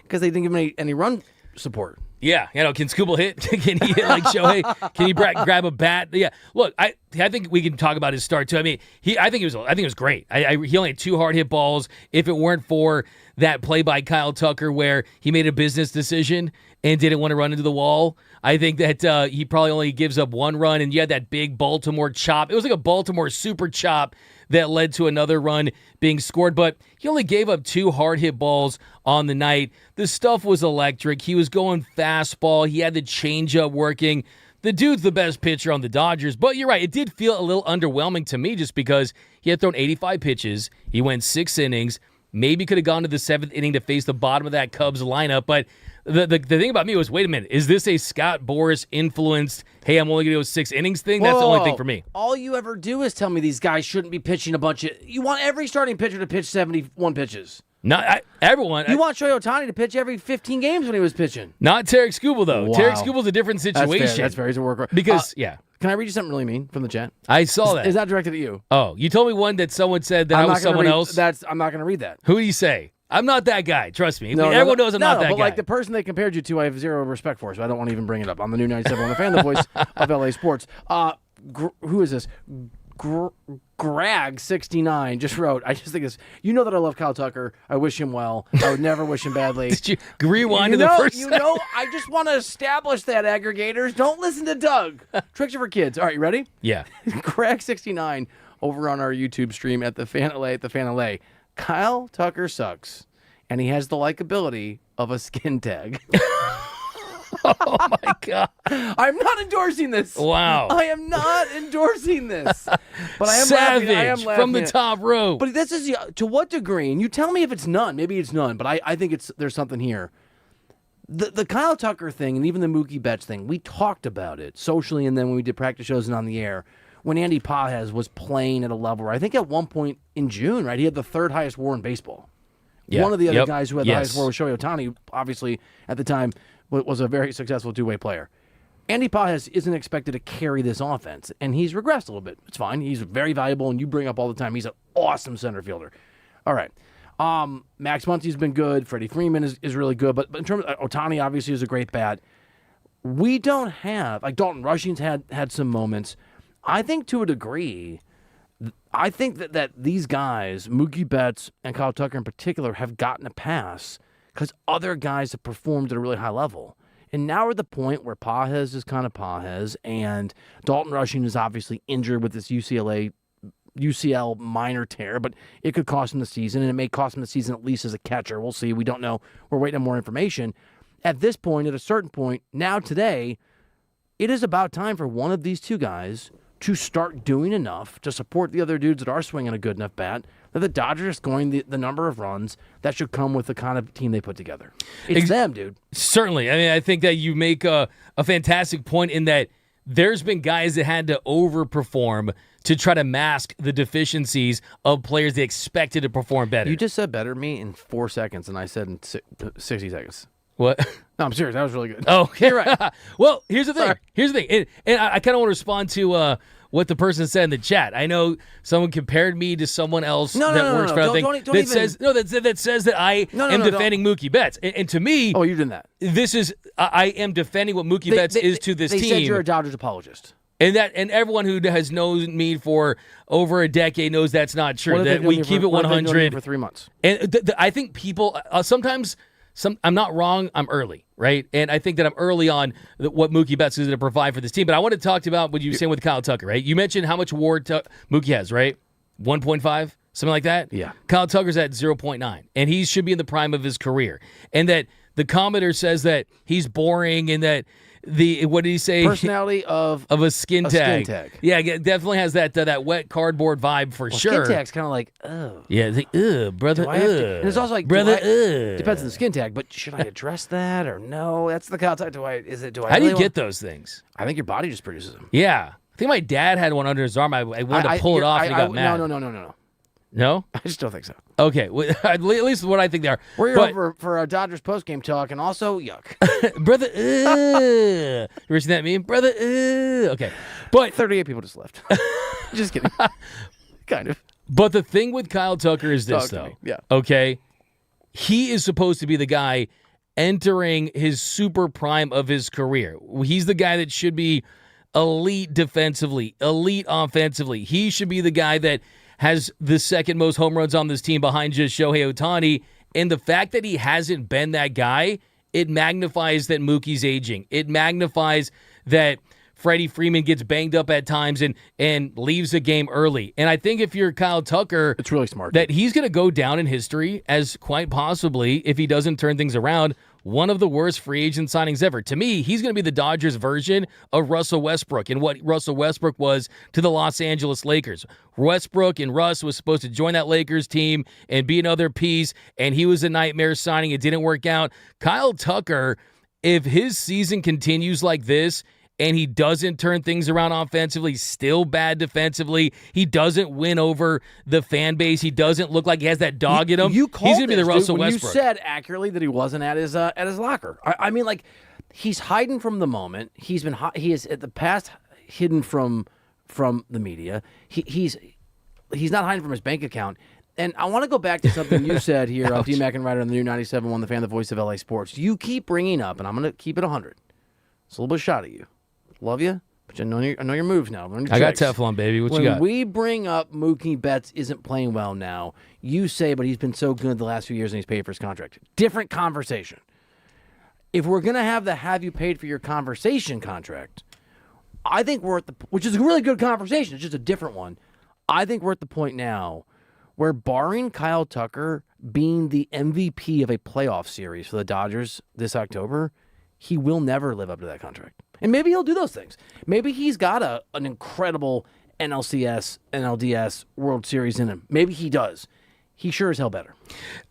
didn't give him any run support. Yeah, can Scooble hit? Can he hit like Shohei? Can he grab a bat? Yeah. Look, I think we can talk about his start too. I mean, I think it was great. He only had 2 hard hit balls. If it weren't for that play by Kyle Tucker where he made a business decision and didn't want to run into the wall, I think that he probably only gives up 1 run. And you had that big Baltimore chop. It was like a Baltimore super chop that led to another run being scored, but he only gave up 2 hard hit balls on the night. The stuff was electric. He was going fastball. He had the changeup working. The dude's the best pitcher on the Dodgers, but you're right. It did feel a little underwhelming to me just because he had thrown 85 pitches. He went 6 innings. Maybe could have gone to the 7th inning to face the bottom of that Cubs lineup, but the thing about me was, wait a minute, is this a Scott Boras influenced, hey, I'm only going to go 6 innings thing? That's the only thing for me. All you ever do is tell me these guys shouldn't be pitching a bunch of... You want every starting pitcher to pitch 71 pitches. Not everyone. You want Shohei Ohtani to pitch every 15 games when he was pitching. Not Tarek Skubal, though. Wow. Tarek Skubal's a different situation. That's fair. He's a worker. Because, Can I read you something really mean from the chat? I saw that. Is that directed at you? Oh, you told me one that someone said that I was someone else? I'm not going to read that. Who do you say? I'm not that guy. Trust me. Everyone knows I'm not that guy. But like the person they compared you to, I have zero respect for, so I don't want to even bring it up. I'm the new 97 on the Fan, the voice of LA Sports. Who is this? Grag69 just wrote, I just think this, you know that I love Kyle Tucker. I wish him well. I would never wish him badly. Did you rewind to the first I just want to establish that, aggregators. Don't listen to Doug. Tricks are for kids. All right, you ready? Yeah. Grag69 over on our YouTube stream at the Fan LA. Kyle Tucker sucks, and he has the likability of a skin tag. Oh, my God. I'm not endorsing this. Wow. I am not endorsing this. But I am Savage laughing. from the top rope. But this is, to what degree, and you tell me if it's none. Maybe it's none, but I think there's something here. The Kyle Tucker thing and even the Mookie Betts thing, we talked about it socially and then when we did practice shows and on the air. When Andy Pages was playing at a level where I think at one point in June, right, he had the 3rd highest WAR in baseball. Yeah. One of the other guys who had the highest WAR was Shohei Ohtani, obviously at the time was a very successful 2-way player. Andy Pages isn't expected to carry this offense, and he's regressed a little bit. It's fine. He's very valuable, and you bring up all the time. He's an awesome center fielder. All right. Max Muncy's been good. Freddie Freeman is really good. But in terms of Ohtani, obviously, is a great bat. We don't have, like Dalton Rushing's had some moments. I think to a degree, I think that these guys, Mookie Betts and Kyle Tucker in particular, have gotten a pass because other guys have performed at a really high level. And now we're at the point where Pages is kind of Pages, and Dalton Rushing is obviously injured with this UCLA UCL minor tear, but it could cost him the season, and it may cost him the season at least as a catcher. We'll see. We don't know. We're waiting on more information. At this point, at a certain point, now today, it is about time for one of these two guys to start doing enough to support the other dudes that are swinging a good enough bat that the Dodgers are scoring the number of runs that should come with the kind of team they put together. It's them, dude. Certainly. I mean, I think that you make a fantastic point in that there's been guys that had to overperform to try to mask the deficiencies of players they expected to perform better. You just said better than me in 4 seconds, and I said in 60 seconds. What? No, I'm serious. That was really good. Oh, you're right. Well, here's the thing. And I kind of want to respond to what the person said in the chat. I know someone compared me to someone else that works for other thing that says that I am defending Mookie Betts. And to me, you're doing that. This is I am defending what Mookie Betts is to this team. They said you're a Dodgers apologist. And everyone who has known me for over a decade knows that's not true. That we keep it 100 for 3 months. And I think people sometimes. I'm not wrong. I'm early, right? And I think that I'm early on what Mookie Betts is going to provide for this team. But I want to talk about what you were saying with Kyle Tucker, right? You mentioned how much WAR Mookie has, right? 1.5, something like that? Yeah. Kyle Tucker's at 0.9, and he should be in the prime of his career. And that the commenter says that he's boring and that what did he say? Personality of a skin tag. Yeah, it definitely has that wet cardboard vibe for sure. Skin tag's kind of like, oh. Yeah, it's like, brother, and it's also like, brother, depends on the skin tag, but should I address that or no? That's the Kyle tag. How do you get those things? I think your body just produces them. Yeah. I think my dad had one under his arm. I wanted to pull it off and he got mad. No. No? I just don't think so. Okay, well, at least what I think they are. We're here for our Dodgers postgame talk, and also, yuck. Brother, you ever seen that meme? Brother, okay. But 38 people just left. Just kidding. Kind of. But the thing with Kyle Tucker is this, though. Yeah. Okay? He is supposed to be the guy entering his super prime of his career. He's the guy that should be elite defensively, elite offensively. He should be the guy that has the second most home runs on this team behind just Shohei Ohtani. And the fact that he hasn't been that guy, it magnifies that Mookie's aging. It magnifies that Freddie Freeman gets banged up at times and leaves the game early. And I think if you're Kyle Tucker, it's really smart that he's going to go down in history as quite possibly, if he doesn't turn things around, one of the worst free agent signings ever. To me, he's going to be the Dodgers' version of Russell Westbrook and what Russell Westbrook was to the Los Angeles Lakers. Westbrook and Russ was supposed to join that Lakers team and be another piece, and he was a nightmare signing. It didn't work out. Kyle Tucker, if his season continues like this, and he doesn't turn things around offensively, still bad defensively. He doesn't win over the fan base. He doesn't look like he has that dog in him. He's going to be the Russell Westbrook. You said accurately that he wasn't at his locker. I mean, like, he's hiding from the moment. He is at the past hidden from the media. He's not hiding from his bank account. And I want to go back to something you said here on D-Mac and Reiter on the new 97.1 The Fan, the voice of LA Sports. You keep bringing up, and I'm going to keep it 100. It's a little bit shot at you. Love you, but I know your moves now. I got Teflon, baby. What you got? When we bring up Mookie Betts isn't playing well now, you say, but he's been so good the last few years and he's paid for his contract. Different conversation. If we're going to have you paid for your conversation contract, I think we're at which is a really good conversation. It's just a different one. I think we're at the point now where, barring Kyle Tucker being the MVP of a playoff series for the Dodgers this October, he will never live up to that contract. And maybe he'll do those things. Maybe he's got an incredible NLCS, NLDS World Series in him. Maybe he does. He sure as hell better.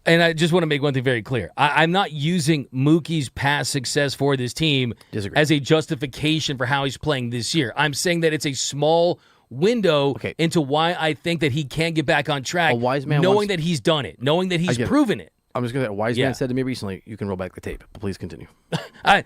And I just want to make one thing very clear. I'm not using Mookie's past success for this team as a justification for how he's playing this year. I'm saying that it's a small window into why I think that he can get back on track, knowing that he's done it, knowing that he's proven it. I'm just going to say, a wise man said to me recently, you can roll back the tape. But please continue. That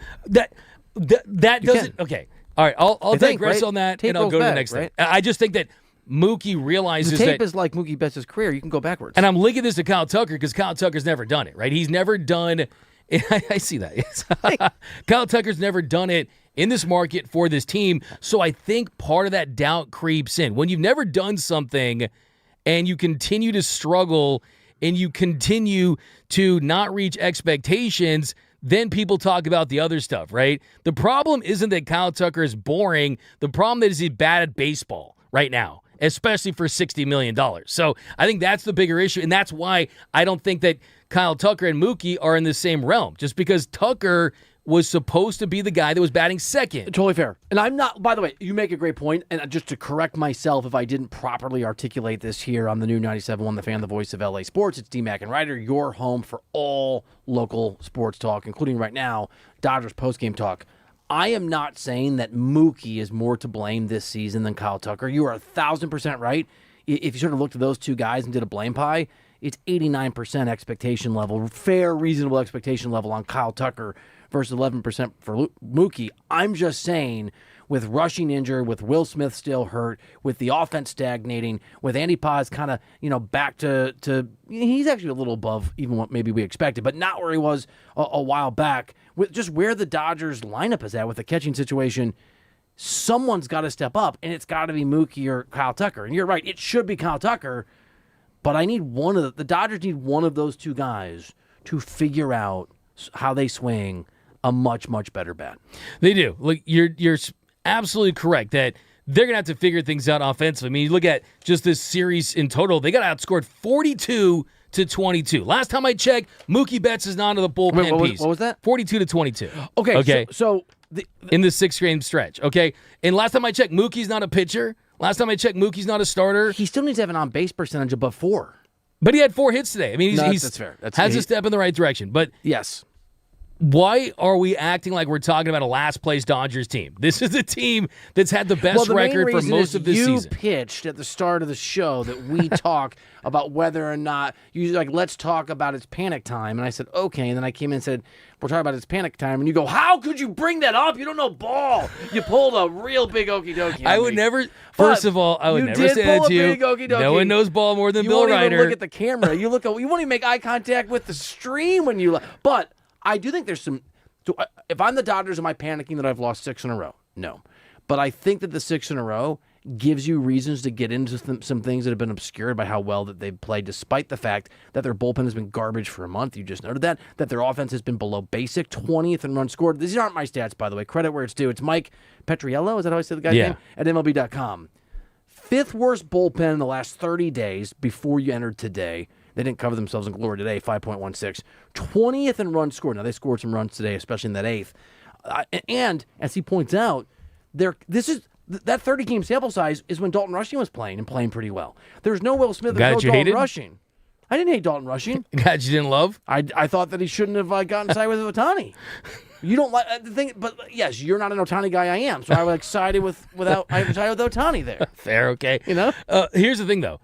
doesn't... Okay. All right. I'll digress on that, and I'll go to the next thing. I just think that Mookie realizes the tape is like Mookie Betts' career. You can go backwards. And I'm linking this to Kyle Tucker because Kyle Tucker's never done it, right? He's never done... I see that. Kyle Tucker's never done it in this market for this team, so I think part of that doubt creeps in. When you've never done something and you continue to struggle and you continue to not reach expectations, then people talk about the other stuff, right? The problem isn't that Kyle Tucker is boring. The problem is he's bad at baseball right now. especially for $60 million. So I think that's the bigger issue, and that's why I don't think that Kyle Tucker and Mookie are in the same realm, just because Tucker was supposed to be the guy that was batting second. Totally fair. And I'm not, by the way, you make a great point, and just to correct myself if I didn't properly articulate this here on the new 97.1 The Fan, the voice of LA Sports, it's D-Mac and Reiter, your home for all local sports talk, including right now, Dodgers postgame talk. I am not saying that Mookie is more to blame this season than Kyle Tucker. You are 1,000% right. If you sort of looked at those two guys and did a blame pie, it's 89% expectation level, fair, reasonable expectation level on Kyle Tucker versus 11% for Mookie. I'm just saying, with Rushing injured, with Will Smith still hurt, with the offense stagnating, with Andy Paz kind of, back to he's actually a little above even what maybe we expected, but not where he was a while back. With just where the Dodgers lineup is at with the catching situation, someone's got to step up, and it's got to be Mookie or Kyle Tucker. And you're right, it should be Kyle Tucker, but I need the Dodgers need one of those two guys to figure out how they swing a much, much better bat. They do. Look, you're absolutely correct that they're going to have to figure things out offensively. I mean, you look at just this series in total, they got outscored 42-22. Last time I checked, Mookie Betts is not in the bullpen piece. What was that? 42-22. Okay. So in the 6-game stretch, okay? And last time I checked, Mookie's not a pitcher. Last time I checked, Mookie's not a starter. He still needs to have an on-base percentage above 4. But he had 4 hits today. I mean, that's fair. Has a step in the right direction. But yes. Why are we acting like we're talking about a last-place Dodgers team? This is a team that's had the best record for most of this season. You pitched at the start of the show that we talk about whether or not you let's talk about it's panic time, and I said okay, and then I came in and said we're talking about it's panic time, and you go, how could you bring that up? You don't know ball. You pulled a real big okie dokie. I would never. First of all, I would never say that to you. No one knows ball more than Bill Reiter. You won't even look at the camera. You won't even make eye contact with the stream when you. But I do think there's some. If I'm the Dodgers, am I panicking that I've lost 6 in a row? No. But I think that the 6 in a row gives you reasons to get into some things that have been obscured by how well that they've played, despite the fact that their bullpen has been garbage for a month. You just noted that their offense has been below basic, 20th in runs scored. These aren't my stats, by the way. Credit where it's due. It's Mike Petriello, is that how I said the guy's name? At MLB.com. 5th worst bullpen in the last 30 days before you entered today. They didn't cover themselves in glory today, 5.16. 20th in runs scored. Now, they scored some runs today, especially in that 8th. And, as he points out, that 30-game sample size is when Dalton Rushing was playing and playing pretty well. There's no Will Smith, there's no Dalton Rushing. I didn't hate Dalton Rushing. God, you didn't love? I thought that he shouldn't have gotten sided with Ohtani. You don't like the thing, but yes, you're not an Ohtani guy. I am, so I was excited with Ohtani there. Fair, okay. Here's the thing, though,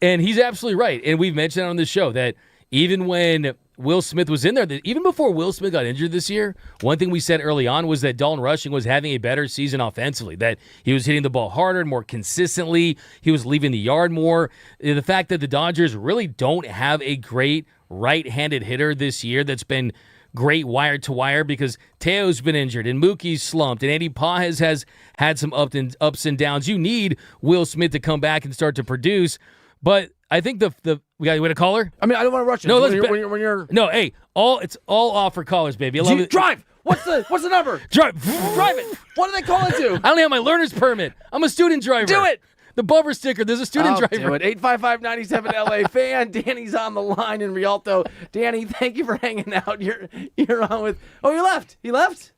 and he's absolutely right. And we've mentioned on this show that even when Will Smith was in there, that even before Will Smith got injured this year, one thing we said early on was that Dalton Rushing was having a better season offensively, that he was hitting the ball harder and more consistently. He was leaving the yard more. The fact that the Dodgers really don't have a great right-handed hitter this year that's been great wire to wire, because Teo's been injured and Mookie's slumped and Andy Paz has had some ups and downs. You need Will Smith to come back and start to produce. But I think we got a caller? I mean, I don't want to rush it. No, it's all off for callers, baby. I love it. Drive. What's the number? Drive it. What do they call it to? I don't have my learner's permit. I'm a student driver. Do it. The bumper sticker. There's a student driver. Do it. 855-97 LA fan. Danny's on the line in Rialto. Danny, thank you for hanging out. You're on with. Oh, you left. He left.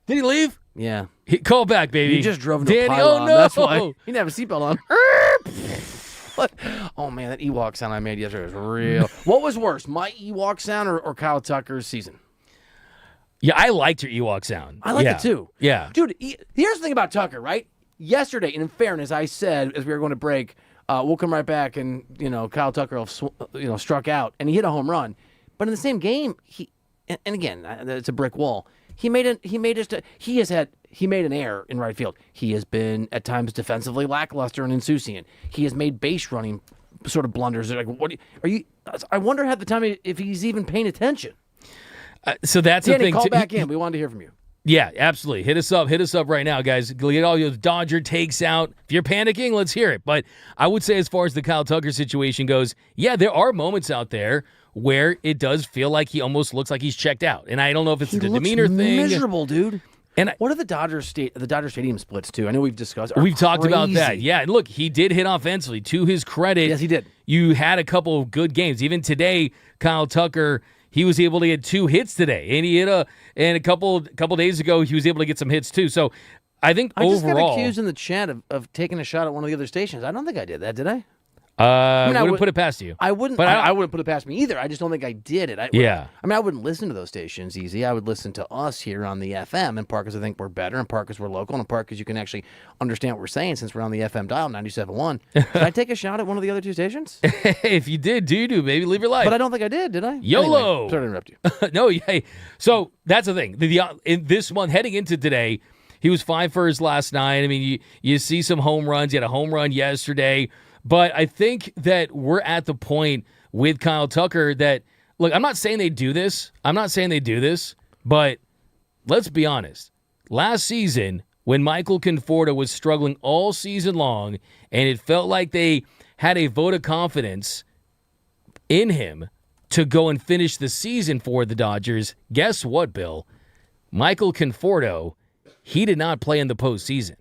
Did he leave? Yeah. Call back, baby. He just drove into Danny. a pylon. Oh no. That's why he didn't have a seatbelt on. What? Oh man, that Ewok sound I made yesterday was real. What was worse, my Ewok sound or Kyle Tucker's season? Yeah, I liked your Ewok sound. I liked it too. Yeah. Dude, here's the thing about Tucker, right? Yesterday, and in fairness, I said as we were going to break, we'll come right back, and Kyle Tucker struck out, and he hit a home run. But in the same game, and again, it's a brick wall. He made an error in right field. He has been at times defensively lackluster and insouciant. He has made base running sort of blunders. Like, I wonder half the time if he's even paying attention. So that's Danny, the thing. Call back in. We wanted to hear from you. Yeah, absolutely. Hit us up right now, guys. Get all your Dodger takes out. If you're panicking, let's hear it. But I would say, as far as the Kyle Tucker situation goes, yeah, there are moments out there where it does feel like he almost looks like he's checked out. And I don't know if it's the demeanor thing. Miserable, dude. And what are the Dodger Stadium splits too? I know we've discussed. We've talked about that. Crazy. Yeah, and look, he did hit offensively. To his credit, Yes, he did. You had a couple of good games. Even today, Kyle Tucker, he was able to get 2 hits today, and he hit and a couple days ago he was able to get some hits too. So I think I just got overall, accused in the chat of taking a shot at one of the other stations. I don't think I did that, did I? I wouldn't put it past you. I wouldn't. But I wouldn't put it past me either. I just don't think I did it. Yeah. I mean, I wouldn't listen to those stations easy. I would listen to us here on the FM, in part because I think we're better, in part because we're local, and in part because you can actually understand what we're saying since we're on the FM dial, 97.1. Did I take a shot at one of the other 2 stations? If you did, do baby, live your life. But I don't think I did I? YOLO. Anyway, sorry to interrupt you. No, yeah. So that's the thing. In this month, heading into today, he was 5 for his last 9. I mean, you see some home runs. He had a home run yesterday. But I think that we're at the point with Kyle Tucker that, look, I'm not saying they do this. But let's be honest. Last season, when Michael Conforto was struggling all season long, and it felt like they had a vote of confidence in him to go and finish the season for the Dodgers, guess what, Bill? Michael Conforto, he did not play in the postseason.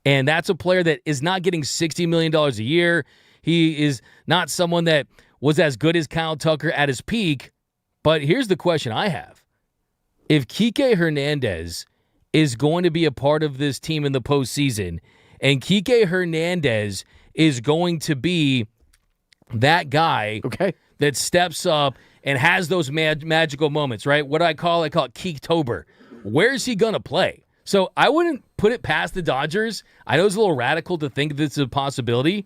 And that's a player that is not getting $60 million a year. He is not someone that was as good as Kyle Tucker at his peak. But here's the question I have. If Kike Hernandez is going to be a part of this team in the postseason, and Kike Hernandez is going to be that guy that steps up and has those magical moments, right? What do I call it? I call it Keektober. Where's he going to play? So I wouldn't put it past the Dodgers. I know it's a little radical to think this is a possibility.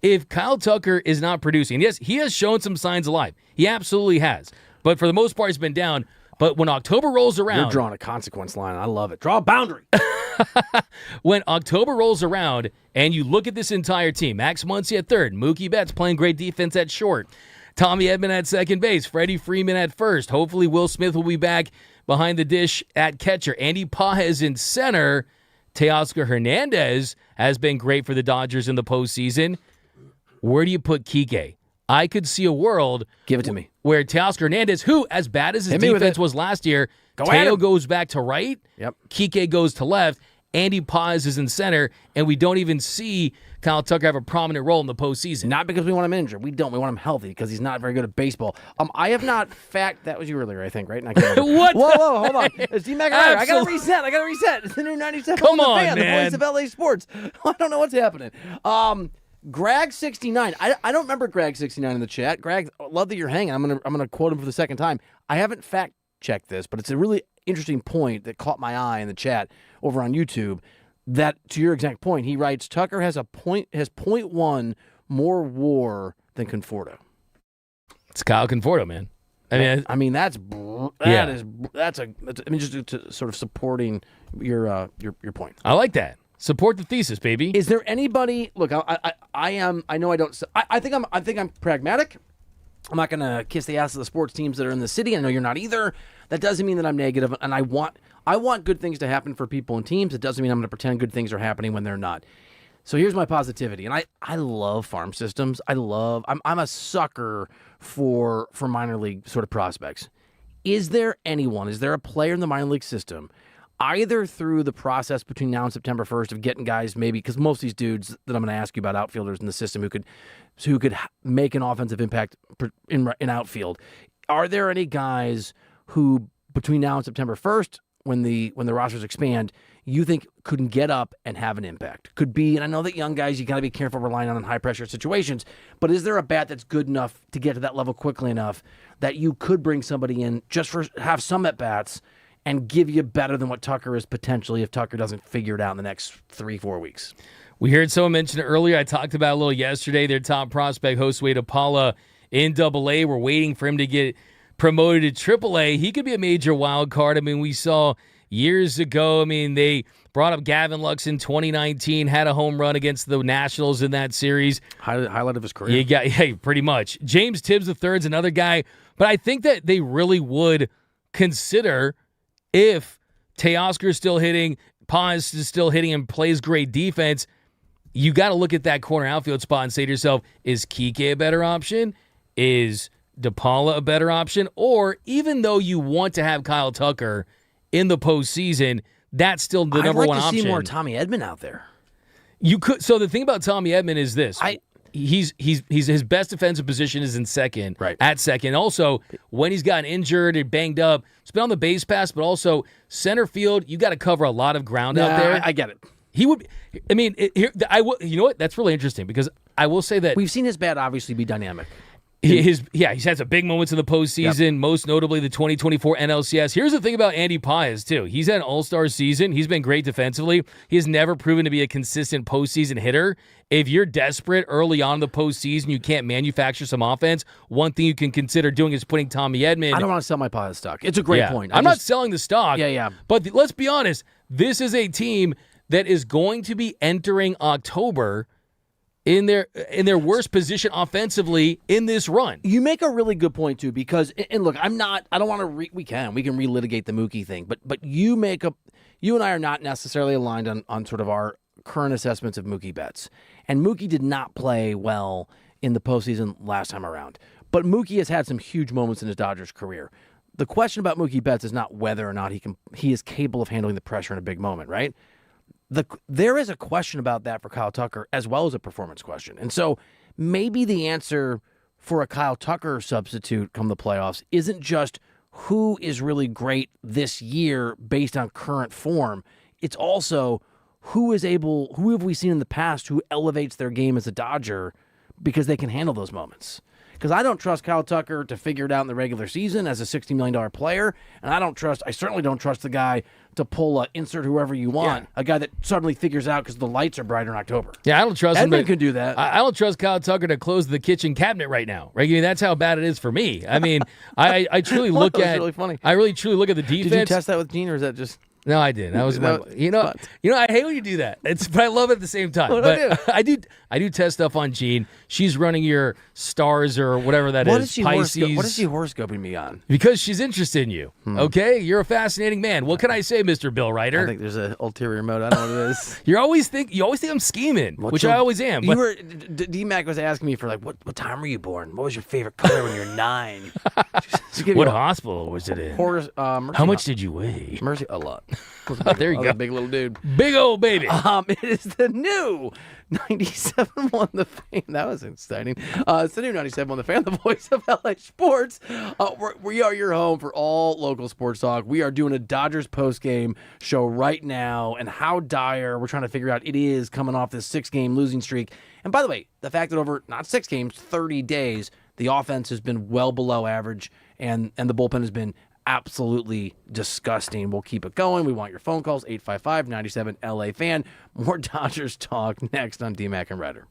If Kyle Tucker is not producing, yes, he has shown some signs of life. He absolutely has. But for the most part, he's been down. But when October rolls around... You're drawing a consequence line. I love it. Draw a boundary. When October rolls around and you look at this entire team, Max Muncy at third, Mookie Betts playing great defense at short, Tommy Edman at second base, Freddie Freeman at first. Hopefully Will Smith will be back behind the dish at catcher. Andy Pages in center. Teoscar Hernandez has been great for the Dodgers in the postseason. Where do you put Kike? I could see a world Give it to me. Where Teoscar Hernandez, who, as bad as his defense was last year, Teo goes back to right, Kike goes to left, Andy Paz is in center, and we don't even see Kyle Tucker have a prominent role in the postseason. Not because we want him injured. We don't. We want him healthy because he's not very good at baseball. I have not that was you earlier, I think, right? What? Whoa, hold on. It's D. McIntyre. I got to reset. It's the new 97. Come on, fan, man. The voice of LA Sports. I don't know what's happening. Greg69. I don't remember Greg69 in the chat. Greg, love that you're hanging. I'm gonna quote him for the second time. I haven't fact checked this, but it's a really interesting point that caught my eye in the chat over on YouTube. That, to your exact point, he writes, Tucker has 0.1 more WAR than Conforto. It's Kyle Conforto, man. That's just to sort of supporting your point. I like that. Support the thesis, baby. Is there anybody? Look, I know I don't. I think I'm pragmatic. I'm not going to kiss the ass of the sports teams that are in the city. I know you're not either. That doesn't mean that I'm negative, and I want good things to happen for people and teams. It doesn't mean I'm going to pretend good things are happening when they're not. So here's my positivity, and I love farm systems. I'm a sucker for minor league sort of prospects. Is there a player in the minor league system, either through the process between now and September 1st of getting guys maybe, because most of these dudes that I'm going to ask you about, outfielders in the system who could make an offensive impact in outfield, are there any guys who between now and September 1st, when the rosters expand, you think couldn't get up and have an impact? Could be, and I know that young guys, you got to be careful relying on high pressure situations, but is there a bat that's good enough to get to that level quickly enough that you could bring somebody in just for have some at bats and give you better than what Tucker is potentially if Tucker doesn't figure it out in the next 3-4 weeks? We heard someone mention it earlier. I talked about a little yesterday. Their top prospect, Josue DePaula, in AA. We're waiting for him to get promoted to AAA. He could be a major wild card. I mean, we saw years ago, they brought up Gavin Lux in 2019, had a home run against the Nationals in that series. Highlight of his career. Pretty much. James Tibbs III is another guy. But I think that they really would consider, if Teoscar is still hitting, Paz is still hitting and plays great defense, you got to look at that corner outfield spot and say to yourself, is Kike a better option? Is DePaula a better option? Or even though you want to have Kyle Tucker in the postseason, that's still the number one option. I'd like to see more Tommy Edman out there. You could. So the thing about Tommy Edman is this: he's his best defensive position is in second, right? At second. Also, when he's gotten injured or banged up, it's been on the base pass, but also center field. You got to cover a lot of ground out there. I get it. He would. I mean, you know what? That's really interesting because I will say that we've seen his bat obviously be dynamic. He's had some big moments in the postseason, most notably the 2024 NLCS. Here's the thing about Andy Paez, too. He's had an all-star season. He's been great defensively. He has never proven to be a consistent postseason hitter. If you're desperate early on in the postseason, you can't manufacture some offense, one thing you can consider doing is putting Tommy Edman. I don't want to sell my Paez stock. It's a great point. I'm not selling the stock. Yeah. But let's be honest. This is a team that is going to be entering October in their worst position offensively in this run. You make a really good point too, because and look, I don't want to we can relitigate the Mookie thing, but you and I are not necessarily aligned on sort of our current assessments of Mookie Betts. And Mookie did not play well in the postseason last time around. But Mookie has had some huge moments in his Dodgers career. The question about Mookie Betts is not whether or not he is capable of handling the pressure in a big moment, right? There is a question about that for Kyle Tucker as well as a performance question. And so maybe the answer for a Kyle Tucker substitute come the playoffs isn't just who is really great this year based on current form. It's also who have we seen in the past who elevates their game as a Dodger because they can handle those moments. Because I don't trust Kyle Tucker to figure it out in the regular season as a $60 million player, and I certainly don't trust the guy to pull insert whoever you want, a guy that suddenly figures out because the lights are brighter in October. Yeah, I don't trust him. Edman can do that. I don't trust Kyle Tucker to close the kitchen cabinet right now. Right? I mean, that's how bad it is for me. I mean, I truly look at. Really funny. I really truly look at the defense. Did you test that with Gene, or is that just? No, I didn't. That was you know, I hate when you do that. But I love it at the same time. But I do test stuff on Jean. She's running your stars or whatever that is. Pisces. What is she horoscoping me on? Because she's interested in you. Okay, you're a fascinating man. What can I say, Mr. Bill Reiter? I think there's an ulterior motive. I don't know what it is. You always think I'm scheming, which I always am. But D-Mac was asking me for like, what time were you born? What was your favorite color when you were 9? What hospital was it in? How much did you weigh? Mercy, a lot. There you go. Big little dude. Big old baby. It is the new 97.1 The Fan. That was exciting. It's the new 97.1 The Fan, the voice of LA Sports. We are your home for all local sports talk. We are doing a Dodgers postgame show right now, and how dire we're trying to figure out it is coming off this 6-game losing streak. And by the way, the fact that over not 6 games, 30 days, the offense has been well below average, and the bullpen has been absolutely disgusting. We'll keep it going. We want your phone calls, 855-97-LA-FAN. More Dodgers talk next on D-Mac and Reiter.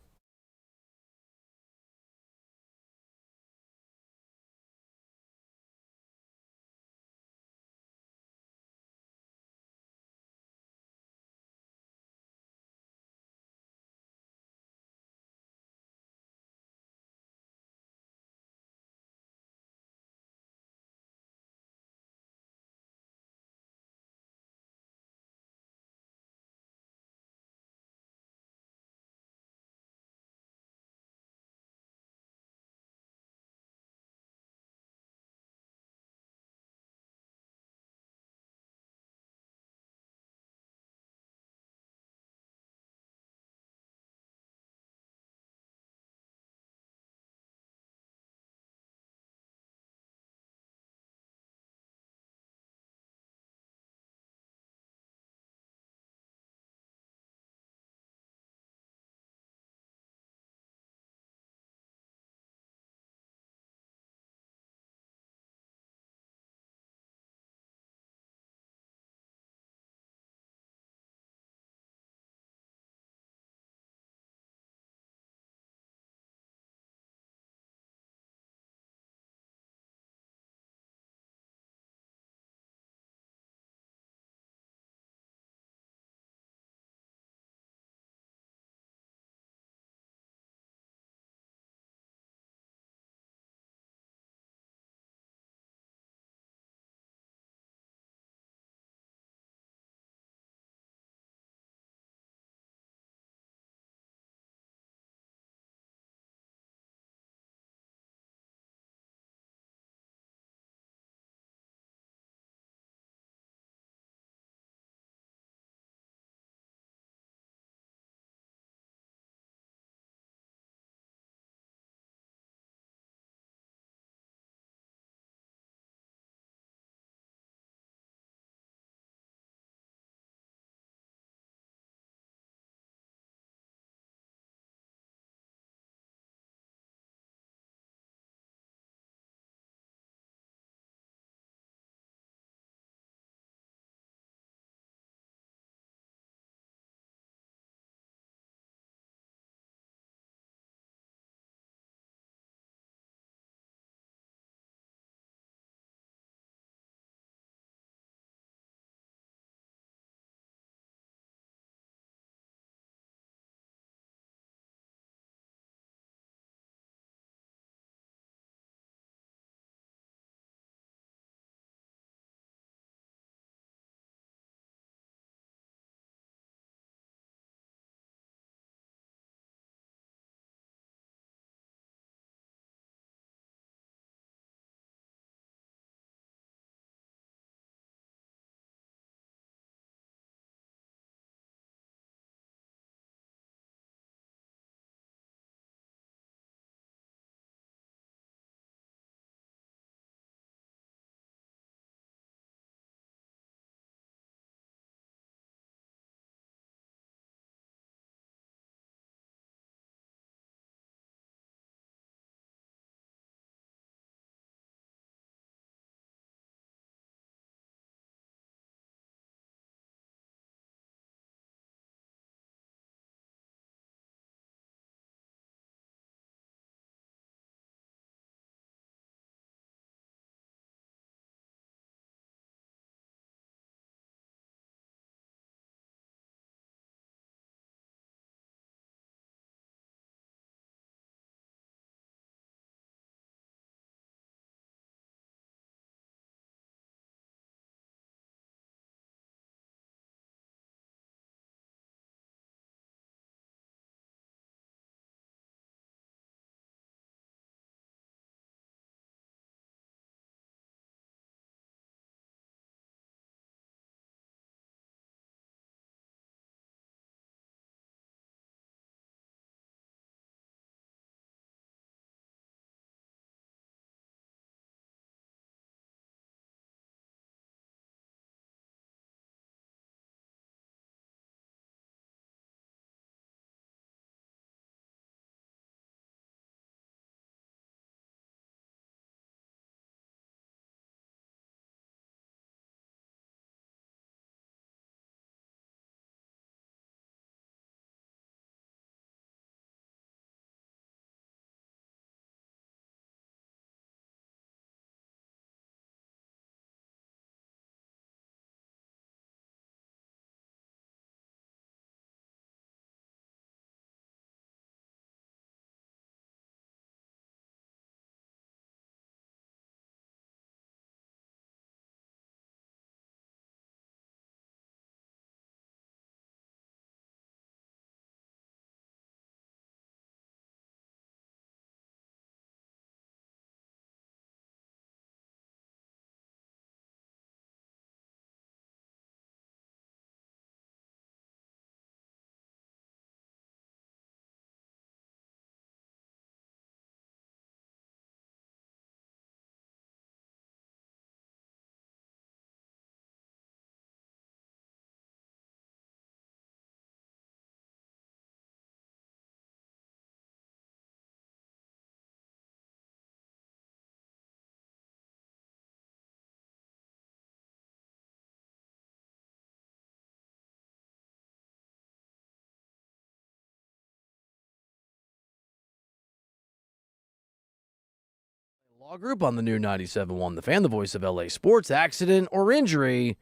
Law Group on the new 97.1 The Fan, the voice of LA sports. Accident or injury,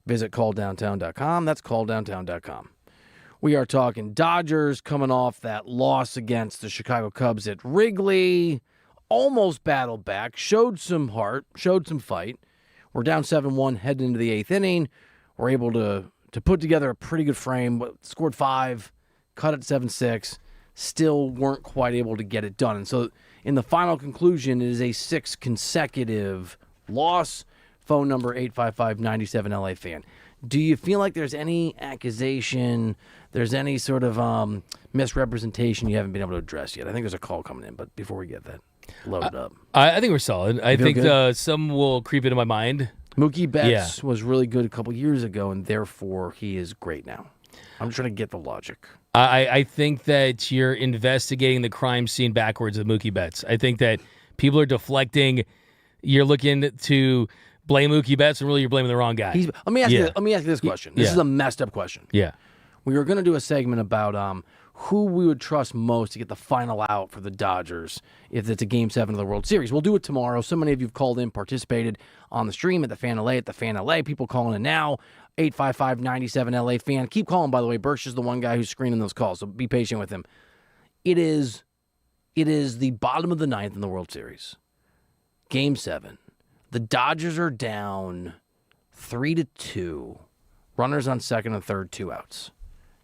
visit calldowntown.com. That's calldowntown.com. We are talking Dodgers coming off that loss against the Chicago Cubs at Wrigley. Almost battled back, showed some heart, showed some fight. We're down 7-1 heading into the eighth inning. We're able to put together a pretty good frame, scored 5, cut it 7-6, still weren't quite able to get it done. And so in the final conclusion, it is a 6th consecutive loss. Phone number 855-97-LA fan. Do you feel like there's any accusation, there's any sort of misrepresentation you haven't been able to address yet? I think there's a call coming in, but before we get that, load it up. I think we're solid. I think some will creep into my mind. Mookie Betts was really good a couple years ago, and therefore he is great now. I'm trying to get the logic. I think that you're investigating the crime scene backwards with Mookie Betts. I think that people are deflecting. You're looking to blame Mookie Betts, and really you're blaming the wrong guy. Let me ask you this question. This is a messed up question. Yeah. We were going to do a segment about who we would trust most to get the final out for the Dodgers if it's a Game 7 of the World Series. We'll do it tomorrow. So many of you have called in, participated on the stream at the Fan LA. People calling in now, 855-97-LA fan. Keep calling, by the way. Birch is the one guy who's screening those calls, so be patient with him. It is the bottom of the ninth in the World Series. Game 7. The Dodgers are down 3-2. Runners on second and third, 2 outs.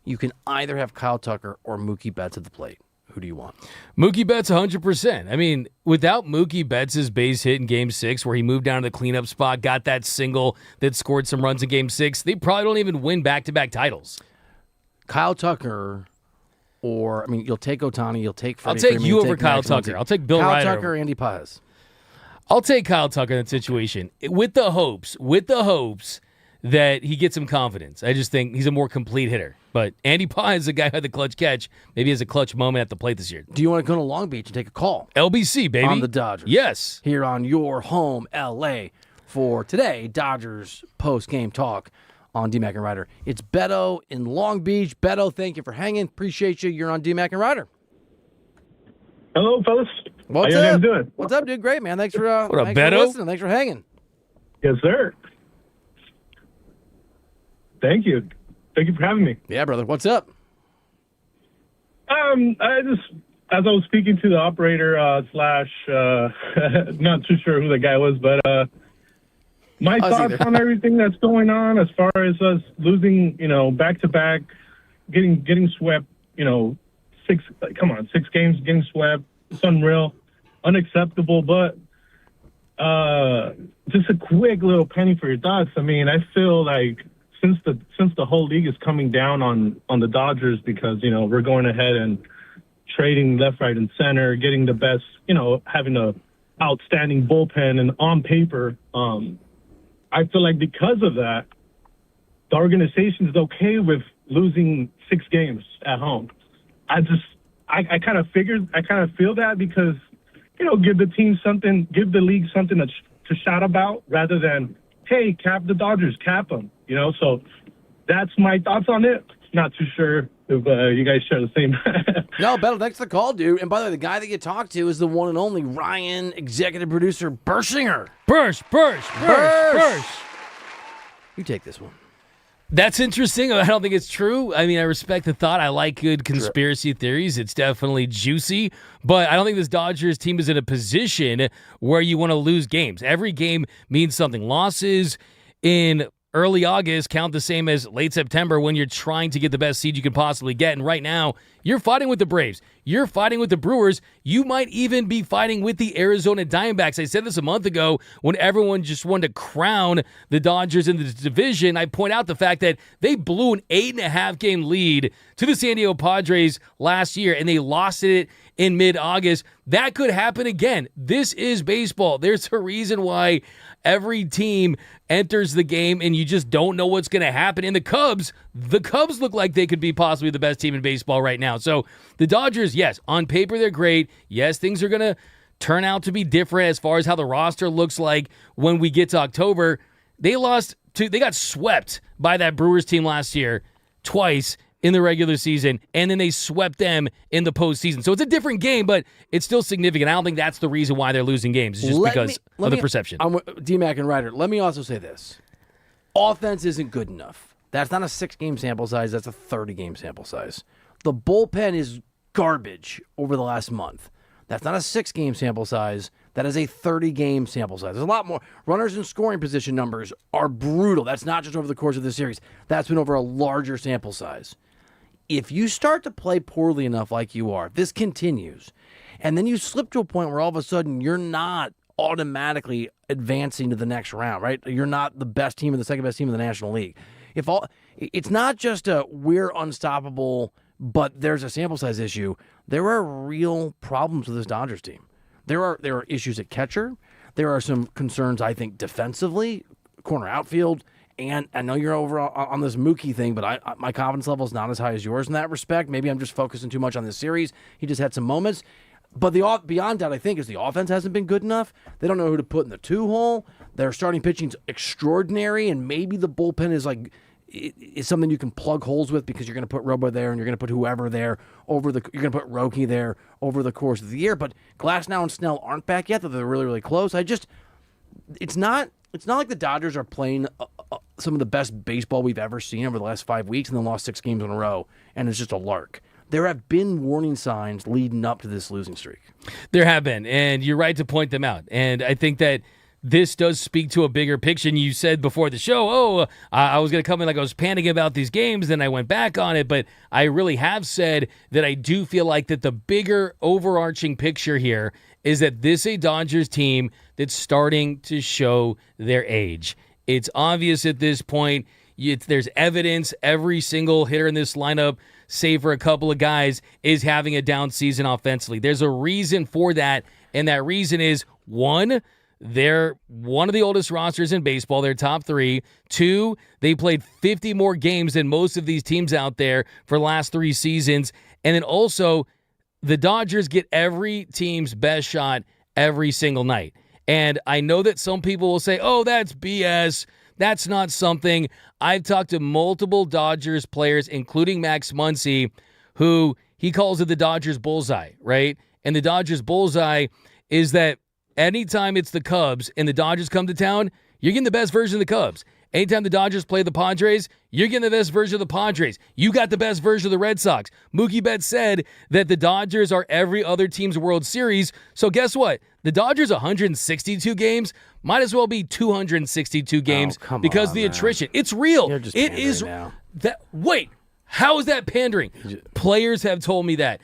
You can either have Kyle Tucker or Mookie Betts at the plate. Who do you want? Mookie Betts 100%. I mean, without Mookie Betts' base hit in Game 6 where he moved down to the cleanup spot, got that single that scored some runs in Game 6, they probably don't even win back-to-back titles. Kyle Tucker you'll take Ohtani, you'll take Freddie I'll take Freeman, you over take Kyle Max Tucker. Muncy. I'll take Bill Kyle Reiter. Tucker, Andy Paz. I'll take Kyle Tucker in that situation with the hopes that he gets some confidence. I just think he's a more complete hitter. But Andy Paz is a guy who had the clutch catch. Maybe has a clutch moment at the plate this year. Do you want to go to Long Beach and take a call? LBC, baby. On the Dodgers. Yes. Here on your home, LA, for today, Dodgers post-game talk on DMAC and Reiter. It's Beto in Long Beach. Beto, thank you for hanging. Appreciate you. You're on DMAC and Reiter. Hello, fellas. What's How you up? guys doing? What's up, dude? Great, man. Thanks for What up, thanks for Beto? listening. Thanks for hanging. Yes, sir. Thank you. Thank you for having me. Yeah, brother. What's up? I just, as I was speaking to the operator slash, not too sure who the guy was, but my thoughts on everything that's going on as far as us losing, back to back, getting swept, 6 games getting swept. It's unreal, unacceptable. But just a quick little penny for your thoughts. I mean, I feel like since the whole league is coming down on the Dodgers because we're going ahead and trading left, right, and center, getting the best, having a outstanding bullpen, and on paper, I feel like because of that, the organization is okay with losing 6 games at home. I kind of feel that because, give the team something, give the league something to shout about rather than, hey, cap the Dodgers, cap them, So that's my thoughts on it. Not too sure if you guys share the same. No, Beto, thanks for the call, dude. And by the way, the guy that you talked to is the one and only Ryan, executive producer Bershinger. Bursch. You take this one. That's interesting. I don't think it's true. I mean, I respect the thought. I like good conspiracy theories. It's definitely juicy. But I don't think this Dodgers team is in a position where you want to lose games. Every game means something. Losses in early August count the same as late September when you're trying to get the best seed you can possibly get. And right now, you're fighting with the Braves. You're fighting with the Brewers. You might even be fighting with the Arizona Diamondbacks. I said this a month ago when everyone just wanted to crown the Dodgers in the division. I point out the fact that they blew an 8.5-game lead to the San Diego Padres last year, and they lost it in mid-August. That could happen again. This is baseball. There's a reason why every team enters the game and you just don't know what's going to happen. And the Cubs look like they could be possibly the best team in baseball right now. So the Dodgers, yes, on paper they're great. Yes, things are going to turn out to be different as far as how the roster looks like when we get to October. They got swept by that Brewers team last year twice. in the regular season, and then they swept them in the postseason. So it's a different game, but it's still significant. I don't think that's the reason why they're losing games. It's just because of the perception. D-Mac and Reiter, let me also say this. Offense isn't good enough. That's not a 6-game sample size. That's a 30-game sample size. The bullpen is garbage over the last month. That's not a 6-game sample size. That is a 30-game sample size. There's a lot more. Runners in scoring position numbers are brutal. That's not just over the course of the series. That's been over a larger sample size. If you start to play poorly enough like you are, this continues, and then you slip to a point where all of a sudden you're not automatically advancing to the next round, right? You're not the best team or the second best team in the National League. It's not just we're unstoppable, but there's a sample size issue. There are real problems with this Dodgers team. There are issues at catcher. There are some concerns, I think, defensively, corner outfield. And I know you're over on this Mookie thing, but my confidence level is not as high as yours in that respect. Maybe I'm just focusing too much on this series. He just had some moments. But beyond that, I think, is the offense hasn't been good enough. They don't know who to put in the 2-hole. Their starting pitching's extraordinary, and maybe the bullpen is something you can plug holes with because you're going to put Robo there and you're going to put whoever there you're going to put Roki there over the course of the year. But Glasnow and Snell aren't back yet, though they're really, really close. It's not like the Dodgers are playing some of the best baseball we've ever seen over the last 5 weeks and then lost 6 games in a row, and it's just a lark. There have been warning signs leading up to this losing streak. There have been, and you're right to point them out. And I think that this does speak to a bigger picture. And you said before the show, I was going to come in like I was panicking about these games, then I went back on it. But I really have said that I do feel like that the bigger overarching picture here is that this is a Dodgers team that's starting to show their age. It's obvious at this point. There's evidence. Every single hitter in this lineup, save for a couple of guys, is having a down season offensively. There's a reason for that, and that reason is, 1, they're one of the oldest rosters in baseball. They're top 3. 2, they played 50 more games than most of these teams out there for the last 3 seasons. And then also, the Dodgers get every team's best shot every single night. And I know that some people will say, that's BS. That's not something. I've talked to multiple Dodgers players, including Max Muncy, who he calls it the Dodgers bullseye, right? And the Dodgers bullseye is that anytime it's the Cubs and the Dodgers come to town, you're getting the best version of the Cubs. Anytime the Dodgers play the Padres, you're getting the best version of the Padres. You got the best version of the Red Sox. Mookie Betts said that the Dodgers are every other team's World Series. So guess what? The Dodgers 162 games might as well be 262 games because of the attrition. It's real. You're just it is now. That. Wait, how is that pandering? Players have told me that.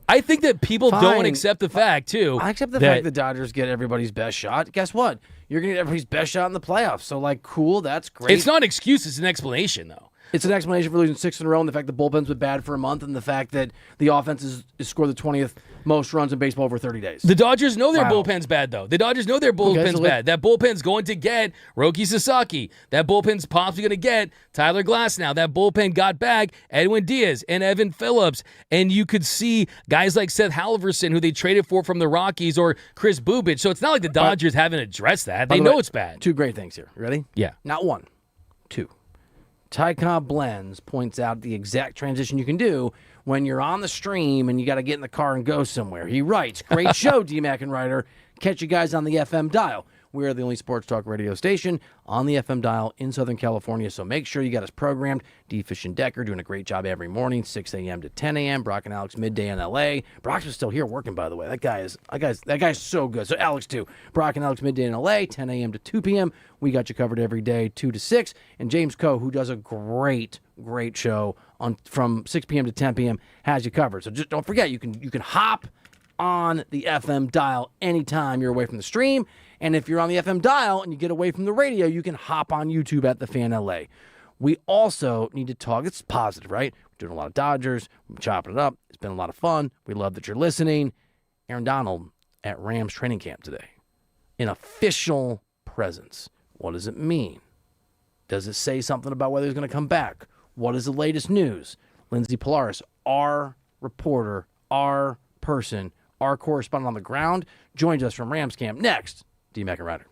I think that people don't accept the fact, too. I accept the fact the Dodgers get everybody's best shot. Guess what? You're going to get everybody's best shot in the playoffs. So, cool, that's great. It's not an excuse. It's an explanation, though. It's an explanation for losing 6 in a row, and the fact the bullpen's been bad for a month, and the fact that the offense is scored the 20th most runs in baseball over 30 days. The Dodgers know their bullpen's bad, though. The Dodgers know their bullpen's bad. That bullpen's going to get Roki Sasaki. That bullpen's possibly going to get Tyler Glasnow. That bullpen got back Edwin Diaz and Evan Phillips. And you could see guys like Seth Halverson, who they traded for from the Rockies, or Chris Bubich. So it's not like the Dodgers haven't addressed that. They know it's bad. 2 great things here. You ready? Yeah. Not 1, 2. Ty Cobb Blends points out the exact transition you can do when you're on the stream and you got to get in the car and go somewhere. He writes, great show, D-Mac and Reiter. Catch you guys on the FM dial. We are the only sports talk radio station on the FM dial in Southern California, so make sure you got us programmed. D-Fish and Decker doing a great job every morning, 6 a.m. to 10 a.m. Brock and Alex midday in L.A. Brock's was still here working, by the way. That guy's so good. So Alex, too. Brock and Alex midday in L.A., 10 a.m. to 2 p.m. We got you covered every day, 2 to 6. And James Coe, who does a great show from 6 p.m. to 10 p.m., has you covered. So just don't forget, you can hop on the FM dial anytime you're away from the stream. And if you're on the FM dial and you get away from the radio, you can hop on YouTube at The Fan LA. We also need to talk. It's positive, right? We're doing a lot of Dodgers. We're chopping it up. It's been a lot of fun. We love that you're listening. Aaron Donald at Rams training camp today. An official presence. What does it mean? Does it say something about whether he's going to come back? What is the latest news? Lindsey Polaris, our reporter, our person, our correspondent on the ground, joins us from Rams camp next. D-Mac and Reiter.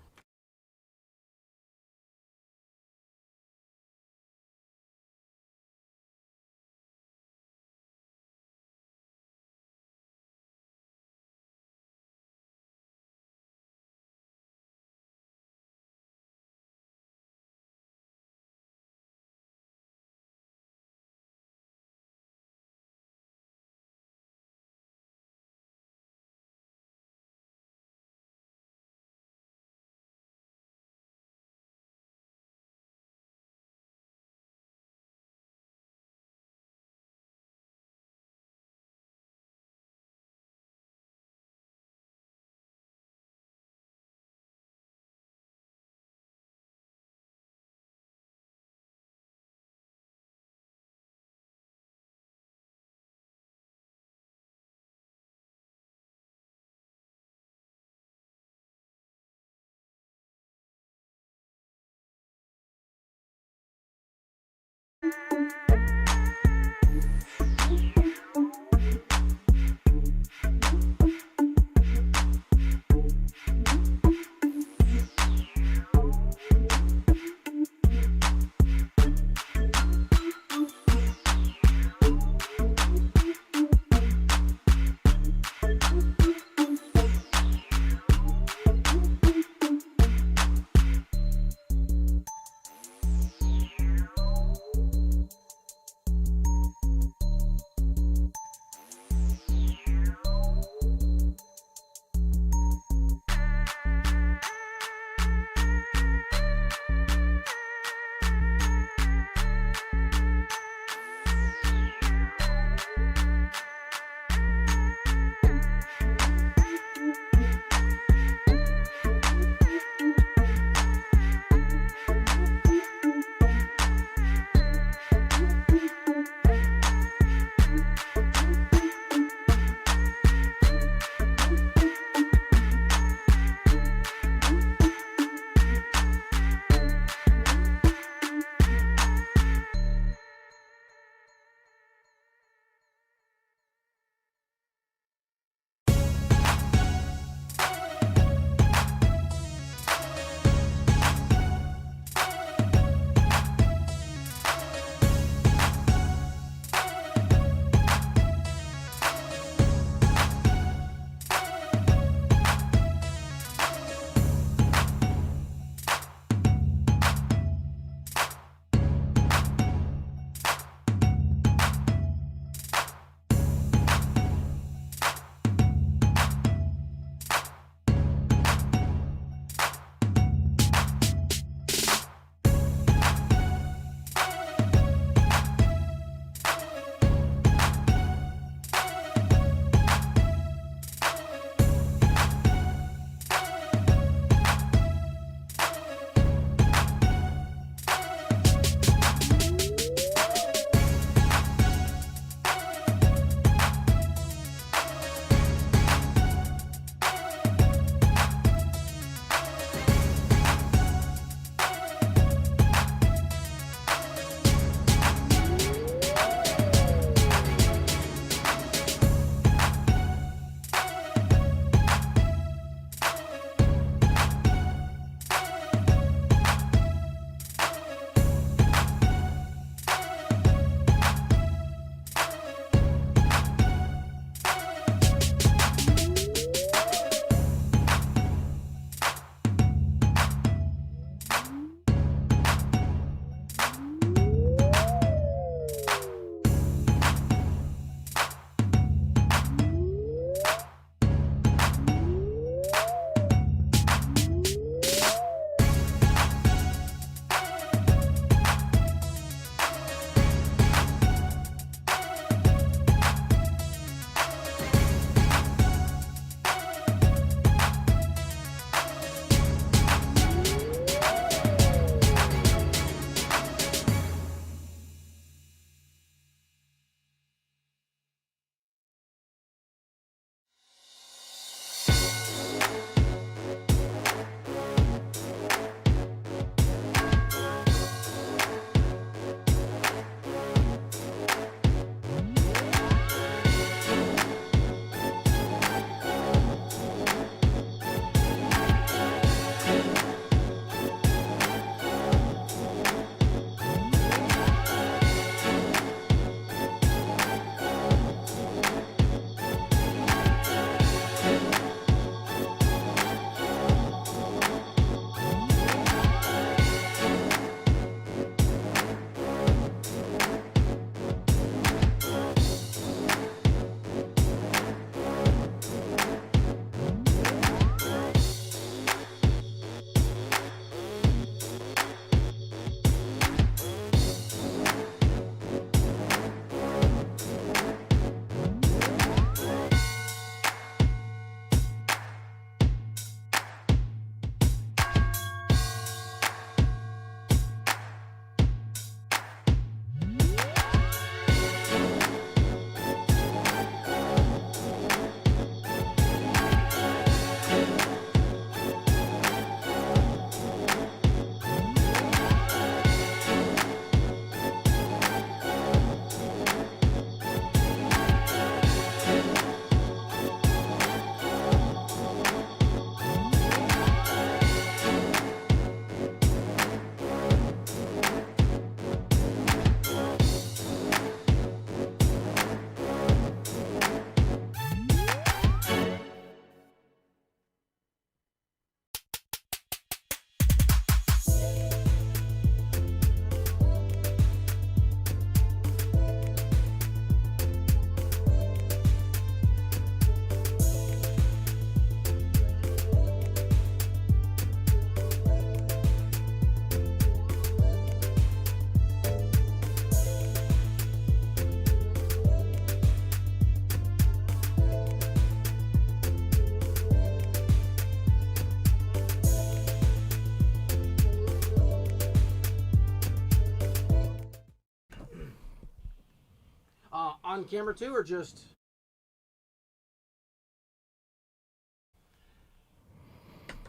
on camera too, or just?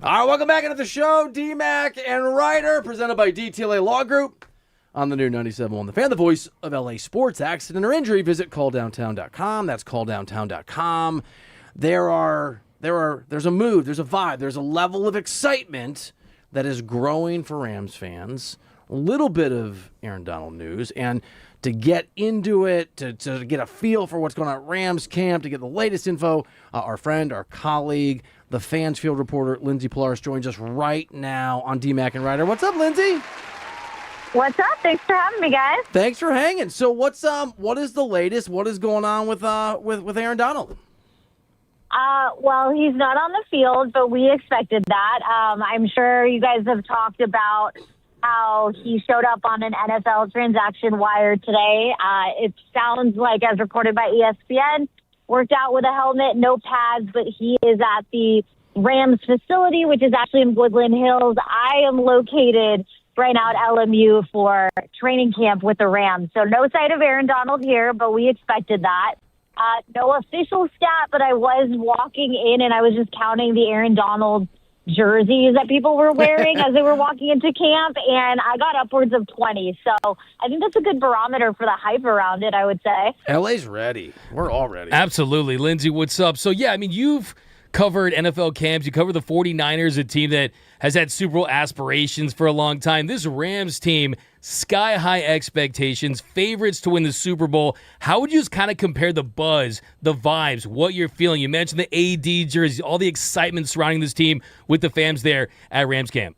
All right, welcome back into the show. D-Mac and Reiter, presented by DTLA Law Group on the new 97.1 The Fan, the voice of LA sports. Accident or injury, visit calldowntown.com. That's calldowntown.com. There's a mood, there's a vibe, there's a level of excitement that is growing for Rams fans. A little bit of Aaron Donald news, and to get into it, to get a feel for what's going on at Rams camp, to get the latest info, our friend, our colleague, the Fans Field reporter, Lindsay Polaris, joins us right now on D-Mac and Reiter. What's up, Lindsay? What's up? Thanks for having me, guys. Thanks for hanging. So what is the latest? What is going on with Aaron Donald? Well, he's not on the field, but we expected that. I'm sure you guys have talked about how he showed up on an NFL transaction wire today. It sounds like, as reported by ESPN, worked out with a helmet, no pads, but he is at the Rams facility, which is actually in Woodland Hills. I am located right now at LMU for training camp with the Rams. So no sight of Aaron Donald here, but we expected that. No official stat, but I was walking in and I was just counting the Aaron Donald jerseys that people were wearing as they were walking into camp, and I got upwards of 20. So I think that's a good barometer for the hype around it, I would say. LA's ready. We're all ready. Absolutely. Lindsay, what's up? So, yeah, I mean, you've covered NFL camps. You covered the 49ers, a team that has had Super Bowl aspirations for a long time. This Rams team, sky-high expectations, favorites to win the Super Bowl. How would you just kind of compare the buzz, the vibes, what you're feeling? You mentioned the AD jerseys, all the excitement surrounding this team with the fans there at Rams camp.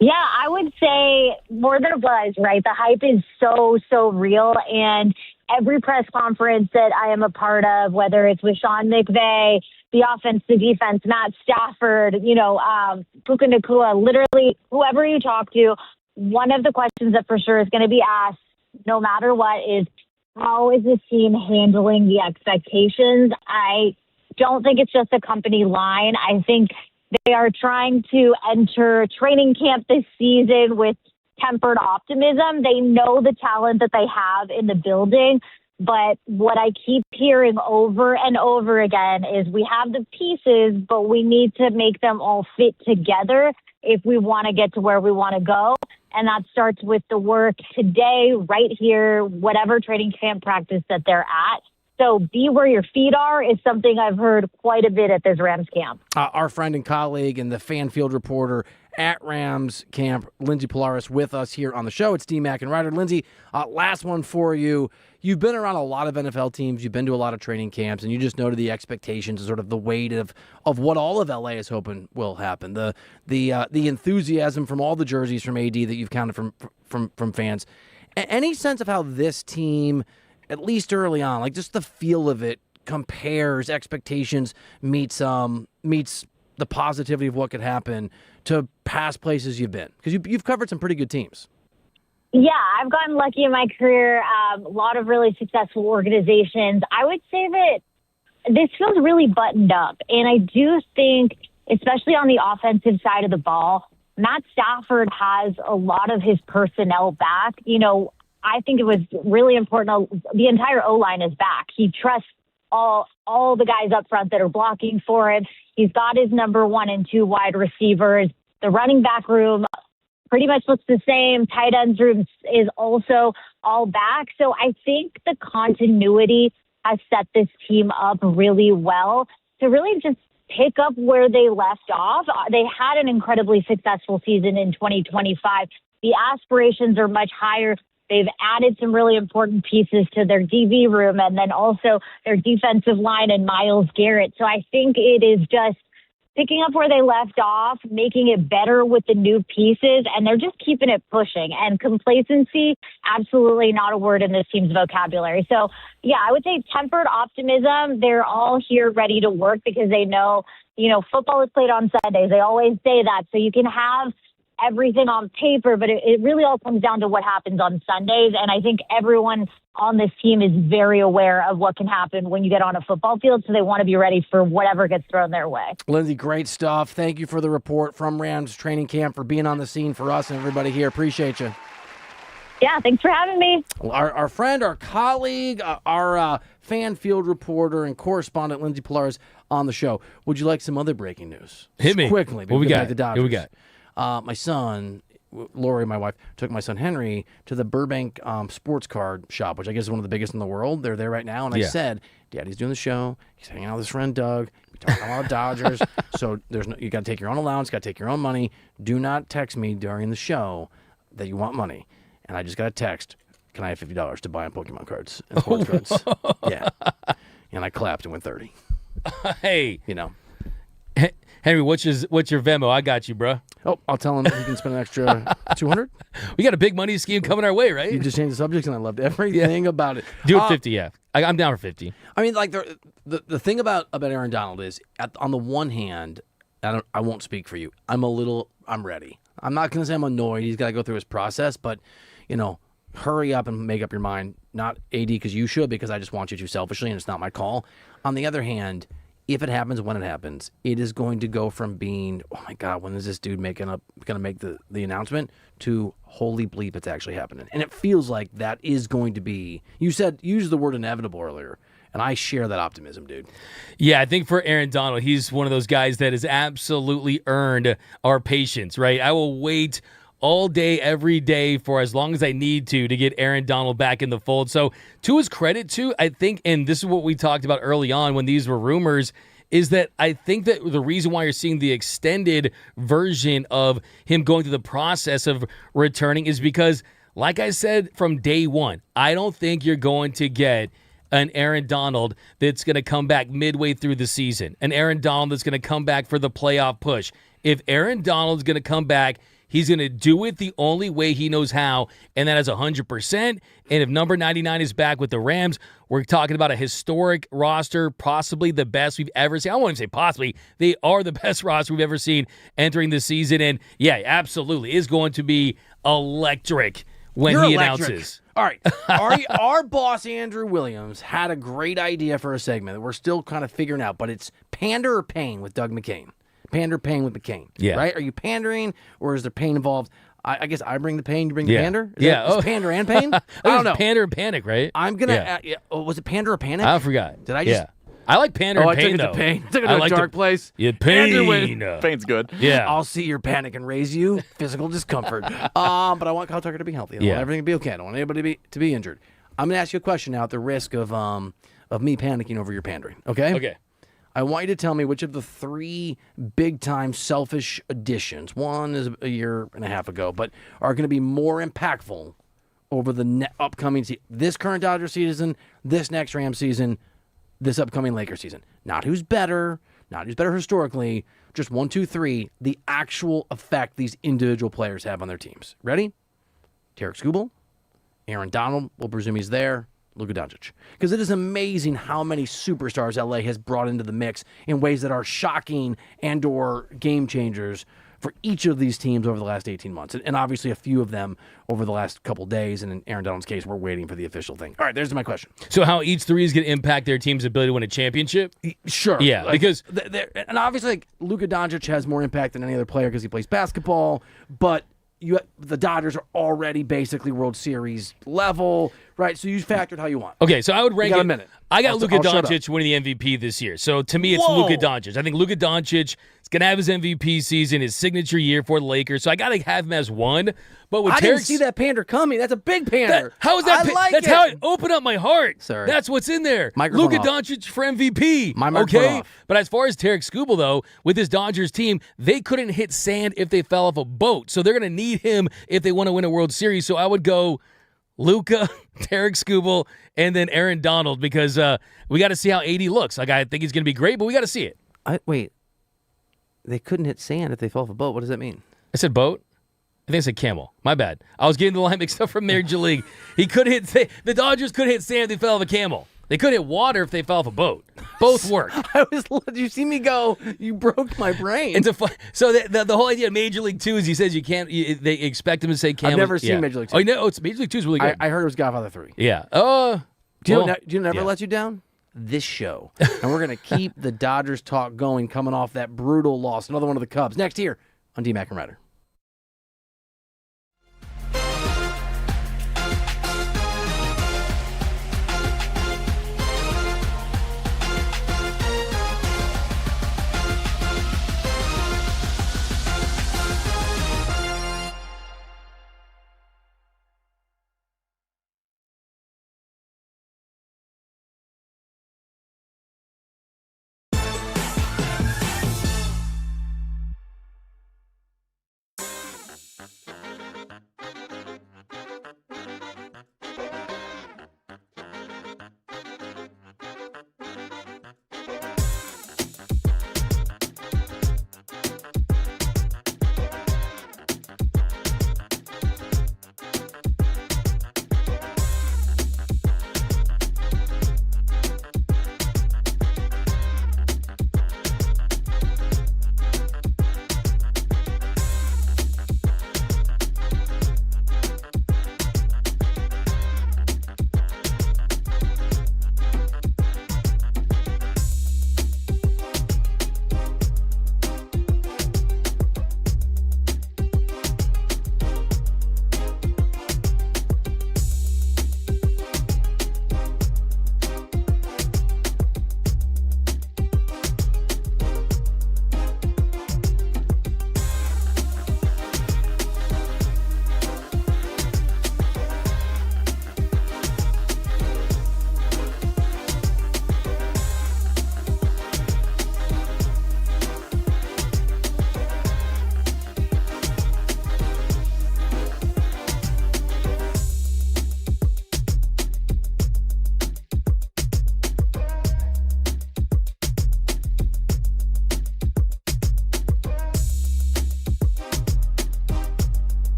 Yeah, I would say more than a buzz, right? The hype is so real, and every press conference that I am a part of, whether it's with Sean McVay, the offense, the defense, Matt Stafford, Puka Nacua, literally whoever you talk to, one of the questions that for sure is going to be asked, no matter what, is how is this team handling the expectations? I don't think it's just a company line. I think they are trying to enter training camp this season with tempered optimism. They know the talent that they have in the building, but what I keep hearing over and over again is we have the pieces, but we need to make them all fit together if we want to get to where we want to go. And that starts with the work today, right here, whatever training camp practice that they're at. So be where your feet are is something I've heard quite a bit at this Rams camp. Our friend and colleague and the Fan Field reporter at Rams camp, Lindsay Polaris, with us here on the show. It's D-Mac and Reiter. Lindsay, last one for you. You've been around a lot of NFL teams. You've been to a lot of training camps, and you just noted the expectations and sort of the weight of what all of LA is hoping will happen. The enthusiasm from all the jerseys from AD that you've counted from fans. Any sense of how this team, at least early on, like just the feel of it, compares expectations, meets the positivity of what could happen to past places you've been? Because you've covered some pretty good teams. Yeah, I've gotten lucky in my career. A lot of really successful organizations. I would say that this feels really buttoned up. And I do think, especially on the offensive side of the ball, Matt Stafford has a lot of his personnel back. I think it was really important. The entire O-line is back. He trusts all the guys up front that are blocking for him. He's got his number 1 and 2 wide receivers. The running back room pretty much looks the same. Tight ends room is also all back. So I think the continuity has set this team up really well to really just pick up where they left off. They had an incredibly successful season in 2025. The aspirations are much higher. They've added some really important pieces to their DB room and then also their defensive line and Myles Garrett. So I think it is just picking up where they left off, making it better with the new pieces, and they're just keeping it pushing. And complacency, absolutely not a word in this team's vocabulary. So, yeah, I would say tempered optimism. They're all here ready to work because they know, football is played on Sundays. They always say that. So you can have everything on paper, but it really all comes down to what happens on Sundays. And I think everyone on this team is very aware of what can happen when you get on a football field, so they want to be ready for whatever gets thrown their way. Lindsay, great stuff. Thank you for the report from Rams training camp, for being on the scene for us and everybody here. Appreciate you. Yeah, thanks for having me. Our friend, our colleague, our fan field reporter and correspondent, Lindsay Pilar, is on the show. Would you like some other breaking news? Hit me. Quickly. What we got? The Dodgers. What we got? My son, Lori, my wife, took my son Henry to the Burbank sports card shop, which I guess is one of the biggest in the world. They're there right now. And I said, Daddy's doing the show. He's hanging out with his friend Doug. We're talking about Dodgers. So you got to take your own allowance, got to take your own money. Do not text me during the show that you want money. And I just got a text. Can I have $50 to buy on Pokemon cards and sports cards? Yeah. And I clapped and went 30. Hey. You know. Henry, what's your Venmo? I got you, bro. Oh, I'll tell him he can spend an extra $200. We got a big money scheme coming our way, right? You just changed the subject, and I loved everything about it. Do it 50, yeah. I'm down for 50. I mean, like the thing about Aaron Donald is, on the one hand, I won't speak for you. I'm ready. I'm not going to say I'm annoyed. He's got to go through his process, but hurry up and make up your mind. Not AD because you should, because I just want you to selfishly, and it's not my call. On the other hand, if it happens when it happens, it is going to go from being, oh my God, when is this dude going to make the announcement, to holy bleep, it's actually happening. And it feels like that is going to be, use the word inevitable earlier, and I share that optimism, dude. Yeah, I think for Aaron Donald, he's one of those guys that has absolutely earned our patience, right? I will wait all day, every day, for as long as I need to get Aaron Donald back in the fold. So to his credit, too, I think, and this is what we talked about early on when these were rumors, is that I think that the reason why you're seeing the extended version of him going through the process of returning is because, like I said from day one, I don't think you're going to get an Aaron Donald that's going to come back midway through the season, an Aaron Donald that's going to come back for the playoff push. If Aaron Donald's going to come back, he's going to do it the only way he knows how, and that is 100%. And if number 99 is back with the Rams, we're talking about a historic roster, possibly the best we've ever seen. I won't even say possibly. They are the best roster we've ever seen entering the season. And, yeah, absolutely, is going to be electric when he announces. All right. Our boss, Andrew Williams, had a great idea for a segment that we're still kind of figuring out, but it's Pander or Pain with Doug McCain. Pander, pain with McCain. Yeah. Right? Are you pandering, or is there pain involved? I guess I bring the pain, you bring the pander? Is pander and pain? I don't know. Pander and panic, right? I'm going to... was it pander or panic? I forgot. Did I just... Yeah. I like pander and pain, though. I took it to a dark place. Yeah, pain. Pain's good. Yeah. I'll see your panic and raise you physical discomfort. But I want Kyle Tucker to be healthy. I want everything to be okay. I don't want anybody to be injured. I'm going to ask you a question now at the risk of me panicking over your pandering. Okay? Okay. I want you to tell me which of the three big-time selfish additions, one is a year and a half ago, but are going to be more impactful over the upcoming season. This current Dodger season, this next Rams season, this upcoming Lakers season. Not who's better historically, just 1, 2, 3, the actual effect these individual players have on their teams. Ready? Tarek Skubal, Aaron Donald, we'll presume he's there, Luka Doncic. Because it is amazing how many superstars LA has brought into the mix in ways that are shocking and or game changers for each of these teams over the last 18 months. And obviously a few of them over the last couple days. And in Aaron Donald's case, we're waiting for the official thing. All right, there's my question. So how each three is going to impact their team's ability to win a championship? Sure. Yeah, because... And obviously, Luka Doncic has more impact than any other player because he plays basketball, but the Dodgers are already basically World Series level, right? So you factored how you want. Okay, so I would rank it. A minute. I got Luka Doncic winning the MVP this year. So to me, it's Luka Doncic. I think Luka Doncic is going to have his MVP season, his signature year for the Lakers. So I got to have him as one. But with I didn't see that pander coming. That's a big pander. How is that? That's how I open up my heart. Sorry. That's what's in there. Microphone Luka off. Doncic for MVP. My microphone off. But as far as Tarek Skubal, though, with this Dodgers team, they couldn't hit sand if they fell off a boat. So they're going to need him if they want to win a World Series. So I would go Luka, Tarek Skubal, and then Aaron Donald because we got to see how AD looks. Like, I think he's going to be great, but we got to see it. Wait. They couldn't hit sand if they fell off a boat. What does that mean? I said boat. I think I said camel. My bad. I was getting the line mixed up from Major League. He could hit the Dodgers could hit sand if they fell off a camel. They could hit water if they fell off a boat. Both work. Did you see me go? You broke my brain. So the whole idea of Major League 2 is he says you can't. They expect him to say camel. I've never seen Major League 2. Oh, no, it's Major League 2 is really good. I heard it was Godfather 3. Yeah. Do you never let you down? This show. And we're going to keep the Dodgers talk going coming off that brutal loss. Another one of the Cubs. Next here on D-Mac and Reiter.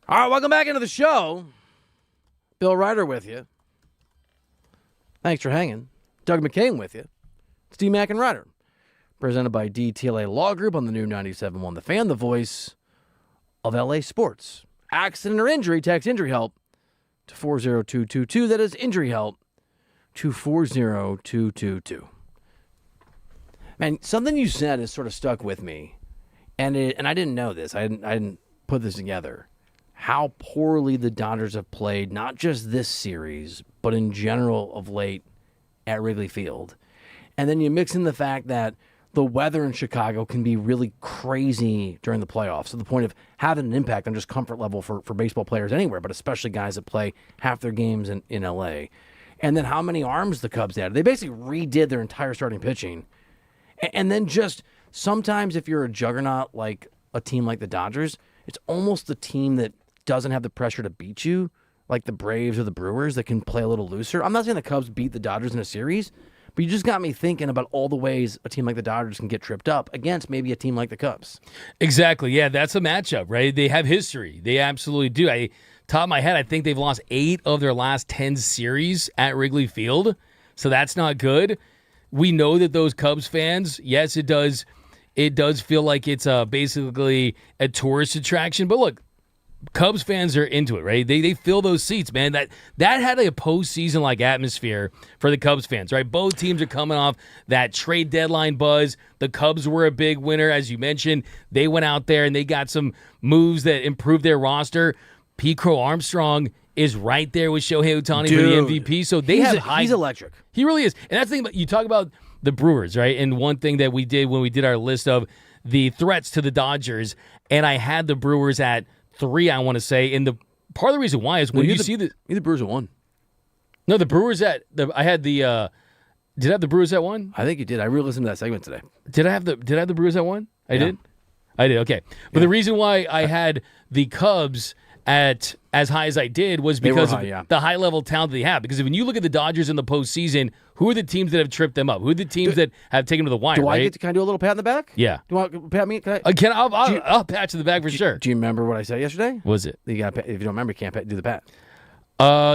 All right, welcome back into the show. Bill Reiter with you. Thanks for hanging. Doug McCain with you. It's D-Mac and Reiter. Presented by DTLA Law Group on the new 97.1 The Fan, the voice of LA sports. Accident or injury, text injury help to 40222. That is injury help to 40222. Man, something you said has sort of stuck with me, and I didn't know this. I didn't put this together. How poorly the Dodgers have played, not just this series, but in general of late at Wrigley Field. And then you mix in the fact that the weather in Chicago can be really crazy during the playoffs, to the point of having an impact on just comfort level for baseball players anywhere, but especially guys that play half their games in LA. And then how many arms the Cubs had. They basically redid their entire starting pitching. And then just sometimes if you're a juggernaut like a team like the Dodgers, it's almost the team that doesn't have the pressure to beat you, like the Braves or the Brewers that can play a little looser. I'm not saying the Cubs beat the Dodgers in a series, but you just got me thinking about all the ways a team like the Dodgers can get tripped up against maybe a team like the Cubs. Exactly. Yeah, that's a matchup, right? They have history. They absolutely do. Top of my head, I think they've lost 8 of their last 10 series at Wrigley Field, so that's not good. We know that those Cubs fans, yes, it does feel like it's basically a tourist attraction, but look, Cubs fans are into it, right? They fill those seats, man. That had a postseason-like atmosphere for the Cubs fans, right? Both teams are coming off that trade deadline buzz. The Cubs were a big winner, as you mentioned. They went out there and they got some moves that improved their roster. P. Crow Armstrong is right there with Shohei Ohtani for the MVP. So he's electric. He really is. And that's the thing about, you talk about the Brewers, right? And one thing that we did when we did our list of the threats to the Dodgers, and I had the Brewers at 3, I want to say. And the part of the reason why is when you see the Brewers at 1. No, the Brewers at I had the did I have the Brewers at 1? I think you did. I re-listened to that segment today. Did I have the Brewers at 1? I did. Okay. But the reason why I had the Cubs at as high as I did was because of the high level talent they have. Because when you look at the Dodgers in the postseason, who are the teams that have tripped them up? Who are the teams that have taken them to the wire? Do I get to kind of do a little pat in the back? Yeah. Do you want to pat me? I'll pat you in the back for sure. Do you remember what I said yesterday? Was it? You got if you don't remember, you can't do the pat.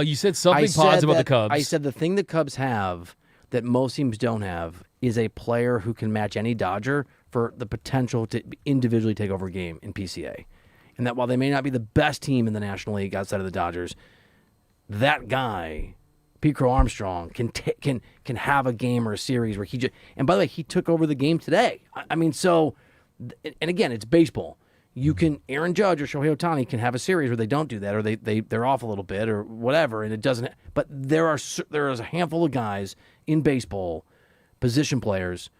You said something positive about the Cubs. I said the thing the Cubs have that most teams don't have is a player who can match any Dodger for the potential to individually take over a game in PCA. And that while they may not be the best team in the National League outside of the Dodgers, that guy, Pete Crow Armstrong, can have a game or a series where he just. And by the way, he took over the game today. I mean, so, and again, it's baseball. You can Aaron Judge or Shohei Ohtani can have a series where they don't do that, or they're off a little bit, or whatever, and it doesn't. But there is a handful of guys in baseball, position players,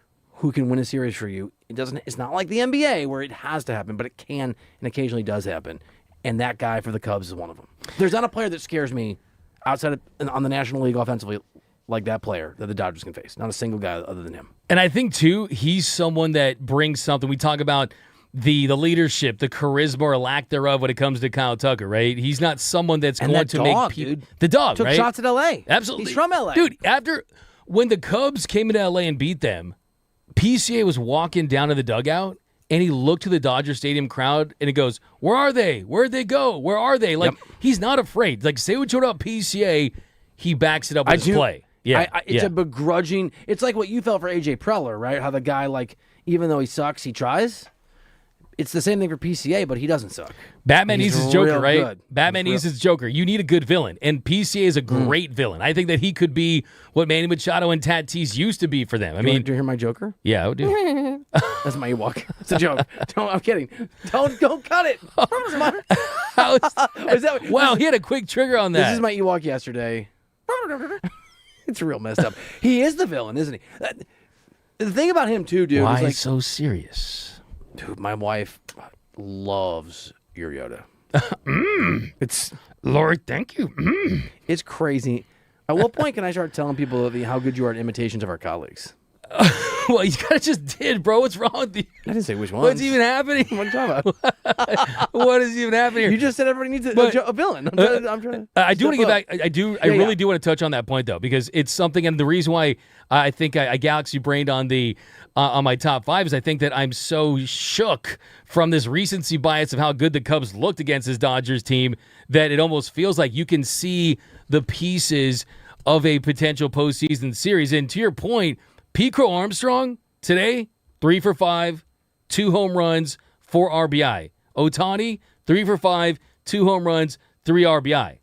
who can win a series for you. It's not like the NBA where it has to happen, but it can and occasionally does happen. And that guy for the Cubs is one of them. There's not a player that scares me outside of on the National League offensively like that player that the Dodgers can face. Not a single guy other than him. And I think too, he's someone that brings something. We talk about the leadership, the charisma or lack thereof when it comes to Kyle Tucker, right? He's not someone that's going to make people. The dog, took right? shots at LA. Absolutely. He's from LA. Dude, when the Cubs came into LA and beat them, PCA was walking down to the dugout, and he looked to the Dodger Stadium crowd, and he goes, "Where are they? Where'd they go? Where are they?" Like, he's not afraid. Like, say what you want about PCA, he backs it up with his play. Yeah, it's a begrudging. It's like what you felt for AJ Preller, right? How the guy, like, even though he sucks, he tries. It's the same thing for PCA, but he doesn't suck. Batman needs his Joker, right? Good. Batman needs his Joker. You need a good villain, and PCA is a great villain. I think that he could be what Manny Machado and Tatis used to be for them. Do you hear my Joker? Yeah, I would do. That's my Ewok. It's a joke. I'm kidding. Don't cut it. Wow, he had a quick trigger on that. This is my Ewok yesterday. It's real messed up. He is the villain, isn't he? The thing about him too, dude. Why is like, so serious? Dude, my wife loves your Yoda. It's Lord, thank you. It's crazy. At what point can I start telling people how good you are at imitations of our colleagues? Well, you kind of just did, bro. What's wrong with you? I didn't say which one. What's even happening? What are you talking about? What is even happening here? You just said everybody needs a villain. I'm trying to I do want to get back. I really do want to touch on that point, though, because it's something, and the reason why I think I galaxy brained on the on my top 5 is I think that I'm so shook from this recency bias of how good the Cubs looked against this Dodgers team that it almost feels like you can see the pieces of a potential postseason series. And to your point, Pete Crow Armstrong today, 3 for 5, 2 home runs, 4 RBI. Ohtani, 3 for 5, 2 home runs, 3 RBI.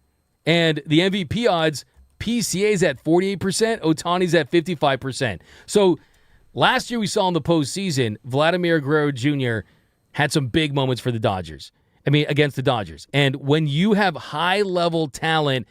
And the MVP odds, PCA's at 48%, Ohtani's at 55%. So last year we saw in the postseason, Vladimir Guerrero Jr. had some big moments for the Dodgers. Against the Dodgers. And when you have high-level talent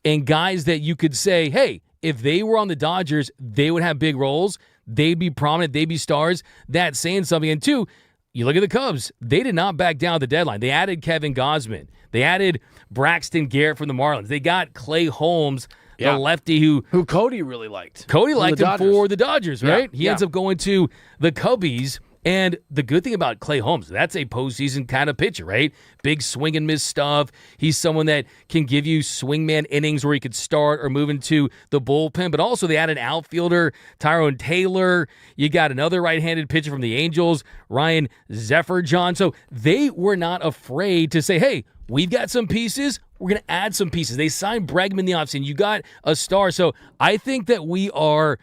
and guys that you could say, hey, if they were on the Dodgers, they would have big roles, they'd be prominent, they'd be stars, that's saying something. And two, you look at the Cubs, they did not back down at the deadline. They added Kevin Gausman. They added Braxton Garrett from the Marlins. They got Clay Holmes, the lefty who Cody really liked. Cody liked him for the Dodgers, right? Yeah. He ends up going to the Cubbies. And the good thing about Clay Holmes, that's a postseason kind of pitcher, right? Big swing and miss stuff. He's someone that can give you swingman innings where he could start or move into the bullpen. But also they added outfielder Tyrone Taylor. You got another right-handed pitcher from the Angels, Ryan Zephyr-John. So they were not afraid to say, hey, we've got some pieces. We're going to add some pieces. They signed Bregman in the offseason. You got a star. So I think that we are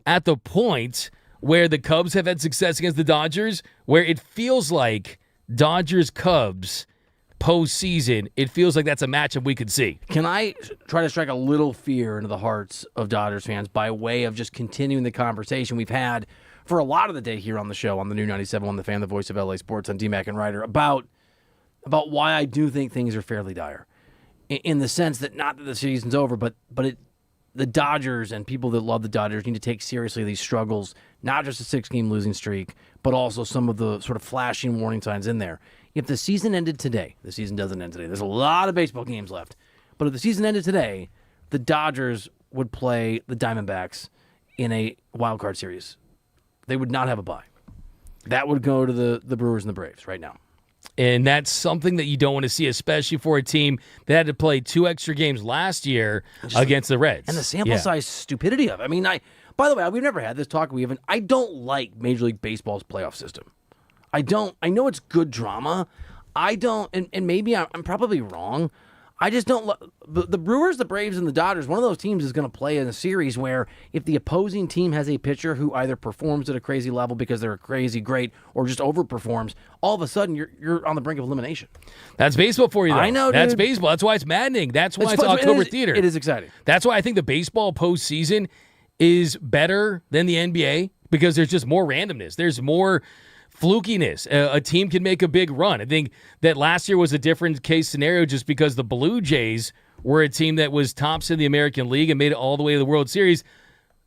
at the point where the Cubs have had success against the Dodgers, where it feels like Dodgers-Cubs postseason, it feels like that's a matchup we could see. Can I try to strike a little fear into the hearts of Dodgers fans by way of just continuing the conversation we've had for a lot of the day here on the show, on the new 97.1 The Fan, the voice of LA Sports, on DMAC and Reiter, about why I do think things are fairly dire. In the sense that not that the season's over, but the Dodgers and people that love the Dodgers need to take seriously these struggles, not just a 6-game losing streak, but also some of the sort of flashing warning signs in there. If the season ended today, the season doesn't end today. There's a lot of baseball games left. But if the season ended today, the Dodgers would play the Diamondbacks in a wild card series. They would not have a bye. That would go to the Brewers and the Braves right now. And that's something that you don't want to see, especially for a team that had to play 2 extra games last year against the Reds. And the sample size stupidity of it. By the way, we've never had this talk. I don't like Major League Baseball's playoff system. I don't. I know it's good drama. I don't, and maybe I'm probably wrong. I just don't. The Brewers, the Braves, and the Dodgers, one of those teams is going to play in a series where if the opposing team has a pitcher who either performs at a crazy level because they're crazy great or just overperforms, all of a sudden you're on the brink of elimination. That's baseball for you, though. I know, dude. That's baseball. That's why it's maddening. That's why it's October theater. It is exciting. That's why I think the baseball postseason is better than the NBA because there's just more randomness. There's more flukiness. A team can make a big run. I think that last year was a different case scenario just because the Blue Jays were a team that was tops in the American League and made it all the way to the World Series.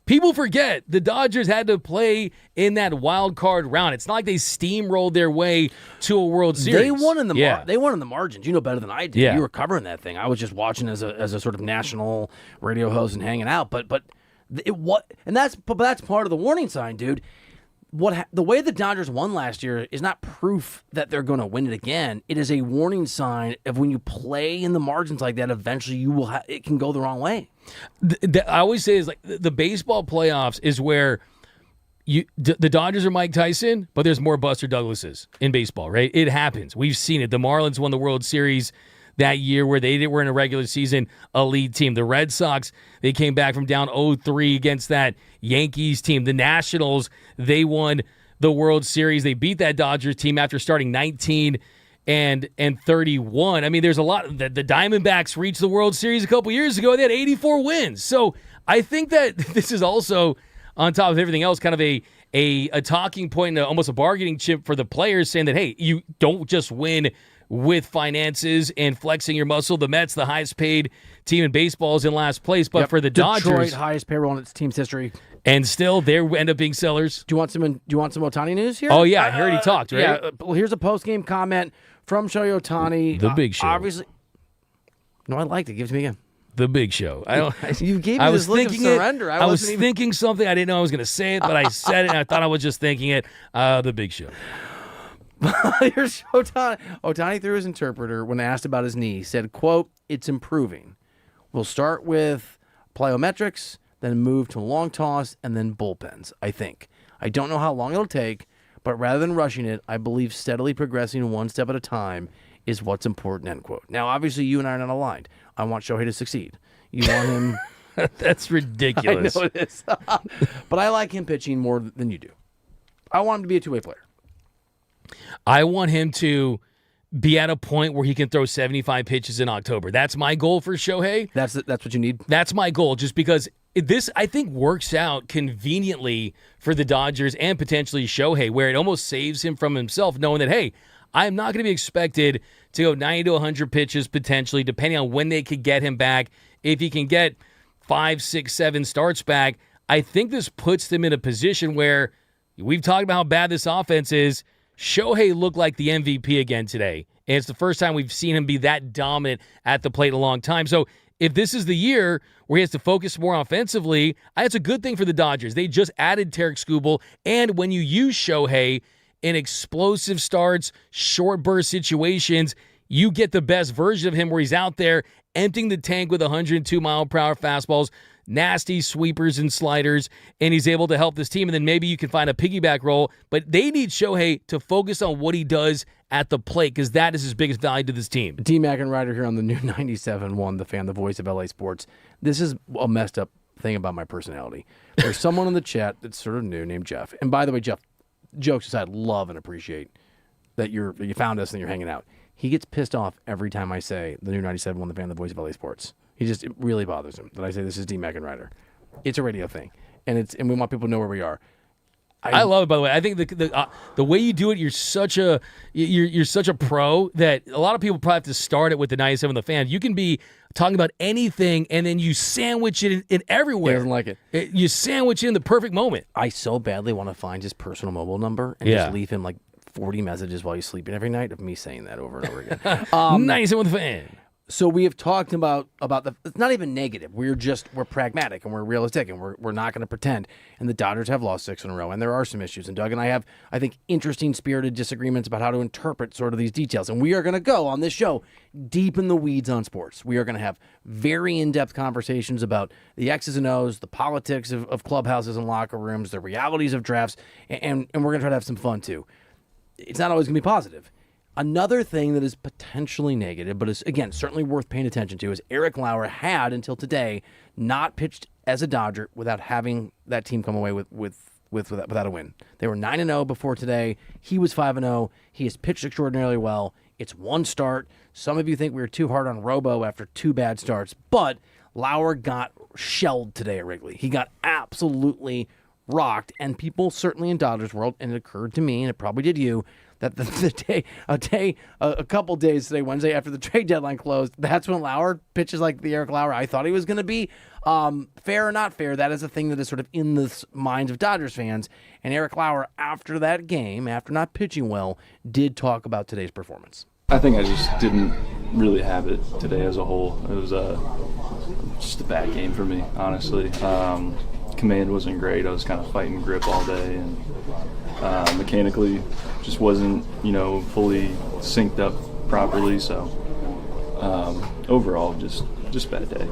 People forget the Dodgers had to play in that wild card round. It's not like they steamrolled their way to a World Series. They won in the they won in the margins. You know better than I did. Yeah. You were covering that thing. I was just watching as a sort of national radio host and hanging out. But that's part of the warning sign, dude. The way the Dodgers won last year is not proof that they're going to win it again. It is a warning sign of when you play in the margins like that, eventually it can go the wrong way. I always say is like the baseball playoffs is where the Dodgers are Mike Tyson, but there's more Buster Douglases in baseball, right? It happens. We've seen it. The Marlins won the World Series that year where they were in a regular season elite team. The Red Sox, they came back from down 0-3 against that Yankees team. The Nationals, they won the World Series. They beat that Dodgers team after starting 19 and 31. I mean, there's a lot. The Diamondbacks reached the World Series a couple years ago. They had 84 wins. So I think that this is also, on top of everything else, kind of a talking point and almost a bargaining chip for the players, saying that, hey, you don't just win with finances and flexing your muscle. The Mets, the highest paid team in baseball, is in last place. But for the Detroit, Dodgers, highest payroll in its team's history. And still, they end up being sellers. Do you want some Ohtani news here? Oh, yeah. I heard he talked, right? Yeah. Well, here's a post-game comment from Shohei Ohtani. The Big Show. Obviously. No, I liked it. Give it to me again. The Big Show. You gave me this look of surrender. I was thinking something. I didn't know I was going to say it, but I said it, and I thought I was just thinking it. The Big Show. Here's Ohtani. Ohtani, through his interpreter, when asked about his knee, said, quote, "It's improving. We'll start with plyometrics, then move to long toss, and then bullpens, I think." I don't know how long it'll take, but rather than rushing it, I believe steadily progressing one step at a time is what's important, end quote. Now, obviously, you and I are not aligned. I want Shohei to succeed. You want him... That's ridiculous. I know it is. But I like him pitching more than you do. I want him to be a two-way player. I want him to be at a point where he can throw 75 pitches in October. That's my goal for Shohei. That's what you need? That's my goal, just because this, I think, works out conveniently for the Dodgers and potentially Shohei, where it almost saves him from himself, knowing that, hey, I'm not going to be expected to go 90 to 100 pitches potentially, depending on when they could get him back. If he can get 5, 6, 7 starts back, I think this puts them in a position where we've talked about how bad this offense is. Shohei looked like the MVP again today, and it's the first time we've seen him be that dominant at the plate in a long time. So if this is the year where he has to focus more offensively, that's a good thing for the Dodgers. They just added Tarek Skubal, and when you use Shohei in explosive starts, short burst situations, you get the best version of him where he's out there emptying the tank with 102-mile-per-hour fastballs, nasty sweepers and sliders, and he's able to help this team. And then maybe you can find a piggyback role. But they need Shohei to focus on what he does at the plate, because that is his biggest value to this team. D-Mac and Reiter here on the new 97.1, The Fan, the voice of LA sports. This is a messed up thing about my personality. There's someone in the chat that's sort of new named Jeff. And by the way, Jeff, jokes aside, love and appreciate that you found us and you're hanging out. He gets pissed off every time I say the new 97.1, The Fan, the voice of LA sports. It really bothers him that I say this is D-Mac and Reiter. It's a radio thing, and we want people to know where we are. I love it, by the way. I think the way you do it, you're such a pro that a lot of people probably have to start it with the 97 The Fan. You can be talking about anything, and then you sandwich it in everywhere. He doesn't like it. You sandwich it in the perfect moment. I so badly want to find his personal mobile number and just leave him like 40 messages while he's sleeping every night of me saying that over and over again. 97 The Fan. So we have talked about it's not even negative. We're pragmatic and we're realistic and we're not going to pretend. And the Dodgers have lost 6 in a row, and there are some issues. And Doug and I have, I think, interesting spirited disagreements about how to interpret sort of these details. And we are going to go on this show deep in the weeds on sports. We are going to have very in-depth conversations about the X's and O's, the politics of clubhouses and locker rooms, the realities of drafts, and we're going to try to have some fun too. It's not always going to be positive. Another thing that is potentially negative, but is, again, certainly worth paying attention to, is Eric Lauer had, until today, not pitched as a Dodger without having that team come away without a win. They were 9-0 before today. He was 5-0. He has pitched extraordinarily well. It's one start. Some of you think we were too hard on Robo after 2 bad starts, but Lauer got shelled today at Wrigley. He got absolutely rocked, and people certainly in Dodgers world, and it occurred to me, and it probably did you, that a couple days today, Wednesday, after the trade deadline closed, that's when Lauer pitches like the Eric Lauer I thought he was going to be. Fair or not fair, that is a thing that is sort of in the minds of Dodgers fans. And Eric Lauer, after that game, after not pitching well, did talk about today's performance. I think I just didn't really have it today as a whole. It was just a bad game for me, honestly. Command wasn't great. I was kind of fighting grip all day, and mechanically just wasn't, fully synced up properly. So overall, just bad day.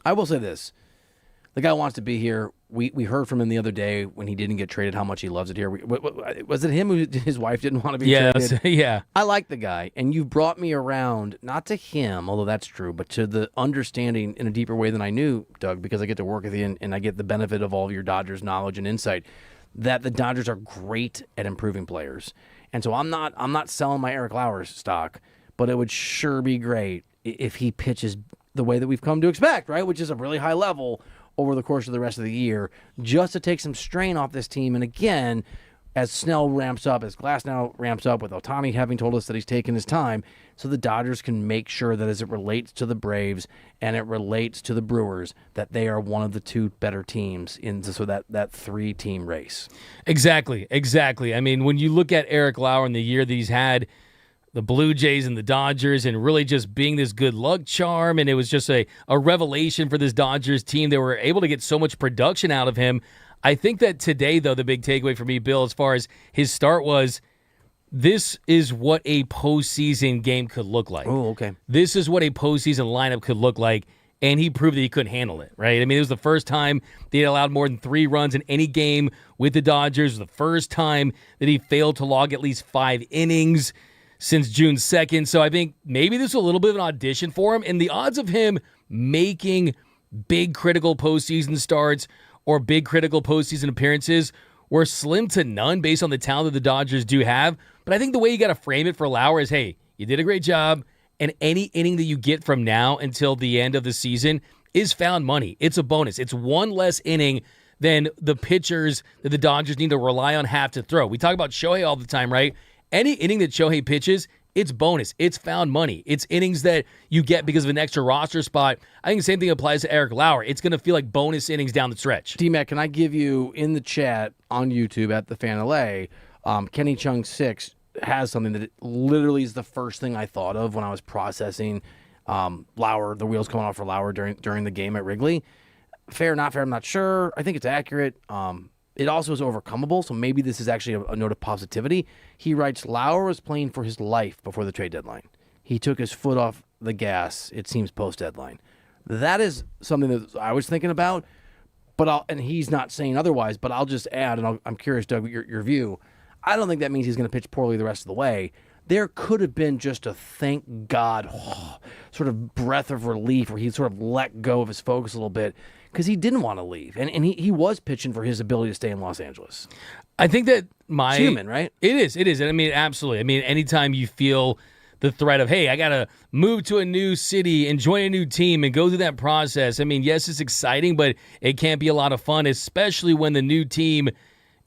I will say this. The guy wants to be here. We heard from him the other day when he didn't get traded how much he loves it here. Was it him who his wife didn't want to be traded? Yeah. I like the guy, and you've brought me around, not to him, although that's true, but to the understanding in a deeper way than I knew, Doug, because I get to work with you and I get the benefit of all of your Dodgers knowledge and insight, that the Dodgers are great at improving players. And so I'm not selling my Eric Lauer stock, but it would sure be great if he pitches the way that we've come to expect, right, which is a really high level over the course of the rest of the year, just to take some strain off this team. And again, as Snell ramps up, as Glasnow ramps up, with Ohtani having told us that he's taken his time, so the Dodgers can make sure that as it relates to the Braves and it relates to the Brewers, that they are one of the 2 better teams in that 3-team race. Exactly. I mean, when you look at Eric Lauer in the year that he's had, the Blue Jays and the Dodgers, and really just being this good luck charm, and it was just a revelation for this Dodgers team. They were able to get so much production out of him. I think that today, though, the big takeaway for me, Bill, as far as his start was, this is what a postseason game could look like. Oh, okay. This is what a postseason lineup could look like, and he proved that he couldn't handle it, right? I mean, it was the first time they had allowed more than 3 runs in any game with the Dodgers. The first time that he failed to log at least 5 innings since June 2nd. So I think maybe this is a little bit of an audition for him. And the odds of him making big critical postseason starts or big critical postseason appearances were slim to none based on the talent that the Dodgers do have. But I think the way you got to frame it for Lauer is, hey, you did a great job, and any inning that you get from now until the end of the season is found money. It's a bonus. It's one less inning than the pitchers that the Dodgers need to rely on have to throw. We talk about Shohei all the time, right? Any inning that Shohei pitches, it's bonus. It's found money. It's innings that you get because of an extra roster spot. I think the same thing applies to Eric Lauer. It's going to feel like bonus innings down the stretch. D-Mac, can I give you in the chat on YouTube at the Fan LA, Kenny Chung 6 has something that literally is the first thing I thought of when I was processing Lauer, the wheels coming off for Lauer during the game at Wrigley. Fair, not fair, I'm not sure. I think it's accurate. It also is overcomable, so maybe this is actually a note of positivity. He writes, Lauer was playing for his life before the trade deadline. He took his foot off the gas, it seems, post-deadline. That is something that I was thinking about, and he's not saying otherwise, but I'll just add, and I'm curious, Doug, your view. I don't think that means he's going to pitch poorly the rest of the way. There could have been just a thank God sort of breath of relief where he sort of let go of his focus a little bit because he didn't want to leave. And he was pitching for his ability to stay in Los Angeles. I think that it's human, right? It is. I mean, absolutely. I mean, anytime you feel the threat of, hey, I got to move to a new city and join a new team and go through that process. I mean, yes, it's exciting, but it can't be a lot of fun, especially when the new team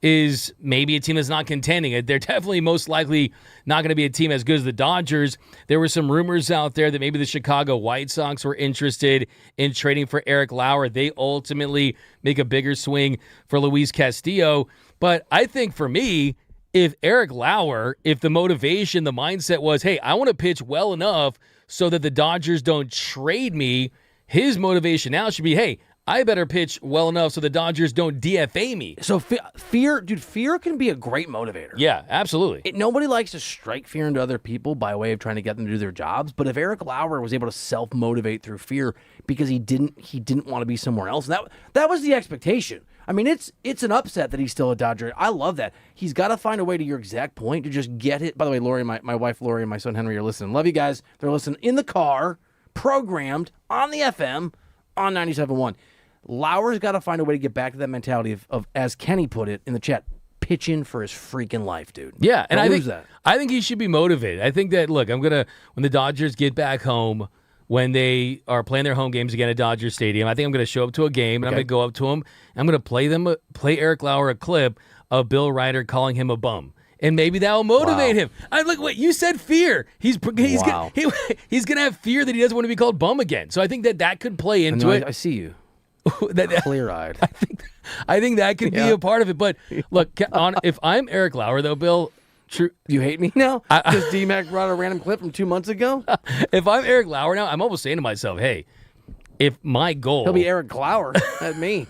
is maybe a team that's not contending. They're definitely most likely not going to be a team as good as the Dodgers. There were some rumors out there that maybe the Chicago White Sox were interested in trading for Eric Lauer. They ultimately make a bigger swing for Luis Castillo. But I think for me, if Eric Lauer, if the motivation, the mindset was, hey, I want to pitch well enough so that the Dodgers don't trade me, his motivation now should be, hey, I better pitch well enough so the Dodgers don't DFA me. So fear can be a great motivator. Yeah, absolutely. Nobody likes to strike fear into other people by way of trying to get them to do their jobs. But if Eric Lauer was able to self-motivate through fear because he didn't want to be somewhere else, and that was the expectation. I mean, it's an upset that he's still a Dodger. I love that. He's got to find a way, to your exact point, to just get it. By the way, Lori, my wife Lori and my son Henry are listening. Love you guys. They're listening in the car, programmed on the FM on 97.1. Lauer's got to find a way to get back to that mentality of, as Kenny put it in the chat, pitching for his freaking life, dude. Yeah, and that. I think he should be motivated. I think that, look, when the Dodgers get back home, when they are playing their home games again at Dodger Stadium, I think I'm going to show up to a game, and I'm going to go up to him, and I'm going to play Eric Lauer a clip of Bill Reiter calling him a bum. And maybe that will motivate him. Wait, you said fear. He's gonna have fear that he doesn't want to be called bum again. So I think that could play into it. I see you. Clear-eyed. I think that could be a part of it. But look, if I'm Eric Lauer, though, Bill, you hate me now? Because D-Mac brought a random clip from 2 months ago? If I'm Eric Lauer now, I'm almost saying to myself, hey, if my goal... He'll be Eric Lauer at me.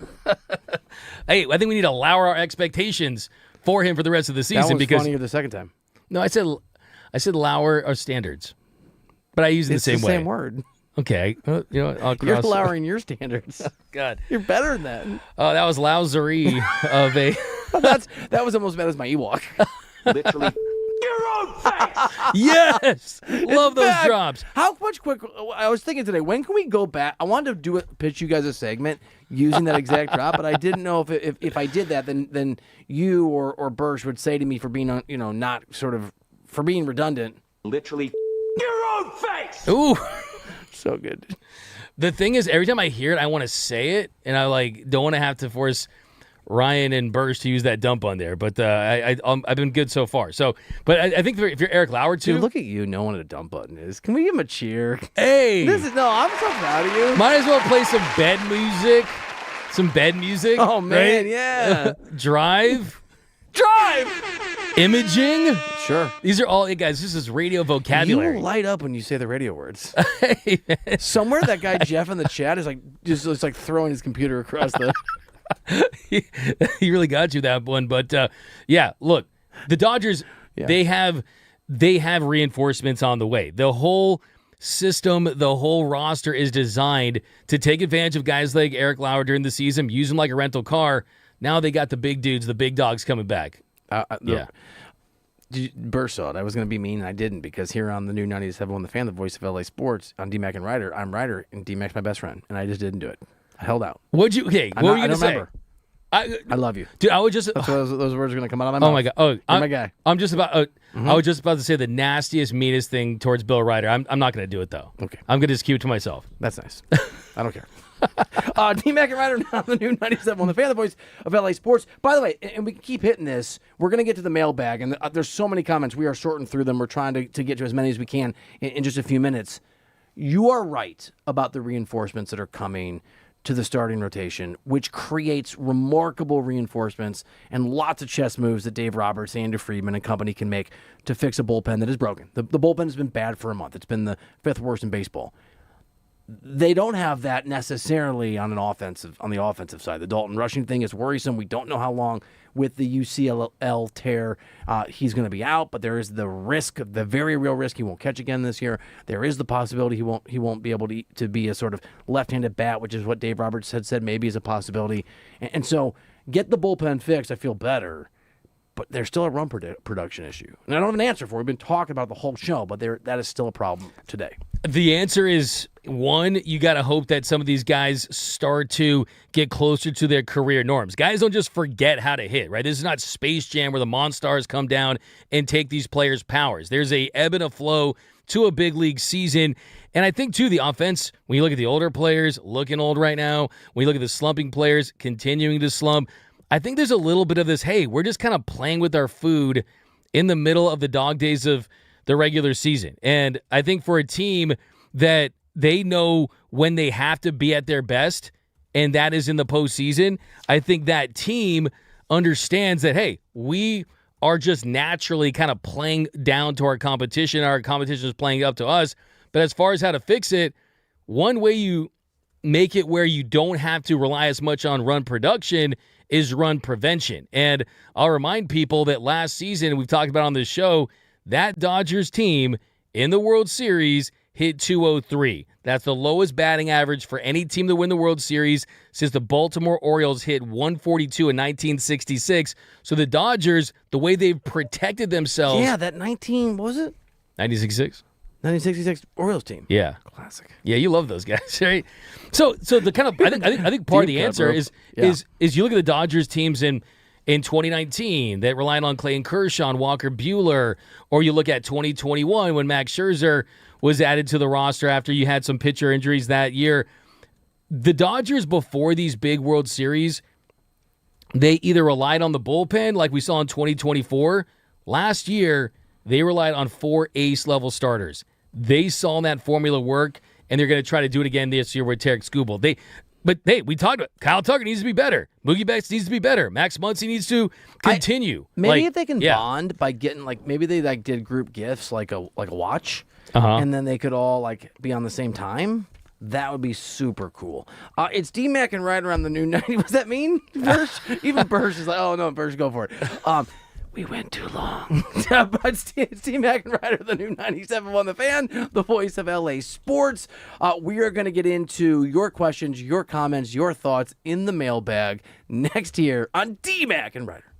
Hey, I think we need to lower our expectations for him for the rest of the season. That was funnier the second time. No, I said lower our standards. But I use it the same way. It's the same word. Okay. You're lowering your standards. God. You're better than that. Oh, that was lousery of a... That was almost as bad as my Ewok. Literally. Your own face! Yes! Love those drops. How much quicker... I was thinking today, when can we go back? I wanted to pitch you guys a segment using that exact drop, but I didn't know if I did that, then you or Bursch would say to me for being, not sort of... for being redundant. Literally. Your own face! Ooh. So good. The thing is, every time I hear it, I want to say it, and I don't want to have to force Ryan and Bursch to use that dump on there. But I've been good so far. So, but I think if you're Eric Lauer too, dude, look at you knowing what a dump button is. Can we give him a cheer? Hey, I'm so proud of you. Might as well play some bed music. Some bed music. Oh man, right? yeah. Drive. Imaging. Sure. These are all, guys, this is radio vocabulary. You light up when you say the radio words. Hey, somewhere that guy Jeff in the chat is just throwing his computer across the... He really got you that one. But, look, the Dodgers, they have reinforcements on the way. The whole system, the whole roster is designed to take advantage of guys like Eric Lauer during the season, use him like a rental car. now they got the big dudes, the big dogs coming back. Yeah. Burst saw it. I was going to be mean, and I didn't, because here on the new 97.1 The Fan, the voice of LA Sports, on D-Mac and Reiter, I'm Reiter, and D-Mac's my best friend, and I just didn't do it. I held out. What were you going to say? I love you. Dude, I was just... those words are going to come out of my mouth. Oh, my God. Oh, You're my guy. I'm just about... I was just about to say the nastiest, meanest thing towards Bill Reiter. I'm not going to do it, though. Okay. I'm going to just keep it to myself. That's nice. I don't care. D-Mac and Reiter now on the new 97.1 The Fan, the voice of LA Sports. By the way, and we can keep hitting this, we're going to get to the mailbag, and there's so many comments. We are sorting through them. We're trying to get to as many as we can in just a few minutes. You are right about the reinforcements that are coming to the starting rotation, which creates remarkable reinforcements and lots of chess moves that Dave Roberts, Andrew Friedman, and company can make to fix a bullpen that is broken. The bullpen has been bad for a month. It's been the 5th worst in baseball. They don't have that necessarily on the offensive side. The Dalton rushing thing is worrisome. We don't know how long with the UCL tear he's going to be out, but there is the risk, the very real risk, he won't catch again this year. There is the possibility he won't be able to be a sort of left-handed bat, which is what Dave Roberts had said maybe is a possibility. And so get the bullpen fixed, I feel better. But there's still a run production issue. And I don't have an answer for it. We've been talking about the whole show, but that is still a problem today. The answer is, one, you got to hope that some of these guys start to get closer to their career norms. Guys don't just forget how to hit, right? This is not Space Jam where the Monstars come down and take these players' powers. There's a ebb and a flow to a big league season. And I think, too, the offense, when you look at the older players looking old right now, when you look at the slumping players continuing to slump, I think there's a little bit of this, hey, we're just kind of playing with our food in the middle of the dog days of the regular season. And I think for a team that they know when they have to be at their best, and that is in the postseason, I think that team understands that, hey, we are just naturally kind of playing down to our competition. Our competition is playing up to us. But as far as how to fix it, one way you make it where you don't have to rely as much on run production is run prevention. And I'll remind people that last season, we've talked about on this show, that Dodgers team in the World Series hit 203. That's the lowest batting average for any team to win the World Series since the Baltimore Orioles hit 142 in 1966. So the Dodgers, the way they've protected themselves... Yeah, that 1966? 1966 Orioles team. Yeah. Classic. Yeah, you love those guys, right? So the kind of I think part of the answer is you look at the Dodgers teams in 2019 that relied on Clayton Kershaw, Walker Buehler, or you look at 2021 when Max Scherzer was added to the roster after you had some pitcher injuries that year. The Dodgers before these big World Series, they either relied on the bullpen like we saw in 2024. Last year, they relied on 4 ace-level starters. They saw that formula work, and they're going to try to do it again this year with Tarek Skubal. But hey, we talked about Kyle Tucker needs to be better. Mookie Betts needs to be better. Max Muncy needs to continue. Maybe if they can bond by getting maybe they did group gifts like a watch, and then they could all be on the same time. That would be super cool. It's D-Mac and Reiter on the new 90. Was that mean, Bursch? Even Bursch is like, oh no, Bursch, go for it. We went too long. But it's D-Mac and Reiter, the new 97.1 The Fan, the voice of LA Sports. We are going to get into your questions, your comments, your thoughts in the mailbag next here on D-Mac and Reiter.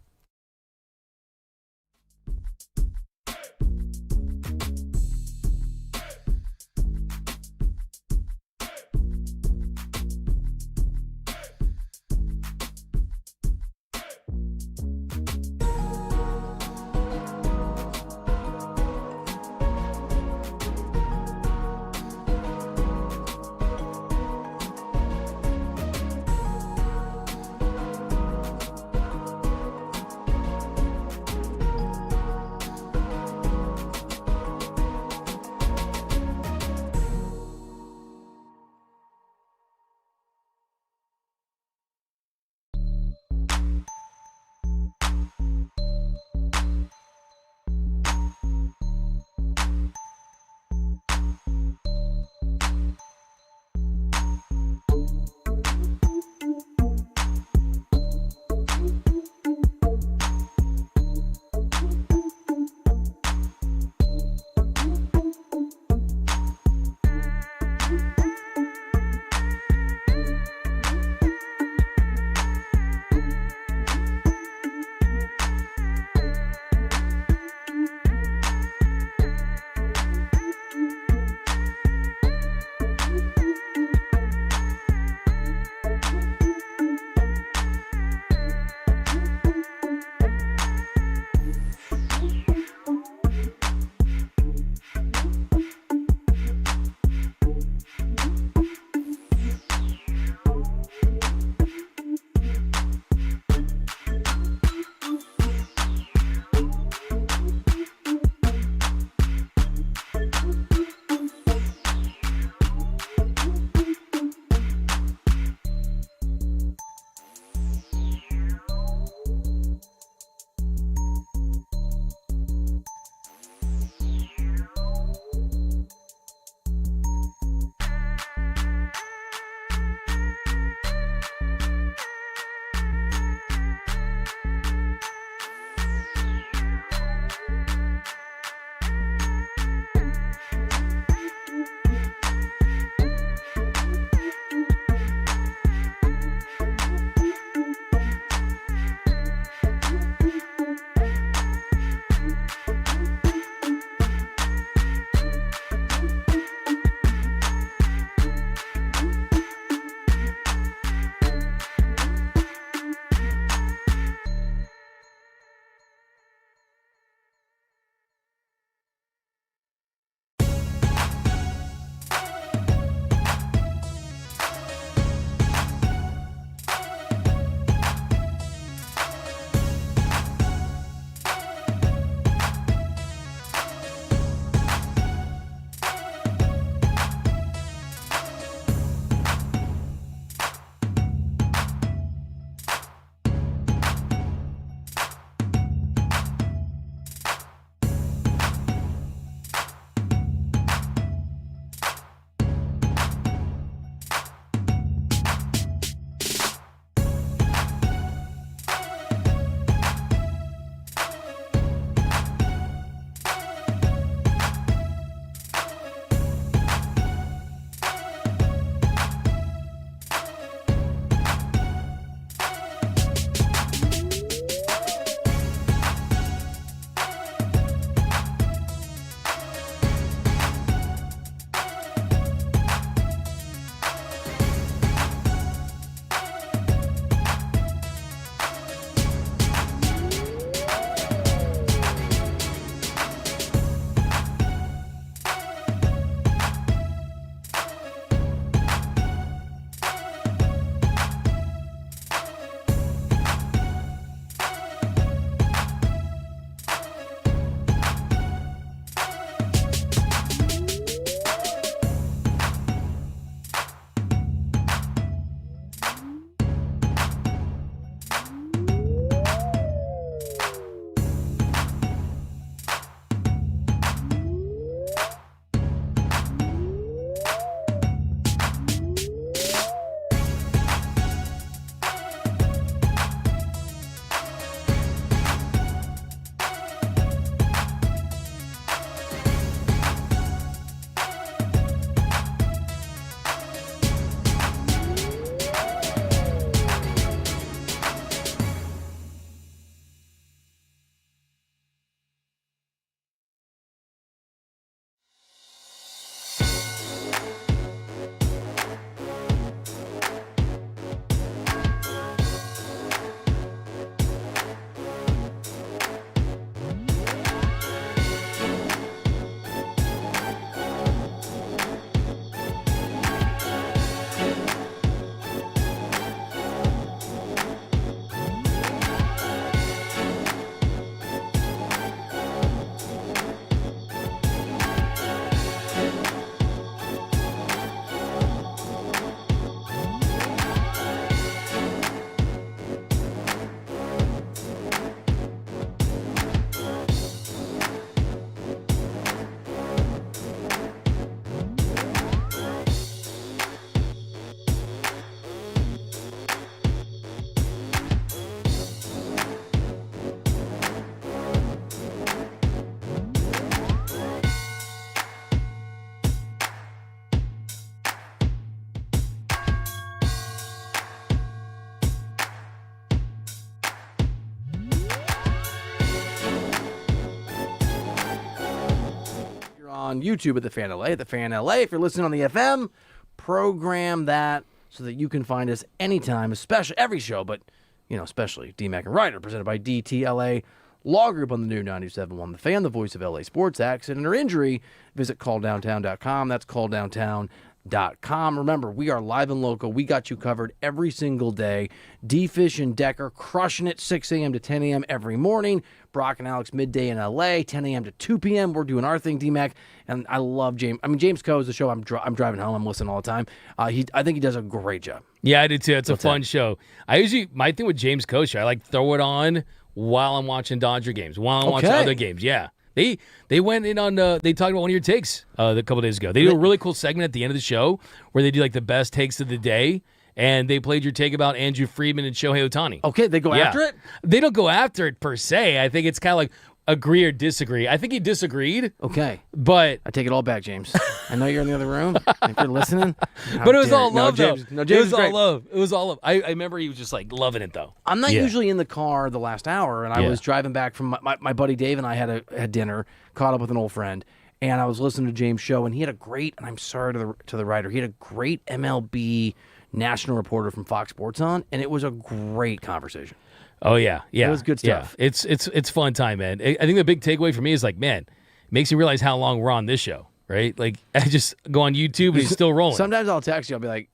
on YouTube at the Fan LA. At the Fan LA, if you're listening on the FM, program that so that you can find us anytime, especially every show, but especially DMAC and Reiter, presented by DTLA Law Group on the new 97.1 The Fan, the voice of LA sports. Accident or injury, visit calldowntown.com. That's calldowntown.com. Remember, we are live and local. We got you covered every single day. D-Fish and Decker crushing it 6 a.m. to 10 a.m. every morning. Brock and Alex midday in LA, 10 a.m. to 2 p.m. We're doing our thing, DMAC, and I love James. James Coe is the show I'm driving home. I'm listening all the time. I think he does a great job. Yeah, I do too. It's a fun show. My thing with James Coe, I like throw it on while I'm watching Dodger games, while I'm watching other games. Yeah. They went in on they talked about one of your takes a couple days ago. They do a really cool segment at the end of the show where they do like the best takes of the day, and they played your take about Andrew Friedman and Shohei Ohtani. Okay, they go after it? They don't go after it per se. I think it's kind of like agree or disagree. I think he disagreed. Okay. But I take it all back, James. I know you're in the other room. If you're listening. But it was all love, though. No, James it was all love. It was all love. I remember he was just like loving it, though. I'm not usually in the car the last hour, and I was driving back from my buddy Dave and I had dinner, caught up with an old friend, and I was listening to James' show, and he had a great, and I'm sorry to the writer, he had a great MLB national reporter from Fox Sports on, and it was a great conversation. Oh, yeah. It was good stuff. Yeah. It's fun time, man. I think the big takeaway for me is like, man, it makes you realize how long we're on this show, right? Like, I just go on YouTube and he's still rolling. Sometimes I'll text you. I'll be like,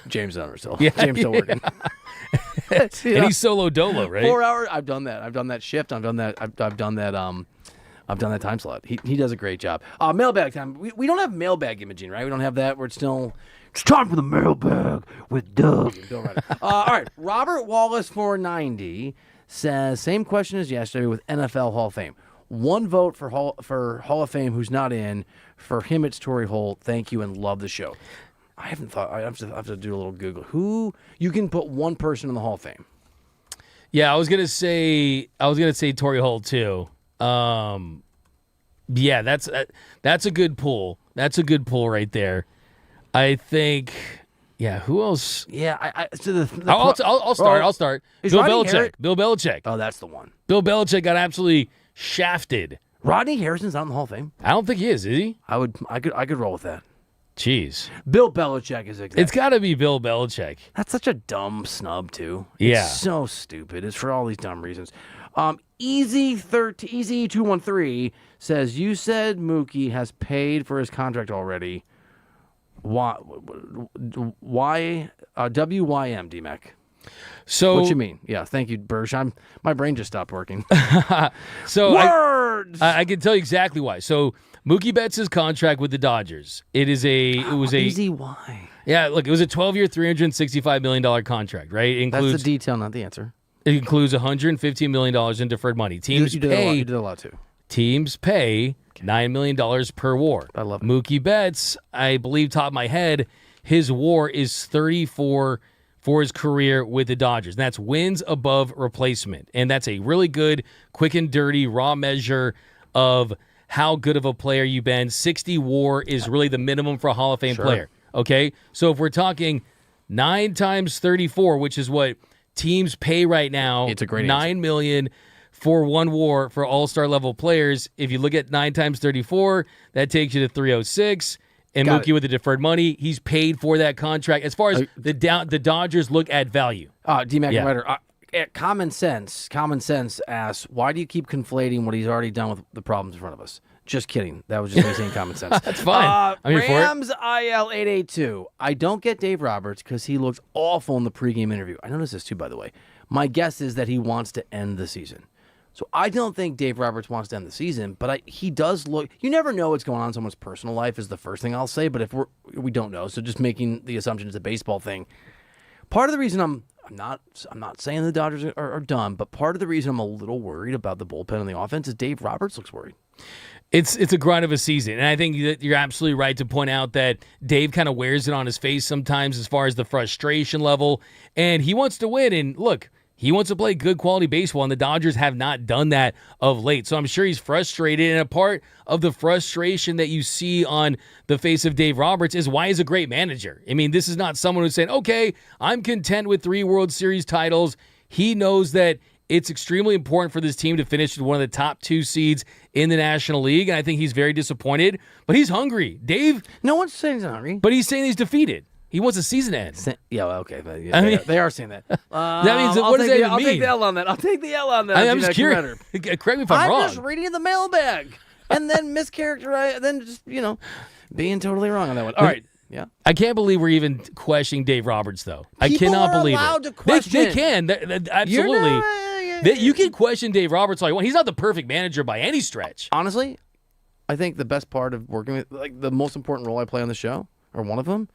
James on still. James still working. And he's solo dolo, right? 4 hours. I've done that. I've done that shift. I've done that time slot. He does a great job. Mailbag time. We don't have mailbag imaging, right? We don't have that. It's time for the mailbag with Doug and Bill Reiter. All right. Robert Wallace 490 says, same question as yesterday with NFL Hall of Fame. One vote for Hall of Fame who's not in. For him, it's Torrey Holt. Thank you and love the show. I haven't thought. I have to do a little Google. Who you can put one person in the Hall of Fame? Yeah, I was gonna say Torrey Holt too. Yeah, that's a good pull. That's a good pull right there. I think. Yeah, who else? Yeah, I'll start. Bill Belichick. Bill Belichick. Oh, that's the one. Bill Belichick got absolutely shafted. Rodney Harrison's not in the Hall of Fame. I don't think he is he? I could roll with that. Jeez. Bill Belichick is exactly. It's got to be Bill Belichick. That's such a dumb snub too. Yeah. It's so stupid. It's for all these dumb reasons. Easy213 says, you said Mookie has paid for his contract already. Why WYM, DMAC? So what you mean? Yeah, thank you, Bursch. My brain just stopped working. So words. I can tell you exactly why. So Mookie Betts' contract with the Dodgers. It was easy. Why? Yeah, look, it was a 12-year, $365 million contract, right? That's the detail, not the answer. It includes $115 million in deferred money. You did a lot too. Teams pay $9 million per WAR. I love it. Mookie Betts, I believe, top of my head, his WAR is 34 for his career with the Dodgers. And that's wins above replacement. And that's a really good, quick and dirty, raw measure of how good of a player you've been. 60 WAR is really the minimum for a Hall of Fame player. Okay? So if we're talking 9 times 34, which is what teams pay right now, it's a great $9 million for one WAR for all-star level players. If you look at 9 times 34, that takes you to 306. And Mookie with the deferred money, he's paid for that contract. As far as the Dodgers look at value. D-Mac Reiter, common sense asks, why do you keep conflating what he's already done with the problems in front of us? Just kidding. That was just me saying common sense. That's fine. I'm here for it. Rams IL882. I don't get Dave Roberts because he looks awful in the pregame interview. I noticed this too, by the way. My guess is that he wants to end the season. So I don't think Dave Roberts wants to end the season, but he does look. You never know what's going on in someone's personal life is the first thing I'll say. But if we don't know, so just making the assumption it's a baseball thing. Part of the reason I'm not saying the Dodgers are done, but part of the reason I'm a little worried about the bullpen and the offense is Dave Roberts looks worried. It's a grind of a season, and I think that you're absolutely right to point out that Dave kind of wears it on his face sometimes as far as the frustration level, and he wants to win. And look. He wants to play good quality baseball, and the Dodgers have not done that of late. So I'm sure he's frustrated, and a part of the frustration that you see on the face of Dave Roberts is why he's a great manager. I mean, this is not someone who's saying, okay, I'm content with 3 World Series titles. He knows that it's extremely important for this team to finish with one of the top 2 seeds in the National League, and I think he's very disappointed. But he's hungry. Dave? No one's saying he's hungry. But he's saying he's defeated. He wants a season end. Yeah, well, okay. But yeah, they are saying that. That means, what does that even I'll mean? take the L on that. I'll take the L on that. I'm just curious. Correct me if I'm wrong. I'm just reading the mailbag and then mischaracterize, then just, being totally wrong on that one. All right. Yeah. I can't believe we're even questioning Dave Roberts, though. I People cannot are believe allowed it. to question. They can. Absolutely. You can question Dave Roberts all you want. He's not the perfect manager by any stretch. Honestly, I think the best part of working with, the most important role I play on the show, or one of them,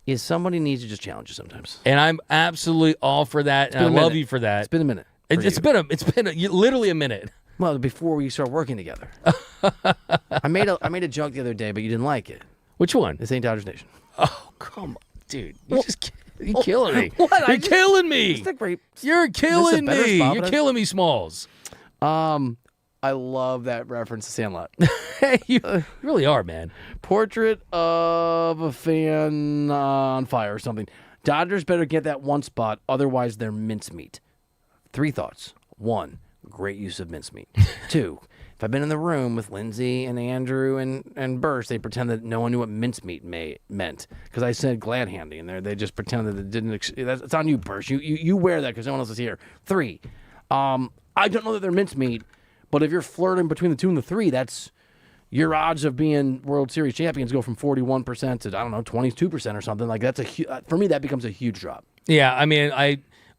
is somebody needs to just challenge you sometimes. And I'm absolutely all for that, and I love you for that. It's been a minute. It's been literally a minute. Well, before we start working together. I made a joke the other day, but you didn't like it. Which one? The St. Dodgers Nation. Oh, come on, dude. You're killing me. What? You're killing me. You're killing better me. spot, You're but killing me, Smalls. I love that reference to Sandlot. You really are, man. Portrait of a fan on fire or something. Dodgers better get that one spot, otherwise they're mincemeat. 3 thoughts. 1, great use of mincemeat. 2, if I've been in the room with Lindsay and Andrew and Burst, they pretend that no one knew what mincemeat meant because I said glad handy, and they just pretend that it didn't. It's on you, Burst. You wear that because no one else is here. 3, I don't know that they're mincemeat, but if you're flirting between the 2 and the 3, that's your odds of being World Series champions go from 41% to 22% or something. Like that's for me that becomes a huge drop. Yeah, I mean,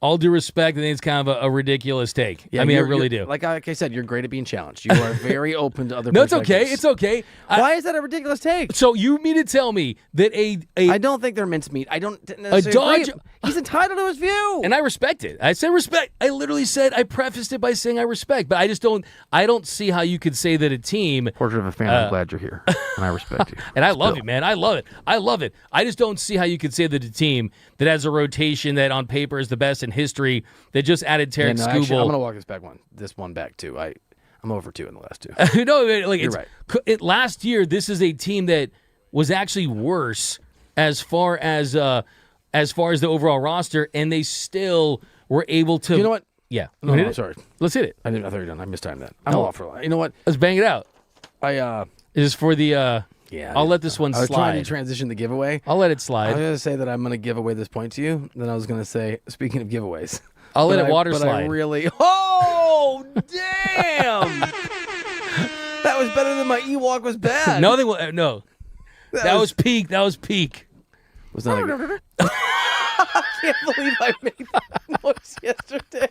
all due respect, I think it's kind of a ridiculous take. Yeah, I mean, I really do. Like I said, you're great at being challenged. You are very open to other No, it's perspectives. okay. It's okay. Why is that a ridiculous take? So you mean to tell me that I don't think they're mincemeat. I don't necessarily agree. He's entitled to his view. And I respect it. I said respect. I literally said, I prefaced it by saying I respect, but I don't see how you could say that a team. Portrait of a fan, I'm glad you're here. And I respect you. And I love you, man. I love it. I love it. I just don't see how you could say that a team that has a rotation that on paper is the best in history that just added Tarek Skubal. Actually, I'm going to walk this one back too. I'm over 2 in the last 2. No, like you're right. Last year, this is a team that was actually worse as far as the overall roster, and they still were able to. You know what? Yeah. No, sorry. Let's hit it. I thought you were done. I mistimed that. I'm off for a lot. You know what? Let's bang it out. Is for the. Yeah. I'll let this one slide. I was trying to transition the giveaway. I'll let it slide. I was going to say that I'm going to give away this point to you. Then I was going to say, speaking of giveaways. I'll let it water slide. I really. Oh, damn! That was better than my Ewok was bad. No. That was peak. Was not a good. I can't believe I made that noise yesterday.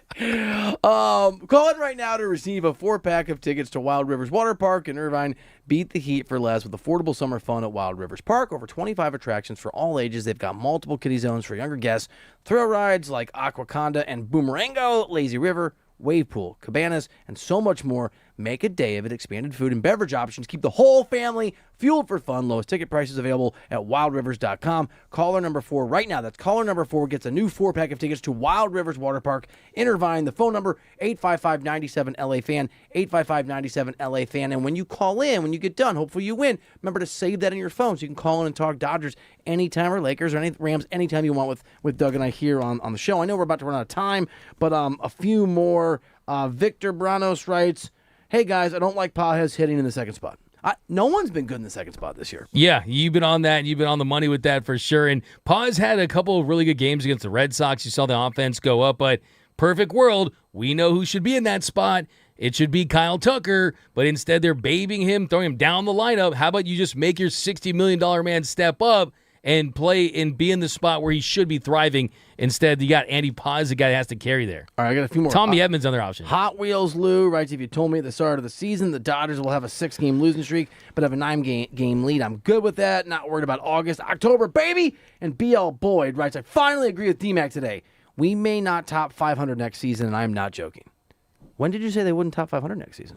Call in right now to receive a 4-pack of tickets to Wild Rivers Water Park in Irvine. Beat the heat for less with affordable summer fun at Wild Rivers Park. Over 25 attractions for all ages. They've got multiple kiddie zones for younger guests. Thrill rides like Aquaconda and Boomerango, Lazy River, wave pool, cabanas, and so much more. Make a day of it. Expanded food and beverage options. Keep the whole family fueled for fun. Lowest ticket prices available at wildrivers.com. Caller number 4 right now. That's caller number 4 gets a new 4-pack of tickets to Wild Rivers Water Park in Irvine. The phone number, 855-97-LA-FAN, 855-97-LA-FAN. And when you call in, when you get done, hopefully you win, remember to save that in your phone so you can call in and talk Dodgers anytime or Lakers or any Rams anytime you want with Doug and I here on the show. I know we're about to run out of time, but a few more. Victor Branos writes, hey guys, I don't like Pages hitting in the second spot. No one's been good in the second spot this year. Yeah, you've been on that, and you've been on the money with that for sure. And Pages had a couple of really good games against the Red Sox. You saw the offense go up, but perfect world, we know who should be in that spot. It should be Kyle Tucker, but instead they're babying him, throwing him down the lineup. How about you just make your $60 million man step up and play and be in the spot where he should be thriving? Instead, you got Andy Paz, the guy that has to carry there. All right, I got a few more. Tommy Edmonds, other option. Hot Wheels Lou writes, if you told me at the start of the season the Dodgers will have a 6-game losing streak but have a 9-game lead, I'm good with that. Not worried about August, October, baby. And BL Boyd writes, I finally agree with D-Mac today. We may not top 500 next season, and I'm not joking. When did you say they wouldn't top 500 next season?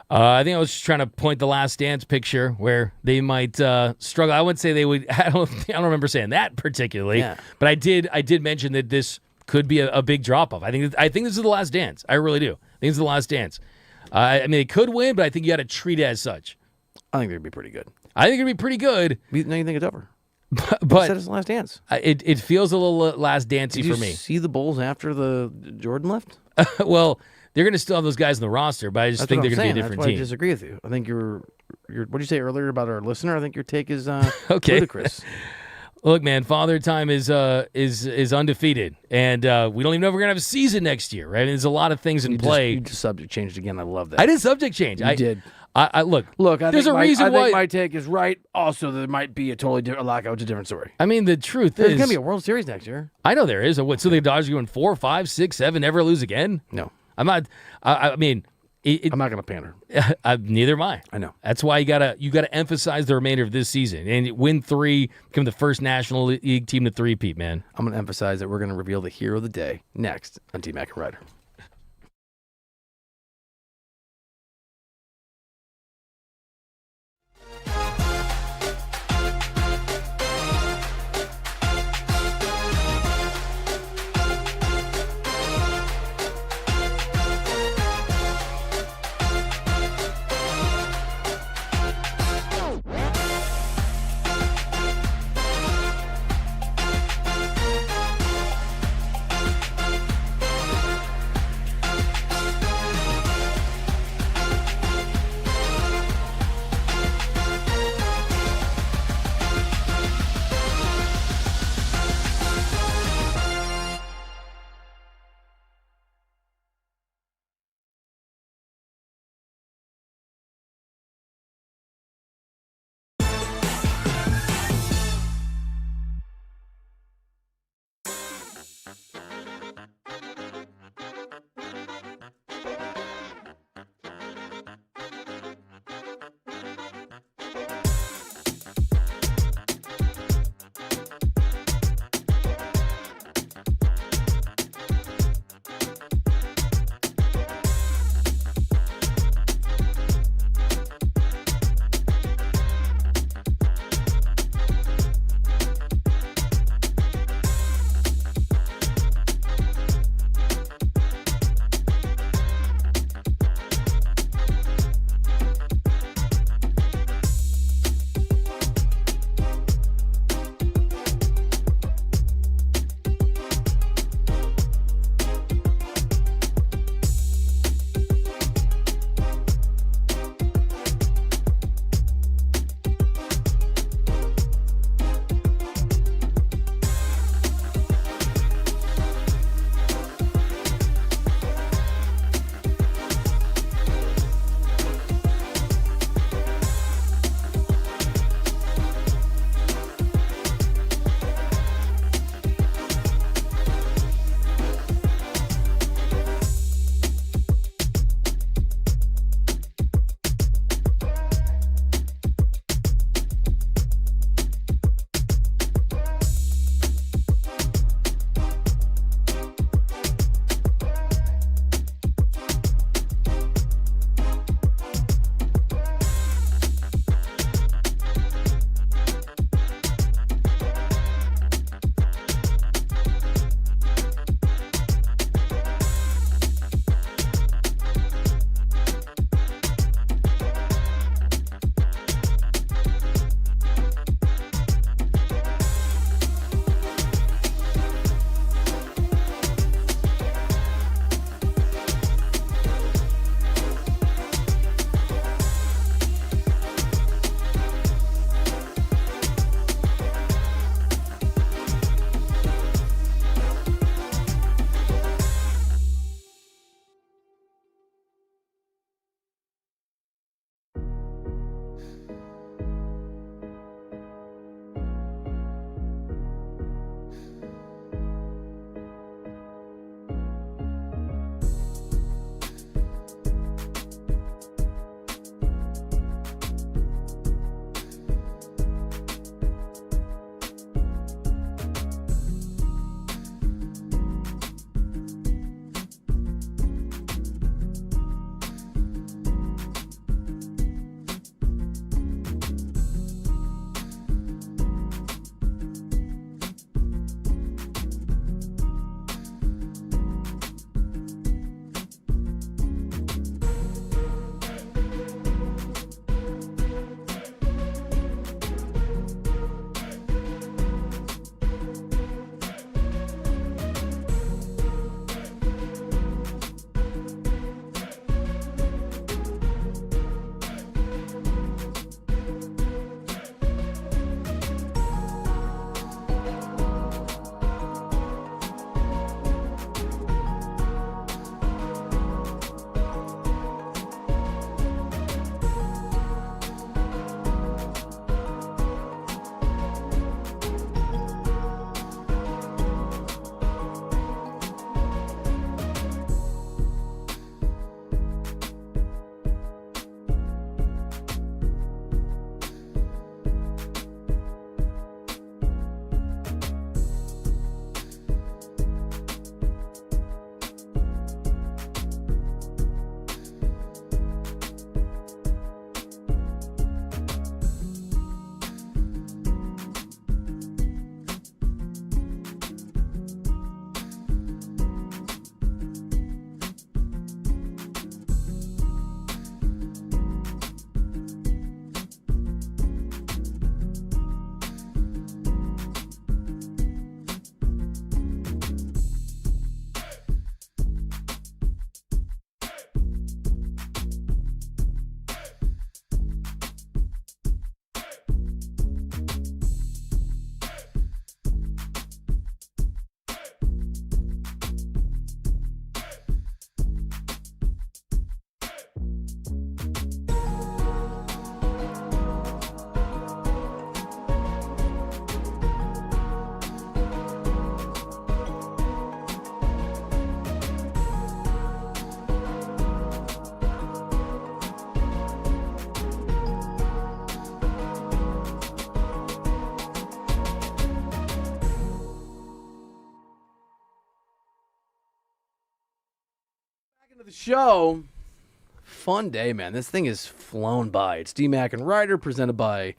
I think I was just trying to point the Last Dance picture where they might struggle. I wouldn't say they would. I don't remember saying that particularly, but I did mention that this could be a big drop off. I think this is the Last Dance. I really do. I think this is the Last Dance. I mean, they could win, but I think you got to treat it as such. I think they'd be pretty good. I think it'd be pretty good. No, you think it's over? But said it's the last dance. It feels a little last dancey Did you for me. see the Bulls after the Jordan left? Well, they're going to still have those guys in the roster, but I just think they're going to be a different That's why team. I disagree with you. I think your what did you say earlier about our listener? I think your take is Okay. ludicrous. Look, man, Father Time is undefeated, and we don't even know if we're gonna have a season next year, right? There's a lot of things in play. You just subject changed again. I love that. I did subject change. You did. I look. I there's think a reason I why. think my take is right. Also, there might be a totally different lockout, a different story. I mean, the truth There's is, gonna be a World Series next year. I know there is. What? So the Dodgers are going 4, 5, 6, 7, never lose again? No, I'm not. I mean, I'm not gonna pander. Neither am I. I know. That's why you gotta emphasize the remainder of this season and win 3, become the first National League team to 3-peat, man. I'm gonna emphasize that we're gonna reveal the hero of the day next on T-Mac and Reiter. The show, fun day, man. This thing is flown by. It's DMAC and Reiter, presented by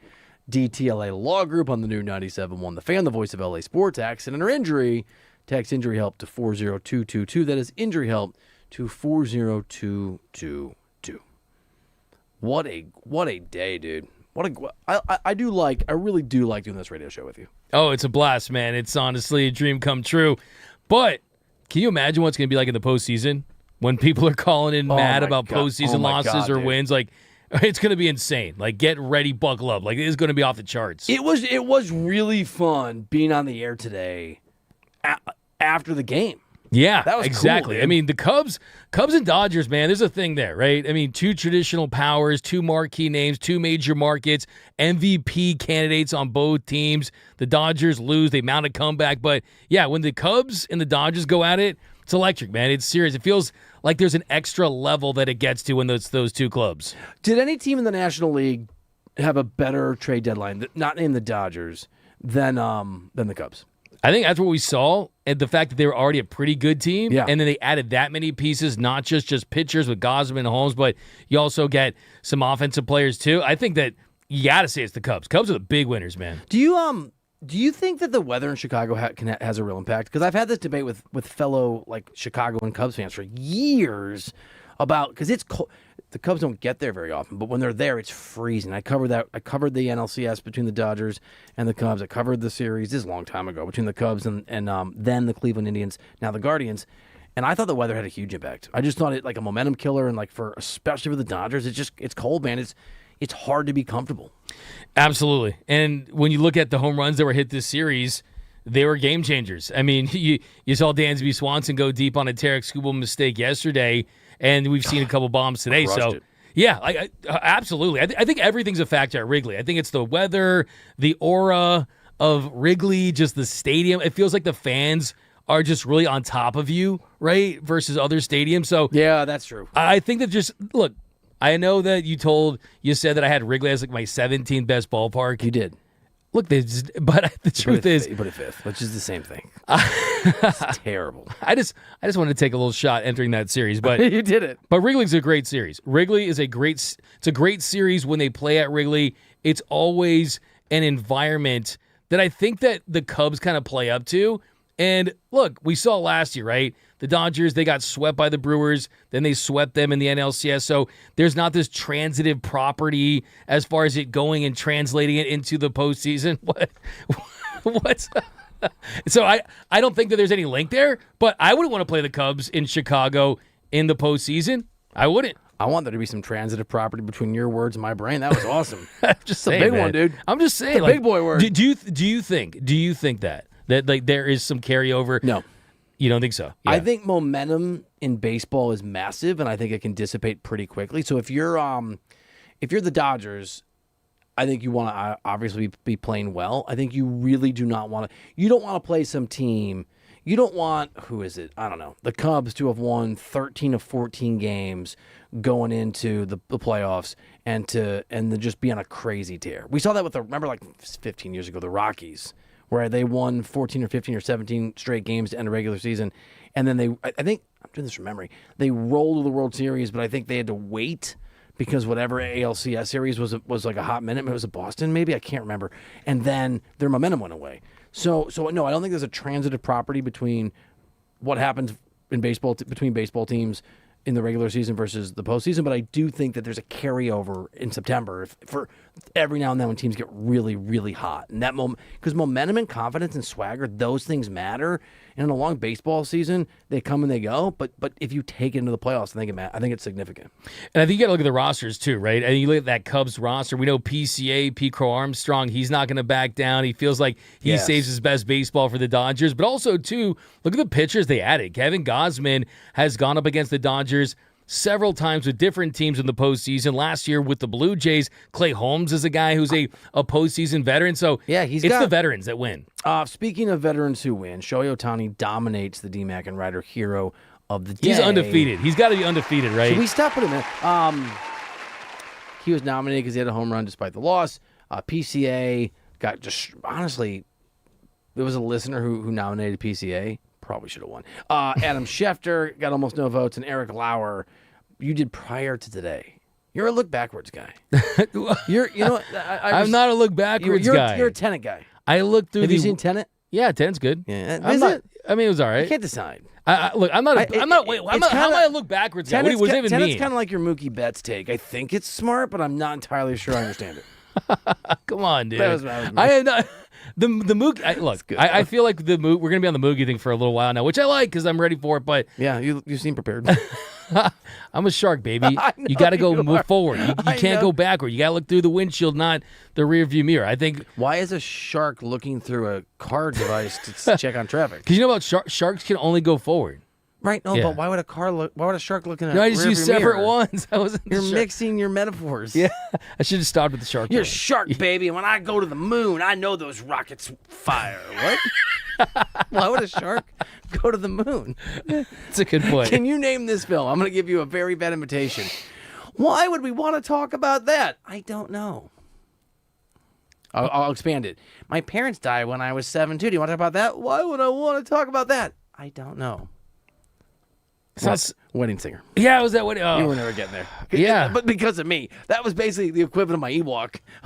DTLA Law Group on the new 97.1 The Fan, the voice of LA Sports. Accident or injury, text injury help to 40222. That is injury help to 40222. What a day, dude. I really do like doing this radio show with you. Oh, it's a blast, man. It's honestly a dream come true. But can you imagine what's going to be like in the postseason when people are calling in mad about postseason losses or wins? Like, it's going to be insane. Like, get ready, buckle up. Like, it is going to be off the charts. It was really fun being on the air today after the game. Yeah, that was exactly. Cool, I mean, the Cubs and Dodgers, man, there's a thing there, right? I mean, two traditional powers, two marquee names, two major markets, MVP candidates on both teams. The Dodgers lose, they mount a comeback. But, yeah, when the Cubs and the Dodgers go at it, it's electric, man. It's serious. It feels like there's an extra level that it gets to when those two clubs. Did any team in the National League have a better trade deadline, not named the Dodgers, than the Cubs? I think that's what we saw, and the fact that they were already a pretty good team, yeah. And then they added that many pieces, not just pitchers with Gosman and Holmes, but you also get some offensive players too. I think that you got to say it's the Cubs. Cubs are the big winners, man. Do you think that the weather in Chicago has a real impact? Because I've had this debate with fellow like Chicago and Cubs fans for years about, because it's cold. The Cubs don't get there very often, but when they're there, it's freezing. I covered the NLCS between the Dodgers and the Cubs. I covered the series, this is a long time ago, between the Cubs and then the Cleveland Indians, now the Guardians. And I thought the weather had a huge impact. I just thought it like a momentum killer, and like especially for the Dodgers, it's cold, man. It's hard to be comfortable. Absolutely. And when you look at the home runs that were hit this series, they were game changers. I mean, you saw Dansby Swanson go deep on a Tarek Skubal mistake yesterday, and we've seen a couple bombs today. So, yeah, I absolutely. I think everything's a factor at Wrigley. I think it's the weather, the aura of Wrigley, just the stadium. It feels like the fans are just really on top of you, right, versus other stadiums. So, yeah, that's true. I think that look, I know that you said that I had Wrigley as like my 17th best ballpark. You did. Look, but the truth is, you put it fifth, which is the same thing. It's terrible. I just wanted to take a little shot entering that series, but you did it. But Wrigley's a great series. Wrigley is a great series when they play at Wrigley. It's always an environment that I think that the Cubs kind of play up to. And look, we saw last year, right? The Dodgers, they got swept by the Brewers. Then they swept them in the NLCS. So there's not this transitive property as far as it going and translating it into the postseason. What's so I don't think that there's any link there, but I wouldn't want to play the Cubs in Chicago in the postseason. I wouldn't. I want there to be some transitive property between your words and my brain. That was awesome. Just saying, a big one, dude. I'm just saying, it's a big boy word. Do you think that like there is some carryover? No. You don't think so? Yeah. I think momentum in baseball is massive, and I think it can dissipate pretty quickly. So if you're the Dodgers, I think you want to obviously be playing well. I think you really do not want to. You don't want to play some team. You don't want, who is it? I don't know. The Cubs to have won 13 of 14 games going into the playoffs and to just be on a crazy tear. We saw that remember like 15 years ago, the Rockies, where they won 14 or 15 or 17 straight games to end a regular season. And then I think, I'm doing this from memory, they rolled to the World Series, but I think they had to wait because whatever ALCS series was like a hot minute. It was a Boston, maybe? I can't remember. And then their momentum went away. So no, I don't think there's a transitive property between what happens in baseball, between baseball teams in the regular season versus the postseason, but I do think that there's a carryover in September for every now and then when teams get really, really hot. And that moment, because momentum and confidence and swagger, those things matter. And in a long baseball season, they come and they go. But if you take it into the playoffs, I think it's significant. And I think you got to look at the rosters too, right? And you look at that Cubs roster. We know PCA, Pete Crow Armstrong, he's not going to back down. He feels like he saves his best baseball for the Dodgers. But also, too, look at the pitchers they added. Kevin Gosman has gone up against the Dodgers several times with different teams in the postseason. Last year with the Blue Jays, Clay Holmes is a guy who's a postseason veteran. So yeah, it's the veterans that win. Speaking of veterans who win, Shohei Ohtani dominates the DMAC and Reiter hero of the day. He's undefeated. He's got to be undefeated, right? Should we stop putting him in? He was nominated because he had a home run despite the loss. PCA got just, honestly, there was a listener who nominated PCA. Probably should have won. Adam Schefter got almost no votes, and Eric Lauer, you did prior to today. You're a look backwards guy. You know what? I'm not a look backwards guy. You're a Tenet guy. I looked through. Have you seen Tenet? Yeah, Tenet's good. Yeah, Is it? I mean, it was all right. You can't decide. Look, I'm not. How am I a look backwards guy? What does it even Tenet's mean? kind of like your Mookie Betts take. I think it's smart, but I'm not entirely sure I understand it. Come on, dude. That was me. I am not. The Mookie. Look, I feel like we're gonna be on the Mookie thing for a little while now, which I like because I'm ready for it. But yeah, you seem prepared. I'm a shark, baby. You got to go move forward. You can't go backward. You got to look through the windshield, not the rear view mirror. I think. Why is a shark looking through a car device to check on traffic? Because you know about sharks can only go forward. Right. No, but why would a shark look in a No, I just used separate ones. You're mixing your metaphors. Yeah, I should have stopped with the shark. You're a shark, baby. And when I go to the moon, I know those rockets fire. What? Why would a shark go to the moon? That's a good point. Can you name this film? I'm going to give you a very bad invitation. Why would we want to talk about that? I don't know. I'll expand it. My parents died when I was 7 too. Do you want to talk about that? Why would I want to talk about that? I don't know. Sounds Wedding Singer. Yeah, it was that wedding. Oh. You were never getting there. Yeah, but because of me, that was basically the equivalent of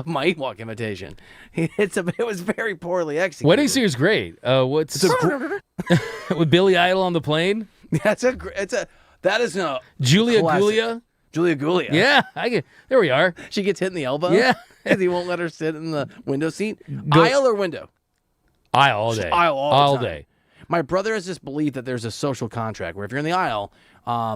my Ewok invitation. It was very poorly executed. Wedding Singer's great. With Billy Idol on the plane? That is a Julia classic. Gulia. Julia Gulia. Yeah, there we are. She gets hit in the elbow. Yeah, because he won't let her sit in the window seat. Aisle or window? Aisle all day. Aisle all day. My brother has this belief that there's a social contract where if you're in the aisle,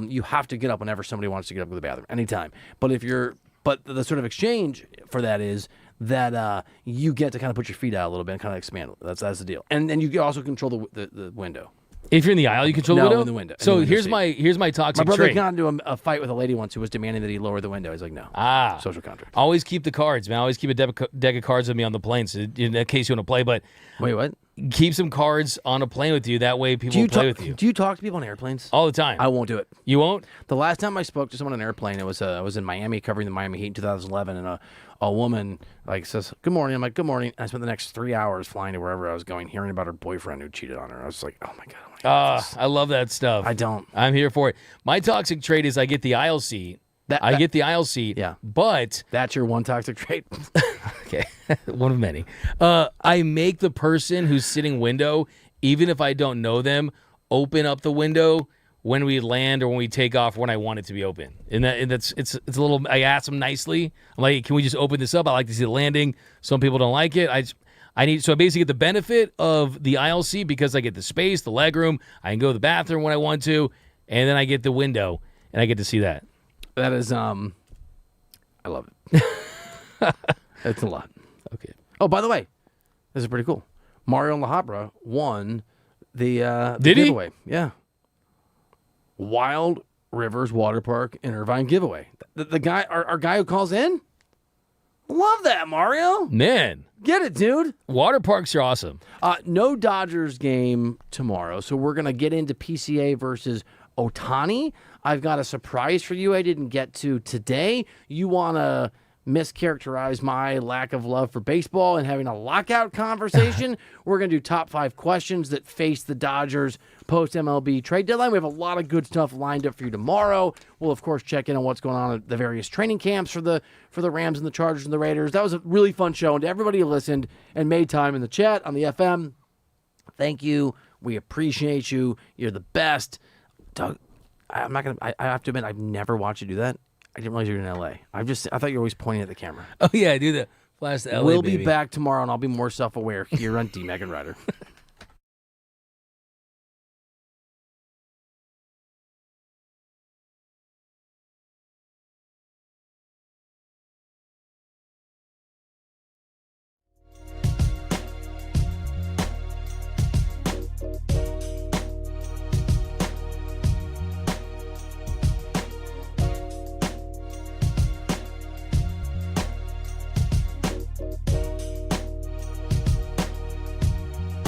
you have to get up whenever somebody wants to get up to the bathroom, anytime. But the sort of exchange for that is that you get to kind of put your feet out a little bit and kind of expand. That's the deal. And you also control the window. If you're in the aisle, you control the window? in the window. So here's my toxic My brother trait. got into a fight with a lady once who was demanding that he lower the window. He's like, no. Social contract. Always keep the cards, man. Always keep a deck of cards with me on the plane, so in case you want to play. But wait, what? Keep some cards on a plane with you. That way people will play with you. Do you talk to people on airplanes? All the time. I won't do it. You won't? The last time I spoke to someone on an airplane, it was I was in Miami covering the Miami Heat in 2011, and a woman says, good morning. I'm like, good morning. I spent the next 3 hours flying to wherever I was going, hearing about her boyfriend who cheated on her. I was like, oh my God. I love that stuff. I don't. I'm here for it. My toxic trait is I get the aisle seat. I get the aisle seat. Yeah. But that's your one toxic trait. Okay. One of many. I make the person who's sitting window, even if I don't know them, open up the window when we land or when we take off when I want it to be open. And it's a little, I ask them nicely. I'm like, can we just open this up? I like to see the landing. Some people don't like it. I basically get the benefit of the aisle seat because I get the space, the leg room. I can go to the bathroom when I want to, and then I get the window and I get to see that. That is, I love it. It's a lot. Okay. Oh, by the way, this is pretty cool. Mario LaHabra won the Did he? giveaway. Yeah. Wild Rivers Water Park in Irvine giveaway. The guy, our guy who calls in. Love that, Mario. Man. Get it, dude. Water parks are awesome. No Dodgers game tomorrow, so we're going to get into PCA versus Ohtani. I've got a surprise for you I didn't get to today. You want to mischaracterize my lack of love for baseball and having a lockout conversation? We're going to do top 5 questions that face the Dodgers post-MLB trade deadline. We have a lot of good stuff lined up for you tomorrow. We'll, of course, check in on what's going on at the various training camps for the Rams and the Chargers and the Raiders. That was a really fun show. And to everybody who listened and made time in the chat on the FM, thank you. We appreciate you. You're the best. Doug, I have to admit, I've never watched you do that. I didn't realize you were in L.A. I thought you were always pointing at the camera. Oh, yeah, I do that. Flash to L.A., We'll baby. be back tomorrow, and I'll be more self-aware here on D-Mac and Reiter.